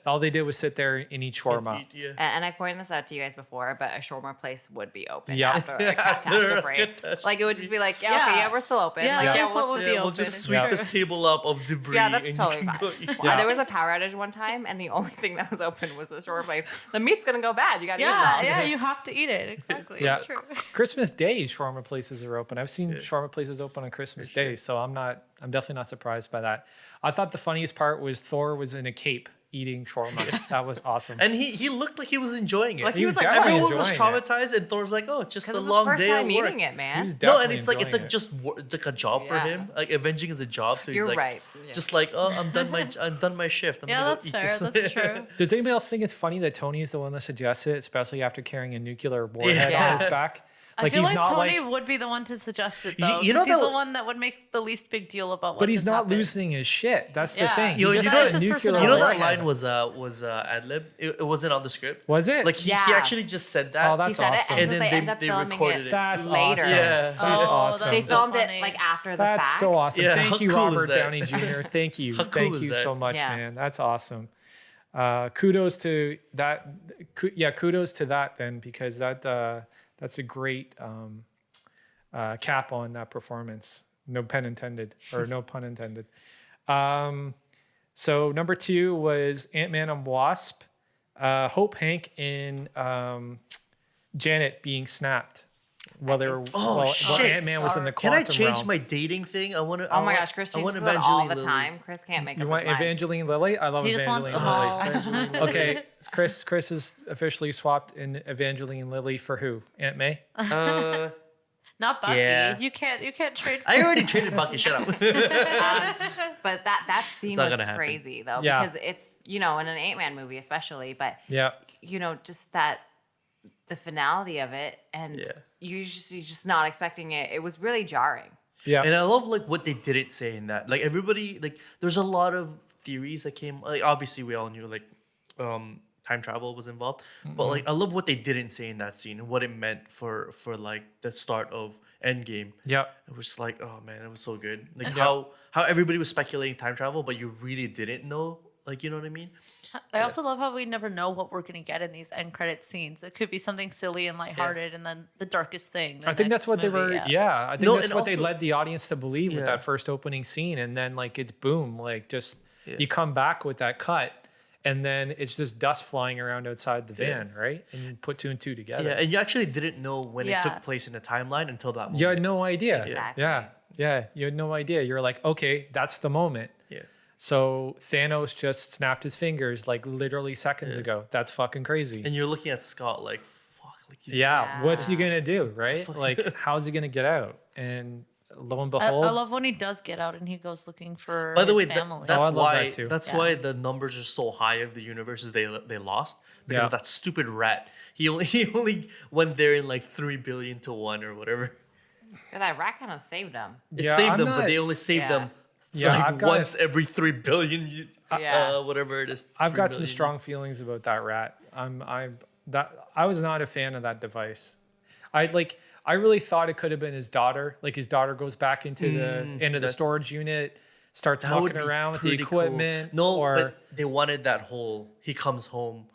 All they did was sit there and eat shawarma. Yeah. And I've pointed this out to you guys before, but a shawarma place would be open Yeah. after a catastrophe. Like it would just be like, yeah, okay, yeah, we're still open. Yeah, like, that's what would be We'll open. just It's sweep true. this table up of debris. Yeah, that's and totally you can fine. go eat. Yeah. There was a power outage one time, and the only thing that was open was the shawarma place. The meat's gonna go bad. You gotta eat it all. Yeah, you have to eat it. Exactly. Yeah. It's true. Christmas Day, shawarma places are open. I've seen shawarma places open on Christmas Day, so I'm definitely not surprised by that. I thought the funniest part was Thor was in a cape eating shawarma. That was awesome. And he looked like he was enjoying it. Like, He was like, definitely everyone was enjoying it. traumatized, and Thor's like, "Oh, it's just a Because it's long his first day time of work." eating it, He man. was No, and definitely it's like enjoying it. it's like a job for Yeah. him. Like avenging is a job, so he's You're like, right. Yeah. just like, "Oh, I'm done my shift." I'm Yeah, gonna go that's eat fair. this." That's true. Does anybody else think it's funny that Tony is the one that suggests it, especially after carrying a nuclear warhead Yeah. on his back? I feel he's like not Tony would be the one to suggest it, though. You know 'cause he's that- the one that would make the least big deal about what but he's just not happened. losing his shit. That's the Yeah. thing. You He know just that has is a his nuclear You know that warhead. line was ad lib. It wasn't on the script. Was it? Like he Yeah. actually just said that. Oh, that's He said awesome. it, And and, then they end up they filming recorded it it. That's later. awesome. Yeah. That's Oh, awesome. They that's so filmed funny. it like after the That's fact. so awesome. Yeah, Thank how you, cool is Robert that? Downey Jr. Thank you. How cool Thank is you that? so much, Yeah. man. That's awesome. Kudos to that. Kudos to that then, because that's a great cap on that performance. No pen intended, or no pun intended. So number 2 was Ant-Man and Wasp. Hope, Hank, and Janet being snapped. While shit. Ant-Man was in the Can quantum I change realm. my dating thing? Oh my gosh, Chris changes that all the time. Chris can't make You up want his mind. Evangeline Lilly? I love He just wants Evangeline them Lilly. all. Okay, Chris is officially swapped in Evangeline Lilly for who? Aunt May? Not Bucky. Yeah. You can't trade. I already traded Bucky. Shut up. But that scene not was gonna happen. crazy though, Yeah. because it's in an Ant-Man movie especially, but Yeah. just that the finality of it, and Yeah. you're just not expecting it. It was really jarring. Yeah. And I love like what they didn't say in that. Like everybody, like there's a lot of theories that came. Like obviously we all knew like time travel was involved, but like I love what they didn't say in that scene and what it meant for like the start of Endgame. Yeah. It was like, oh man, it was so good. Like Yeah. how everybody was speculating time travel, but you really didn't know. Like, you know what I mean? I also love how we never know what we're gonna get in these end credit scenes. It could be something silly and lighthearted, and then the darkest thing. I think that's what they were. Yeah. I think No, that's and what they also- led the audience to believe with Yeah. that first opening scene, and then like it's boom, like just Yeah. you come back with that cut, and then it's just dust flying around outside the van, right? And you put 2 and 2 together. Yeah, and you actually didn't know when it Yeah. took place in the timeline until that moment. You had no idea. Exactly. Yeah. You had no idea. You're like, okay, that's the moment. Yeah. So Thanos just snapped his fingers like literally seconds ago. That's fucking crazy. And you're looking at Scott like, fuck, like he's Yeah, what's he Yeah. gonna do, right? Like, how's he gonna get out? And lo and behold, I love when he does get out and he goes looking for By the his way, family. that's I love why that too. that's Yeah. why the numbers are so high of the universes they lost because Yeah. of that stupid rat. He only went there in like 3 billion to 1 or whatever. Yeah, that rat kind of saved him. It Yeah, saved I'm them, not- but they only saved Yeah. them Yeah, like I've got- once every 3 billion. Yeah. Whatever it is. I've 3 got some billion. strong feelings about that rat. I was not a fan of that device. I really thought it could have been his daughter. Like his daughter goes back into the that's- storage unit, starts That would mucking be around with the pretty cool. equipment. No, or but they wanted that whole. He comes home,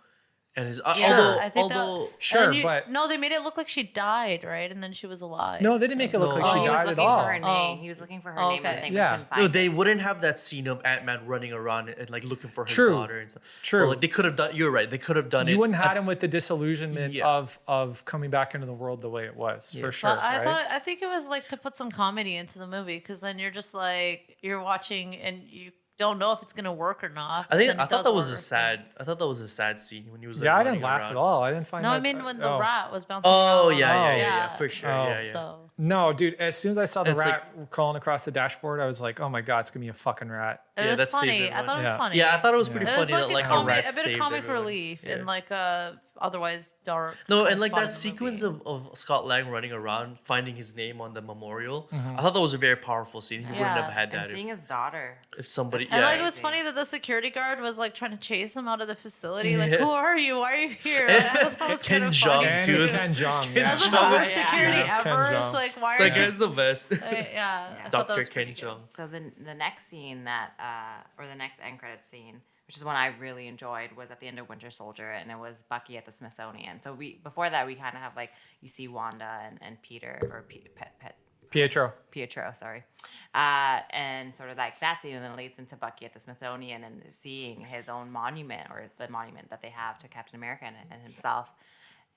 and his Yeah, I think although that, Sure, and then but- no, they made it look like she died, right? And then she was alive. no, they didn't make it look No. like He she was died at looking all. for her name. He was looking for her name, I okay. think. Yeah. But couldn't find no, it. they wouldn't have that scene of Ant-Man running around and like looking for his True. daughter and stuff. True. Well, like they could have done. You're right. They could have done it. You wouldn't have had him with the disillusionment Yeah. of coming back into the world the way it was, for sure. Well, right? I think it was like to put some comedy into the movie because then you're just like you're watching and you don't know if it's gonna work or not. I think then I it thought does that was work. a sad. I thought that was a sad scene when he was. Like, Yeah, I running didn't laugh around. at all. I didn't find No, that. I mean when the oh. rat was bouncing. Oh around. yeah, for sure. Oh. Yeah. So No, dude. As soon as I saw the It's rat crawling across the dashboard, I was like, "Oh my god, it's gonna be a fucking rat." it Yeah, was that saved funny. I everyone. thought it was Yeah. funny. Yeah, I thought it was pretty Yeah. It was funny that like, like a, a rat bit of saved comic everyone. relief Yeah. in like a otherwise dark. No, kind and of like spot that in the sequence movie. of Scott Lang running around, finding his name on the memorial. Mm-hmm. I thought that was a very powerful scene. He wouldn't Yeah. have had And that seeing if, his daughter. if somebody. That's And Yeah, like it was Crazy. funny that the security guard was like trying to chase him out of the facility. Like, Yeah. who are you? Why are you here? I thought that was Ken kind of Jeong, funny. And too. it's Ken Jeong. Ken Yeah. That's like Jeong the is- worst security Yeah, it's Ken ever. Jeong. It's like like, why are That you? guy's the best. Yeah, I thought that Dr. was pretty Ken good. Jeong. So the next scene that, or the next end credit scene, which is one I really enjoyed, was at the end of Winter Soldier, and it was Bucky at the Smithsonian. So before that we kind of have like you see Wanda and Peter or Pietro, sorry, and sort of like that scene, and then it leads into Bucky at the Smithsonian and seeing his own monument or the monument that they have to Captain America and himself,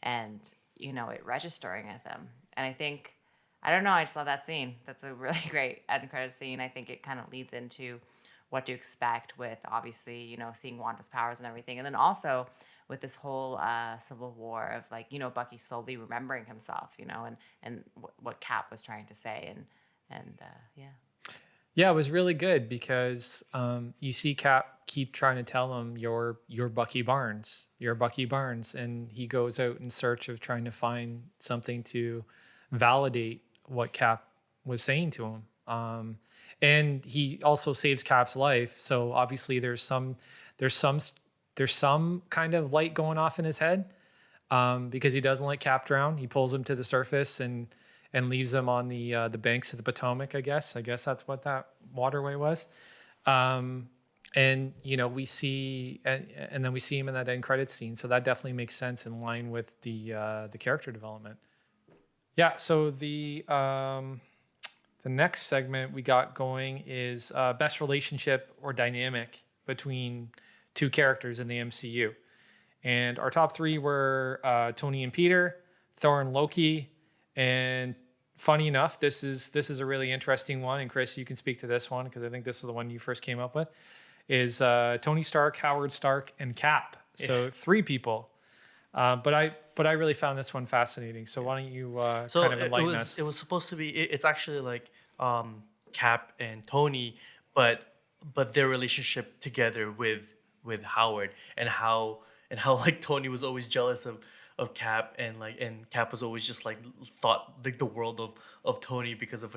and it registering with him. And I don't know, I just love that scene. That's a really great end credit scene. I think it kind of leads into what to expect with obviously seeing Wanda's powers and everything, and then also with this whole Civil War of like Bucky slowly remembering himself, and what Cap was trying to say, and yeah. Yeah, it was really good because you see Cap keep trying to tell him you're Bucky Barnes, and he goes out in search of trying to find something to validate what Cap was saying to him. And he also saves Cap's life, so obviously there's some kind of light going off in his head, because he doesn't let Cap drown. He pulls him to the surface and leaves him on the banks of the Potomac. I guess that's what that waterway was. And we see and then we see him in that end credit scene. So that definitely makes sense in line with the character development. Yeah. So the next segment we got going is best relationship or dynamic between two characters in the MCU. And our top three were Tony and Peter, Thor and Loki. And funny enough, this is a really interesting one. And Chris, you can speak to this one because I think this is the one you first came up with. Is Tony Stark, Howard Stark, and Cap. So three people. But I really found this one fascinating. So why don't you kind of enlighten us? It was supposed to be. It's actually like Cap and Tony, but their relationship together with Howard, and how like Tony was always jealous of Cap, and Cap was always just like thought like the world of Tony because of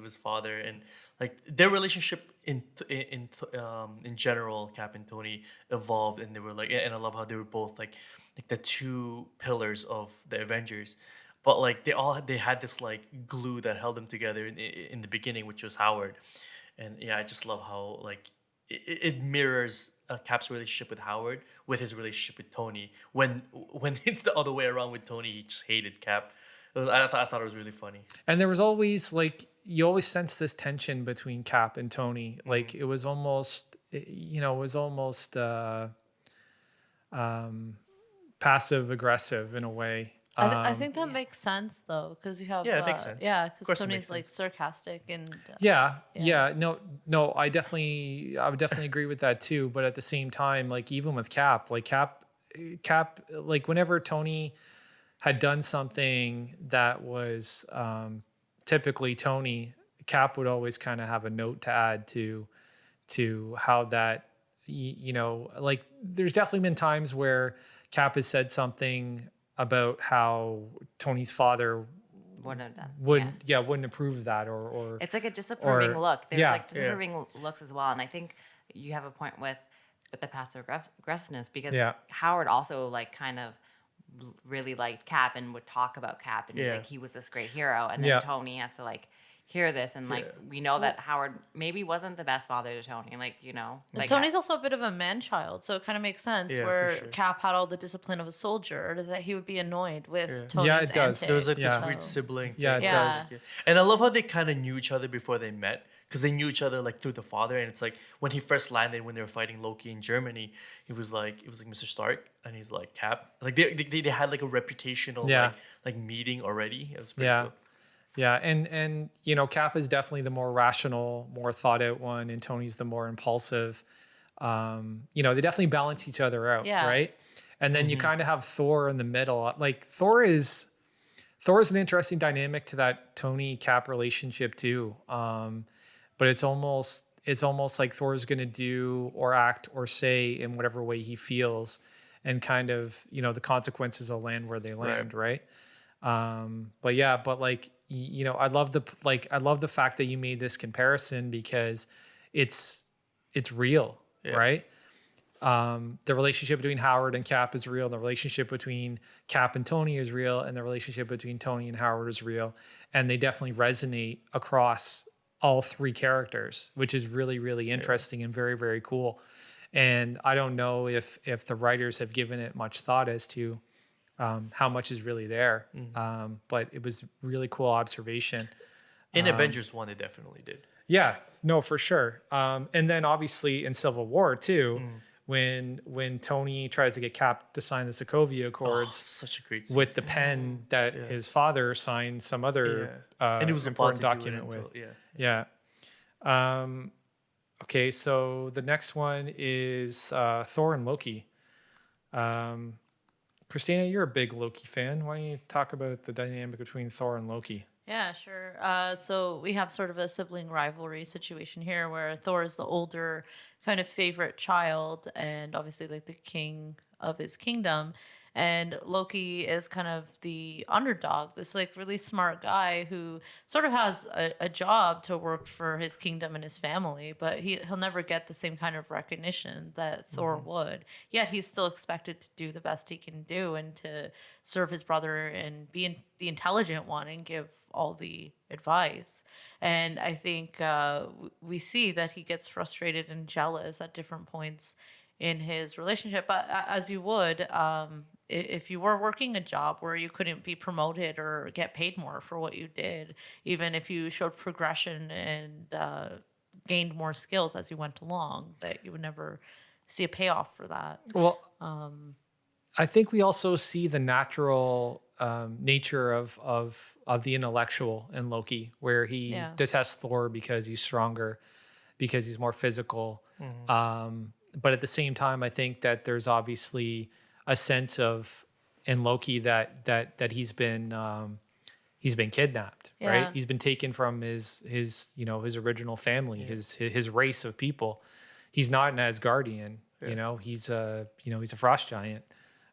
his father, and like their relationship in general, Cap and Tony evolved, and they were like, and I love how they were both like the two pillars of the Avengers, but like they had this like glue that held them together in the beginning, which was Howard, and yeah, I just love how like it mirrors Cap's relationship with Howard with his relationship with Tony. When it's the other way around with Tony, he just hated Cap. I thought it was really funny. And there was always like you always sense this tension between Cap and Tony. Like it was almost passive aggressive in a way. I think that makes sense though, because you have it makes sense. Yeah, Of course because it makes Tony's like sense. sarcastic and No, I would definitely agree with that too. But at the same time, like even with Cap, like whenever Tony had done something that was typically Tony, Cap would always kind of have a note to add to how that like there's definitely been times where Cap has said something about how Tony's father Wouldn't have done. wouldn't approve of that or It's like a disapproving look. There's yeah. like disapproving looks as well, and I think you have a point with the passive aggressiveness because Howard also like kind of really liked Cap and would talk about Cap and like he was this great hero, and then Tony has to like hear this and like we know that Howard maybe wasn't the best father to Tony, like and Tony's also a bit of a man child, so it kind of makes sense where Cap had all the discipline of a soldier that he would be annoyed with Tony's it does. antics. There was like this weird sibling thing. It does. Yeah. And I love how they kind of knew each other before they met, because they knew each other like through the father. And it's like when he first landed, when they were fighting Loki in Germany, it was like Mr. Stark, and he's like Cap. Like they had like a reputational like meeting already. It was pretty cool. Yeah, and Cap is definitely the more rational, more thought out one, and Tony's the more impulsive. They definitely balance each other out, right? And then you kind of have Thor in the middle. Like Thor is an interesting dynamic to that Tony Cap relationship too. But it's almost like Thor's going to do or act or say in whatever way he feels, and kind of the consequences will land where they land, right? But like I love the fact that you made this comparison because it's real, right? The relationship between Howard and Cap is real. The relationship between Cap and Tony is real, and the relationship between Tony and Howard is real. And they definitely resonate across all three characters, which is really, really interesting and very, very cool. And I don't know if the writers have given it much thought as to how much is really there. But it was really cool observation. In Avengers 1, they definitely did. Yeah, no, for sure. And then obviously in Civil War too, when Tony tries to get Cap to sign the Sokovia Accords Such a great scene. with the pen that his father signed some other And it was important about to do it document with. until- Yeah. Okay, so the next one is Thor and Loki. Christina, you're a big Loki fan. Why don't you talk about the dynamic between Thor and Loki? Yeah, sure. So we have sort of a sibling rivalry situation here where Thor is the older kind of favorite child and obviously like the king of his kingdom. And Loki is kind of the underdog, this like really smart guy who sort of has a job to work for his kingdom and his family, but he'll never get the same kind of recognition that Thor would. Yet he's still expected to do the best he can do and to serve his brother and be the intelligent one and give all the advice. And I think we see that he gets frustrated and jealous at different points in his relationship. But as you would, if you were working a job where you couldn't be promoted or get paid more for what you did, even if you showed progression and gained more skills as you went along, that you would never see a payoff for that. Well, I think we also see the natural nature of the intellectual in Loki, where he detests Thor because he's stronger, because he's more physical. But at the same time, I think that there's obviously a sense of in Loki that he's been kidnapped, right? He's been taken from his original family, his race of people. He's not an Asgardian, he's a frost giant.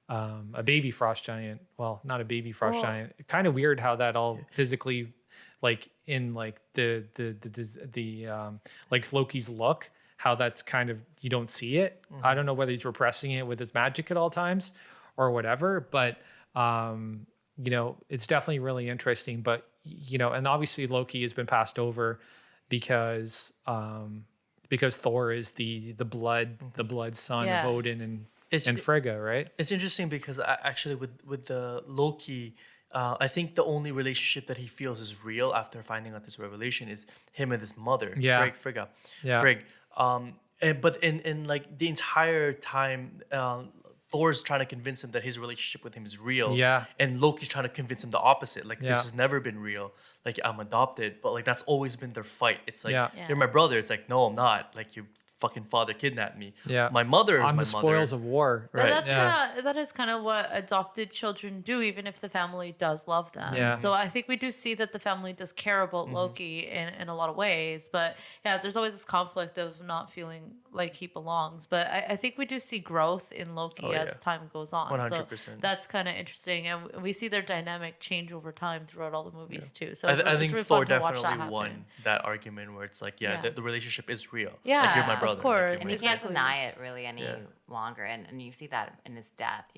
A baby frost giant. Well, not a baby frost giant. Kind of weird how that all physically, like in like the like Loki's look, how that's kind of, you don't see it. I don't know whether he's repressing it with his magic at all times or whatever, but it's definitely really interesting. But and obviously Loki has been passed over because Thor is the blood son of Odin and Frigga, right? It's interesting because actually with the Loki, I think the only relationship that he feels is real after finding out this revelation is him and his mother, Frigga. Yeah. Frigg. But in like the entire time, Thor's trying to convince him that his relationship with him is real. Yeah. And Loki's trying to convince him the opposite. Like, this has never been real. Like, I'm adopted. But, like, that's always been their fight. It's like, you're my brother. It's like, no, I'm not. Like, your fucking father kidnapped me. Yeah. My mother is I'm my the mother. spoils of war. Right. That is kind of what adopted children do, even if the family does love them. Yeah. So I think we do see that the family does care about Loki in a lot of ways. But yeah, there's always this conflict of not feeling like he belongs. But I think we do see growth in Loki as time goes on. 100%. So that's kind of interesting. And we see their dynamic change over time throughout all the movies too. So I it's think really Thor fun to watch definitely that won happen. that argument where it's like, the relationship is real. Yeah, like, you're my brother. of course. Like, And you're he my can't deny it really any longer. And you see that in his death,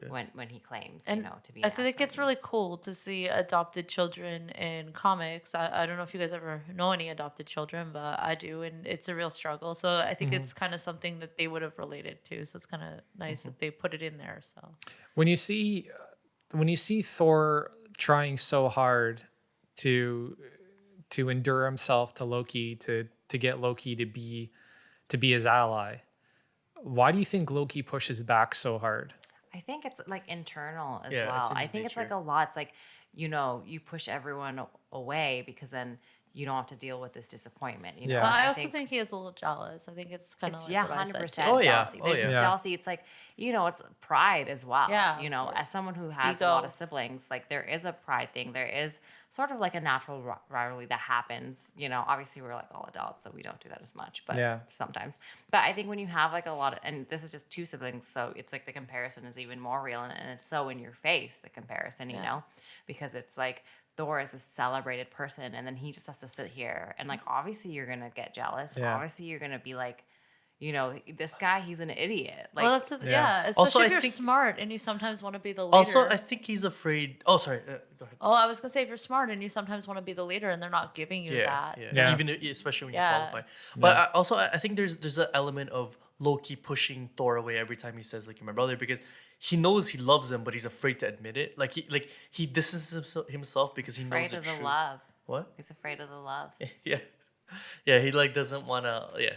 when he claims, to be. I think it's really cool to see adopted children in comics. I don't know if you guys ever know any adopted children, but I do, and it's a real struggle. So I think it's kind of something that they would have related to. So it's kind of nice that they put it in there. So When you see Thor trying so hard to endure himself to Loki, to get Loki to be his ally, why do you think Loki pushes back so hard? I think it's like internal as Yeah, it's well. in I his think it's like nature. a lot. It's like, you push everyone away because then you don't have to deal with this disappointment. Yeah. Well, I also think he is a little jealous. I think it's kind of it's like what I said, 100% too. Oh, yeah. jealousy. Oh, There's yeah. this Yeah. jealousy. It's like, it's pride as well. Yeah, As someone who has Ego. a lot of siblings, like there is a pride thing. There is sort of like a natural rivalry that happens. Obviously we're like all adults, so we don't do that as much, but sometimes. But I think when you have like a lot of, and this is just two siblings, so it's like the comparison is even more real, and it's so in your face, the comparison, because it's like, Thor is a celebrated person, and then he just has to sit here, and like obviously you're gonna get jealous. Yeah. Obviously you're gonna be like, you know, this guy, he's an idiot. Like, well, that's especially Also, if I you're think- smart and you sometimes want to be the leader. Also, I think he's afraid. Oh, sorry. Go ahead. Oh, I was gonna say if you're smart and you sometimes want to be the leader and they're not giving you that. Yeah. Even especially when you Yeah. qualify. But I think there's an element of Loki pushing Thor away every time he says like you're my brother, because he knows he loves him, but he's afraid to admit it. He distances himself because he knows afraid the of the truth. love. What? He's afraid of the love. Yeah, yeah. He like doesn't wanna. Yeah,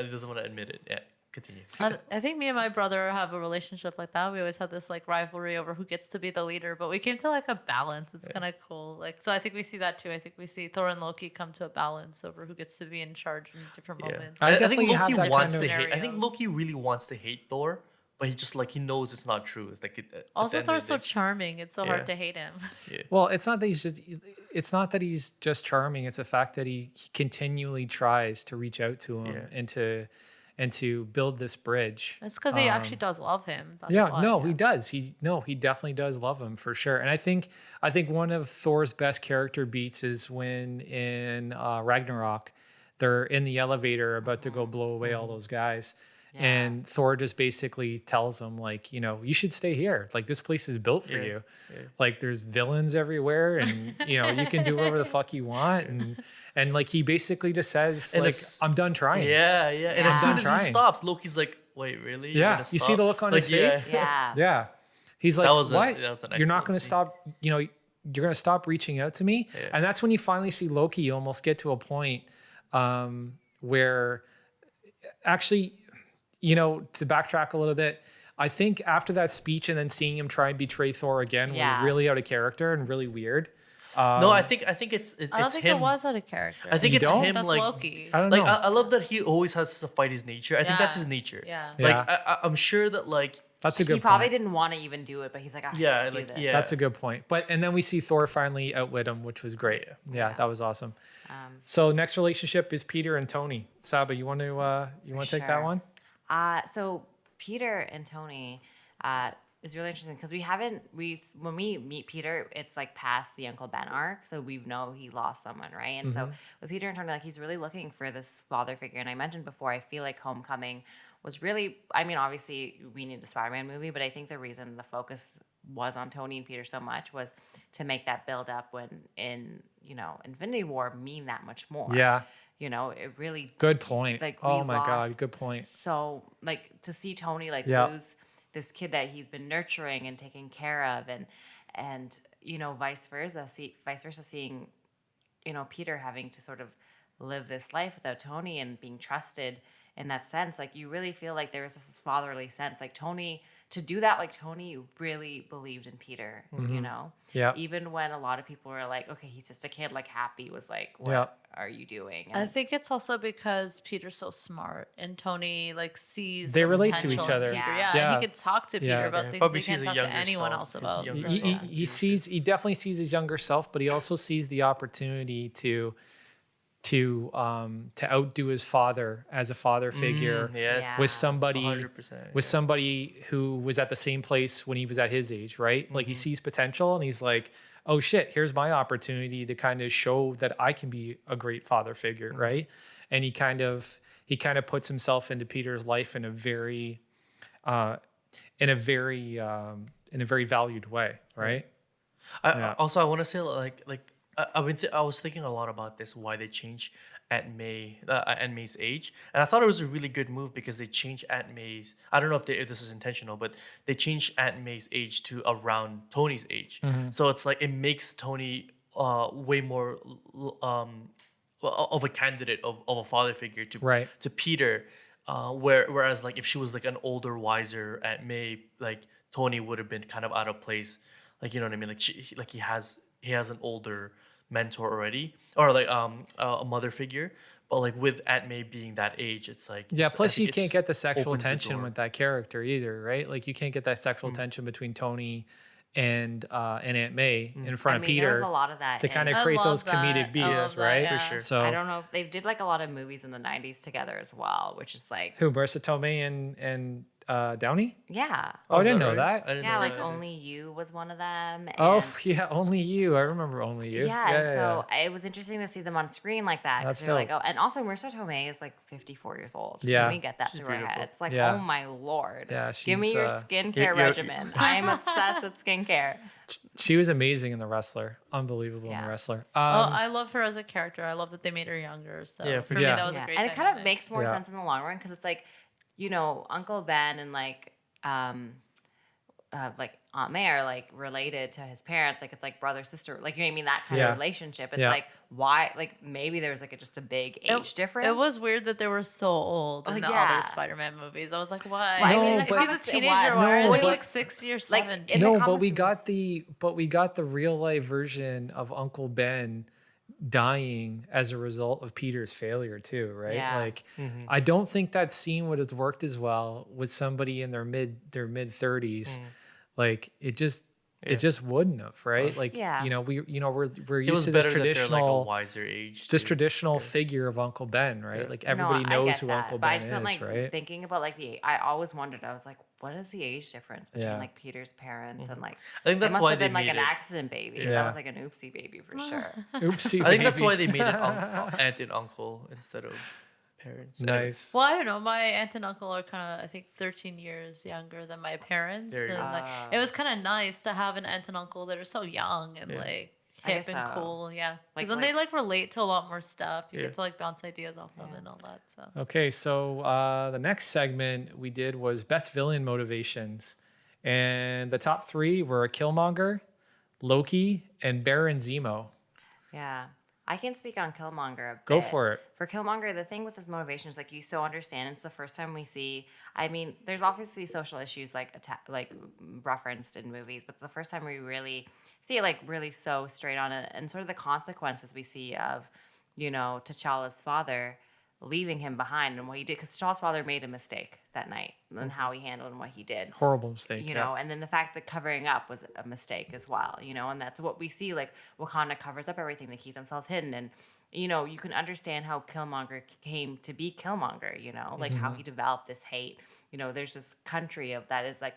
he doesn't wanna admit it. Yeah. Continue. I think me and my brother have a relationship like that. We always had this like rivalry over who gets to be the leader, but we came to like a balance. It's kind of cool. Like, so I think we see that too. I think we see Thor and Loki come to a balance over who gets to be in charge in different moments. I I think definitely have Loki that wants kind to of hate. I think scenarios. Loki really wants to hate Thor, but he just like he knows it's not true. It's like Also, Thor's so charming. It's so Yeah. hard to hate him. Well, it's not that he's just charming. It's the fact that he continually tries to reach out to him and to build this bridge. It's because he actually does love him. That's Yeah, why, no, he does. He definitely does love him for sure. And I think one of Thor's best character beats is when in Ragnarok, they're in the elevator about to go blow away all those guys. Yeah. And Thor just basically tells him, like, you know, you should stay here. Like, this place is built for you. Yeah. Like, there's villains everywhere, and you know, you can do whatever the fuck you want. And like, he basically just says, And like, it's- I'm done trying. Yeah. And as soon as Trying. he stops, Loki's like, "Wait, really? You're Yeah, gonna you see stop?" the look on Like, his face? Yeah. Yeah. He's like, That was what? an You're not excellent going to scene. stop, you know, you're going to stop reaching out to me. Yeah. And that's when you finally see Loki almost get to a point where actually, you know, to backtrack a little bit, I think after that speech and then seeing him try and betray Thor again Yeah. was really out of character and really weird. No, I think it's I don't think him. it was out of character. I think You it's don't? him. That's like Loki. I don't like know. I love that he always has to fight his nature. I think that's Yeah. his nature. Yeah. Yeah. Like I'm sure that like That's a good He probably point. didn't want to even do it, but he's like, I yeah, have to like do this. yeah. That's a good point. And then we see Thor finally outwit him, which was great. Yeah, that was awesome. So next relationship is Peter and Tony. Saba, you want to take that sure. one? So Peter and Tony is really interesting because when we meet Peter, it's like past the Uncle Ben arc, so we know he lost someone, right? And so with Peter and Tony, like he's really looking for this father figure. And I mentioned before, I feel like Homecoming was really, I mean, obviously we need a Spider-Man movie, but I think the reason the focus was on Tony and Peter so much was to make that build up when in, you know, Infinity War mean that much more. Yeah. You know, it really Good point. like Oh we my God, lost good point. So like to see Tony like Yeah. lose this kid that he's been nurturing and taking care of, and you know vice versa seeing, you know, Peter having to sort of live this life without Tony and being trusted in that sense. Like you really feel like there was this fatherly sense. Like Tony, to do that, like Tony really believed in Peter, you know? Yeah. Even when a lot of people were like, okay, he's just a kid, like Happy was like, what Yeah. are you doing? I And think it's also because Peter's so smart and Tony like sees They the relate to potential each in other. Peter. Yeah. Yeah, and Yeah. he could talk to Peter Yeah. about Yeah, things probably he can't sees a talk to younger anyone self, else his about. younger So, self. yeah. He definitely sees his younger self, but he also sees the opportunity to outdo his father as a father figure yes. Yeah. with somebody 100%. with somebody who was at the same place when he was at his age, right? Like he sees potential and he's like, oh shit, here's my opportunity to kind of show that I can be a great father figure, right? And he kind of puts himself into Peter's life in a very valued way, right? Also, I want to say I was thinking a lot about this, why they changed Aunt May's age, and I thought it was a really good move because they changed Aunt May's. I don't know if this is intentional, but they changed Aunt May's age to around Tony's age. So it's like it makes Tony way more of a candidate of a father figure to Peter. Whereas like if she was like an older, wiser Aunt May, like Tony would have been kind of out of place. Like, you know what I mean? Like he has an older mentor already, or like a mother figure. But like with Aunt May being that age, it's like Yeah, I plus think you it can't just get the sexual opens the tension door. with that character either, right? Like you can't get that sexual tension between Tony and Aunt May in front I of mean, Peter there's a lot of that to in- kind of I create love those that. comedic I beats, love that, right? yeah. For sure. So I don't know if they did like a lot of movies in the 90s together as well, which is like who, Marissa Tomei and Downey? Yeah. Oh, I is didn't that know right? that. I didn't Yeah, know like that either. Only You was one of them. Oh, And yeah, Only You. I remember Only You. yeah, and so it was interesting to see them on screen like that because That's they're like, dope. oh, and also Marissa Tomei is like 54 years old. Yeah. Can we get that She's through our beautiful. heads? Like, Yeah. oh my lord. Yeah, Give me she's, your uh, skincare you're- regimen. I am obsessed with skincare. She was amazing in The Wrestler. Unbelievable in Yeah. The Wrestler. I love her as a character. I love that they made her younger. So Yeah, for for me, sure. that was a Yeah, great and it kind of dynamic. makes more Yeah. sense in the long run because it's like, Uncle Ben and like Aunt May are like related to his parents. Like it's like brother sister. Like you know what I mean, that kind Yeah. of relationship. It's Yeah. like why? Like maybe there was like just a big age difference. It was weird that they were so old in Oh, the yeah. other Spider-Man movies. I was like, why? Well, I No, mean, but- He's a comics, it teenager. was. Why No, are they but- like 60 or 70? in the No, but comics we it was- got the real life version of Uncle Ben dying as a result of Peter's failure too, right? Yeah. Like I don't think that scene would have worked as well with somebody in their mid 30s. Like it just wouldn't have, right? Like Yeah. we're It used was to better this that they're like a traditional wiser age. this too. traditional figure of Uncle Ben, right? Yeah. Like everybody I knows get who that, Uncle but I Ben just is, meant like right? thinking about like I always wondered. I was like, what is the age difference between Yeah. like Peter's parents and like? I think It that's must why have they been like made an it. accident baby. Yeah. That was like an oopsie baby for sure. Oopsie. I think that's why they baby. made it aunt and uncle instead of parents. Nice. Well, I don't know. My aunt and uncle are kind of, I think, 13 years younger than my parents. There you And go. like, it was kind of nice to have an aunt and uncle that are so young and Yeah. like I hip guess and so. cool. Yeah. Like- Because then they like relate to a lot more stuff. You Yeah. get to like bounce ideas off them and all that. So Okay, so the next segment we did was best villain motivations, and the top three were Killmonger, Loki, and Baron Zemo. Yeah. I can speak on Killmonger a bit. Go for it. For Killmonger, the thing with his motivation is like you so understand. It's the first time we see. I mean, there's obviously social issues like referenced in movies, but the first time we really see it like really so straight on it, and sort of the consequences we see of, T'Challa's father leaving him behind and what he did, because T'Challa's father made a mistake that night and how he handled and what he did. Horrible mistake. And then the fact that covering up was a mistake as well, and that's what we see, like Wakanda covers up everything, they keep themselves hidden, and you can understand how Killmonger came to be Killmonger, like how he developed this hate. There's this country of that is like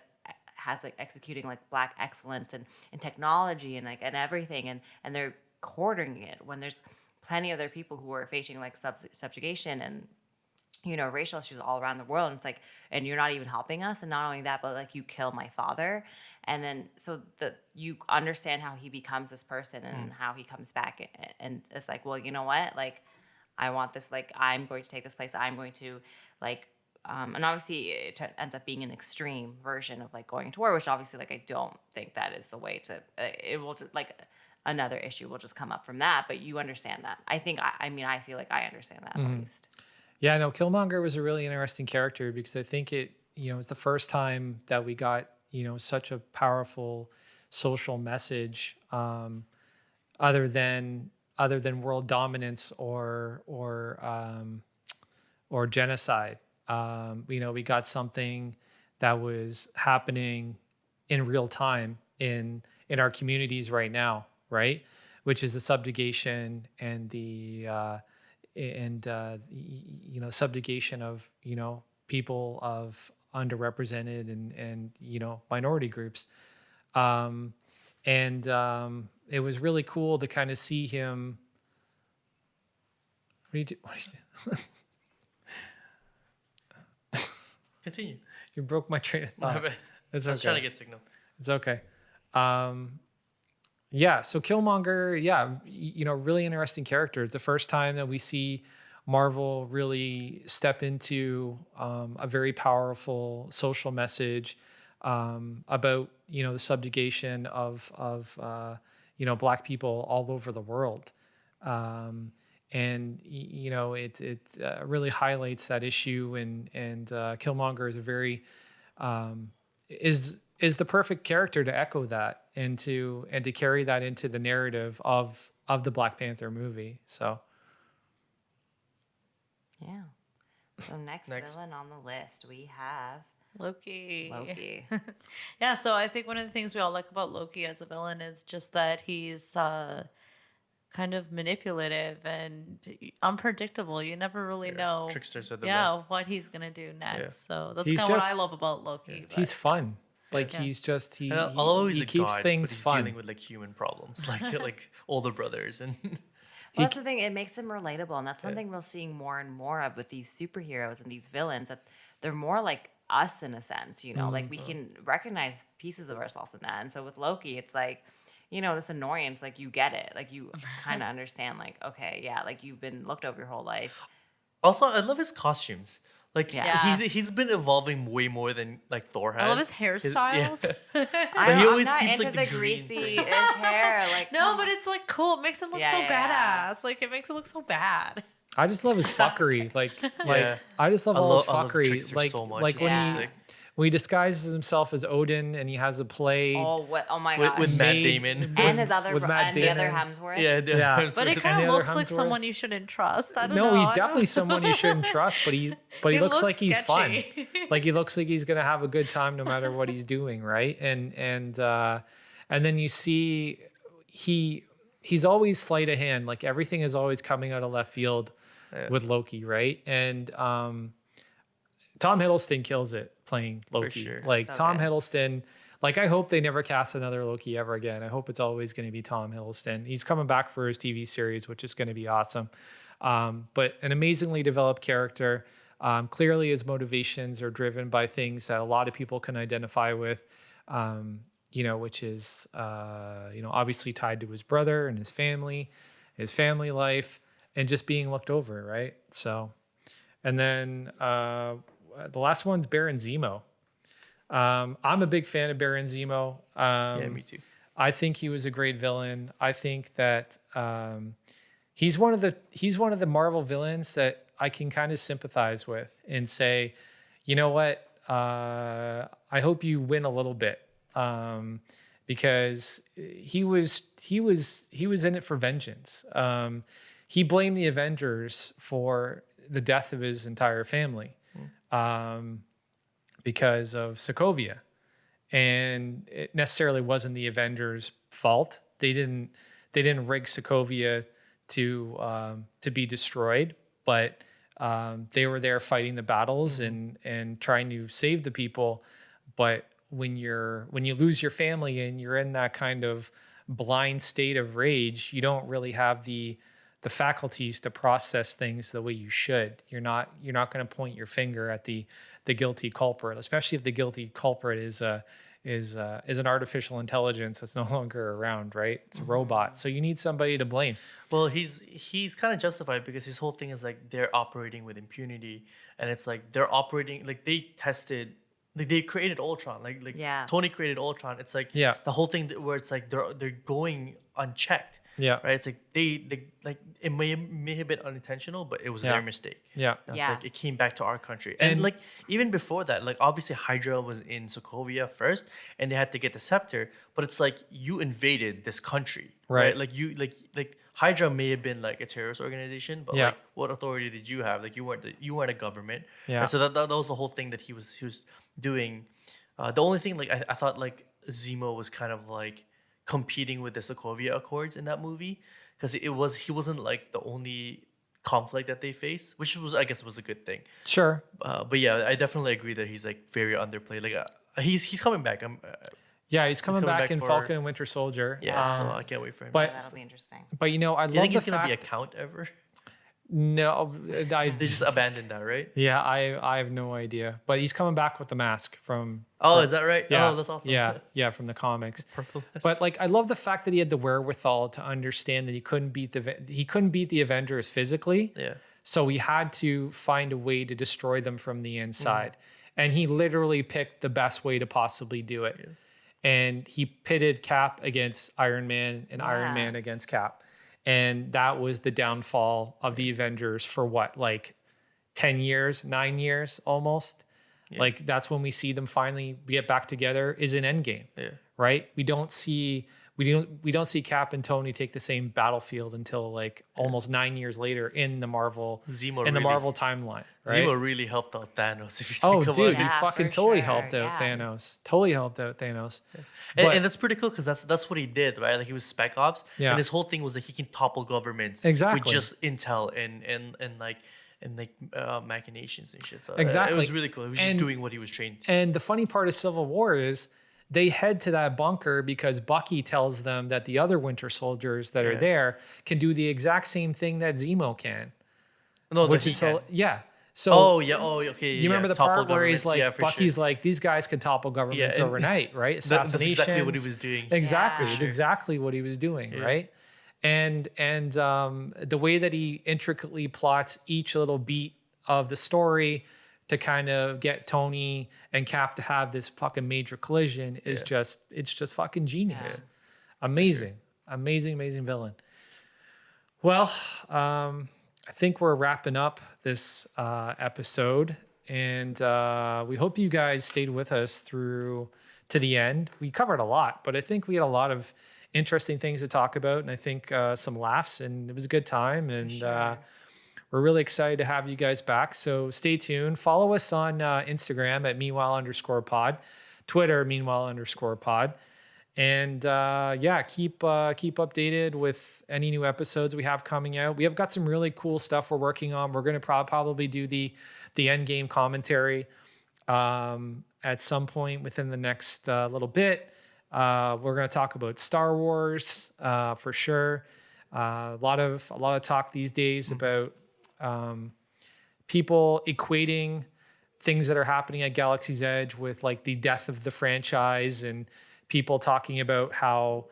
has like executing like black excellence and technology and like and everything, and they're quartering it when there's plenty of other people who are facing like subjugation and racial issues all around the world. And it's like, and you're not even helping us. And not only that, but like you kill my father. And then so that you understand how he becomes this person and how he comes back. And it's like, well, you know what? Like, I want this, like, I'm going to take this place. I'm going to like, and obviously it ends up being an extreme version of like going to war, which obviously like, I don't think that is the way to, it will just like, another issue will just come up from that, but you understand that. I think, I feel like I understand that at least. Yeah, no, Killmonger was a really interesting character because I think it, was the first time that we got, such a powerful social message, other than world dominance or genocide. We got something that was happening in real time in our communities right now, right? Which is the subjugation and the subjugation of people of underrepresented and minority groups, and it was really cool to kind of see him. What do you do? Continue. You broke my train of My thought. bad. It's I was okay. trying to get signal. It's okay. Yeah, so Killmonger, really interesting character. It's the first time that we see Marvel really step into a very powerful social message about, the subjugation of Black people all over the world. It really highlights that issue, and Killmonger is a very is the perfect character to echo that and to carry that into the narrative of the Black Panther movie. So Yeah. So next villain on the list, we have Loki. Loki. Yeah, so I think one of the things we all like about Loki as a villain is just that he's kind of manipulative and unpredictable. You never really know. Tricksters are the best. what he's gonna do next. Yeah. So that's He's kind of what I just- love about Loki. but- He's fun. Like Yeah. he's just he And although he's he a keeps god, things but he's fun. dealing with like human problems, like older brothers and Well, that's the thing. It makes them relatable, and that's something we're seeing more and more of with these superheroes and these villains. That they're more like us in a sense, you know. Like we can recognize pieces of ourselves in that. And so with Loki, it's like, you know, this annoyance. Like you get it. Like you kind of understand. Like okay, yeah. Like you've been looked over your whole life. also I love his costumes. Like Yeah. he's been evolving way more than like Thor has. I love his hairstyles. But he always I'm not keeps, into like, the the green greasy ish hair. Like No, but it's like cool. It makes him look Yeah, so yeah. badass. Like it makes it look so bad. I just love his fuckery. Like Yeah. I just love I all his love fuckery. Trickster Like so much. like It's when so he sick. when he disguises himself as Odin and he has a play. oh what? Oh my with, gosh. with Matt Made- Damon. and his other with Matt and the other Damon. Hemsworth. yeah, But it And kind the of other looks like Hemsworth? someone you shouldn't trust. I don't No, know. he's I definitely don't- someone you shouldn't trust, but he looks like he's fun. sketchy. Like he looks like he's gonna have a good time no matter what he's doing, right? And then you see he's always sleight of hand. Like everything is always coming out of left field with Loki, right? And Tom Hiddleston kills it playing Loki. sure. Like So Tom good. Hiddleston. Like I hope they never cast another Loki ever again. I hope it's always going to be Tom Hiddleston. He's coming back for his TV series, which is going to be awesome. But an amazingly developed character. Clearly, his motivations are driven by things that a lot of people can identify with. Which is obviously tied to his brother and his family life, and just being looked over, right? So, and then the last one's Baron Zemo. I'm a big fan of Baron Zemo. Yeah, me too. I think he was a great villain. I think that he's one of the Marvel villains that I can kind of sympathize with and say, you know what? I hope you win a little bit, because he was in it for vengeance. He blamed the Avengers for the death of his entire family. Because of Sokovia, and it necessarily wasn't the Avengers' fault. They didn't rig Sokovia to be destroyed, but they were there fighting the battles and trying to save the people. But when you lose your family and you're in that kind of blind state of rage, you don't really have the faculties to process things the way you should. You're not going to point your finger at the guilty culprit, especially if the guilty culprit is an artificial intelligence that's no longer around, right? It's a robot. So you need somebody to blame. Well, he's kind of justified because his whole thing is like they're operating with impunity, and it's like they're operating like they tested. Like they created Ultron, like Yeah. Tony created Ultron. It's like Yeah. the whole thing where it's like they're going unchecked. Yeah. Right. It's like they like it may have been unintentional, but it was Yeah. their mistake. Yeah. And Yeah. It's like it came back to our country, and And- like even before that, like obviously Hydra was in Sokovia first, and they had to get the scepter. But it's like you invaded this country, Right. Like you like Hydra may have been like a terrorist organization, but Yeah. like what authority did you have? Like you weren't a government. Yeah. And so that was the whole thing that he was doing. The only thing like I thought like Zemo was kind of like competing with the Sokovia Accords in that movie, because he wasn't like the only conflict that they face, which was I guess was a good thing. Sure. But yeah, I definitely agree that he's like very underplayed. Like he's coming back. Yeah, he's coming coming back back in for- Falcon and Winter Soldier. So I can't wait for him. but- That'll be interesting. But I you love think the he's gonna be a fact. count ever? No, I They just abandoned that, right? yeah, I have no idea. But he's coming back with the mask from. Oh, is that right? Yeah, Oh, that's awesome. Yeah, from the comics. Purple mask. But like, I love the fact that he had the wherewithal to understand that he couldn't beat the Avengers physically. Yeah. So he had to find a way to destroy them from the inside, and he literally picked the best way to possibly do it. And he pitted Cap against Iron Man and Iron Yeah. Man against Cap, and that was the downfall of the Avengers for what, like 10 years, 9 years almost. Like that's when we see them finally get back together, is in Endgame. Yeah. Right? We don't see we don't see Cap and Tony take the same battlefield until like almost 9 years later in the Marvel timeline. Right? Zemo really helped out Thanos. If you Oh, think about dude, it. he Yeah, fucking for totally sure, helped out yeah. Thanos. Totally helped out Thanos. And that's pretty cool because that's what he did, right? Like he was Spec Ops, Yeah. and his whole thing was that he can topple governments Exactly. with just intel and machinations and shit. So Exactly. it was really cool. He was And- just doing what he was trained. And the funny part of Civil War is they head to that bunker because Bucky tells them that the other Winter Soldiers that are there can do the exact same thing that Zemo can. No, Which that is he can. yeah. So Oh yeah. Oh okay. you remember the Topple part where he's governments, like, yeah, for Bucky's sure. like, these guys can topple governments and- overnight, right? That's exactly what he Assassinations. was doing. Exactly, Yeah. For sure. exactly what he was doing, right? And the way that he intricately plots each little beat of the story to kind of get Tony and Cap to have this fucking major collision is it's just fucking genius. Amazing, amazing villain. Well, I think we're wrapping up this episode, and we hope you guys stayed with us through to the end. We covered a lot, but I think we had a lot of interesting things to talk about, and I think some laughs, and it was a good time. And we're really excited to have you guys back. So stay tuned. Follow us on Instagram at meanwhile_pod, Twitter meanwhile_pod. And keep updated with any new episodes we have coming out. We have got some really cool stuff we're working on. We're going to probably do the end game commentary at some point within the next little bit. We're going to talk about Star Wars for sure. A lot of talk these days about people equating things that are happening at Galaxy's Edge with like the death of the franchise, and people talking about how,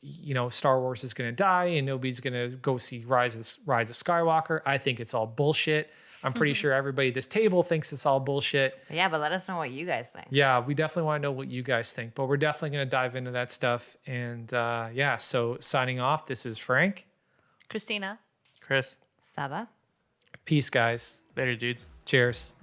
you know, Star Wars is going to die and nobody's going to go see Rise of Skywalker. I think it's all bullshit. I'm pretty sure everybody at this table thinks it's all bullshit. Yeah, but let us know what you guys think. Yeah, we definitely want to know what you guys think, but we're definitely going to dive into that stuff. And so signing off, this is Frank. Christina. Chris, Saba. Peace, guys. later, dudes. Cheers.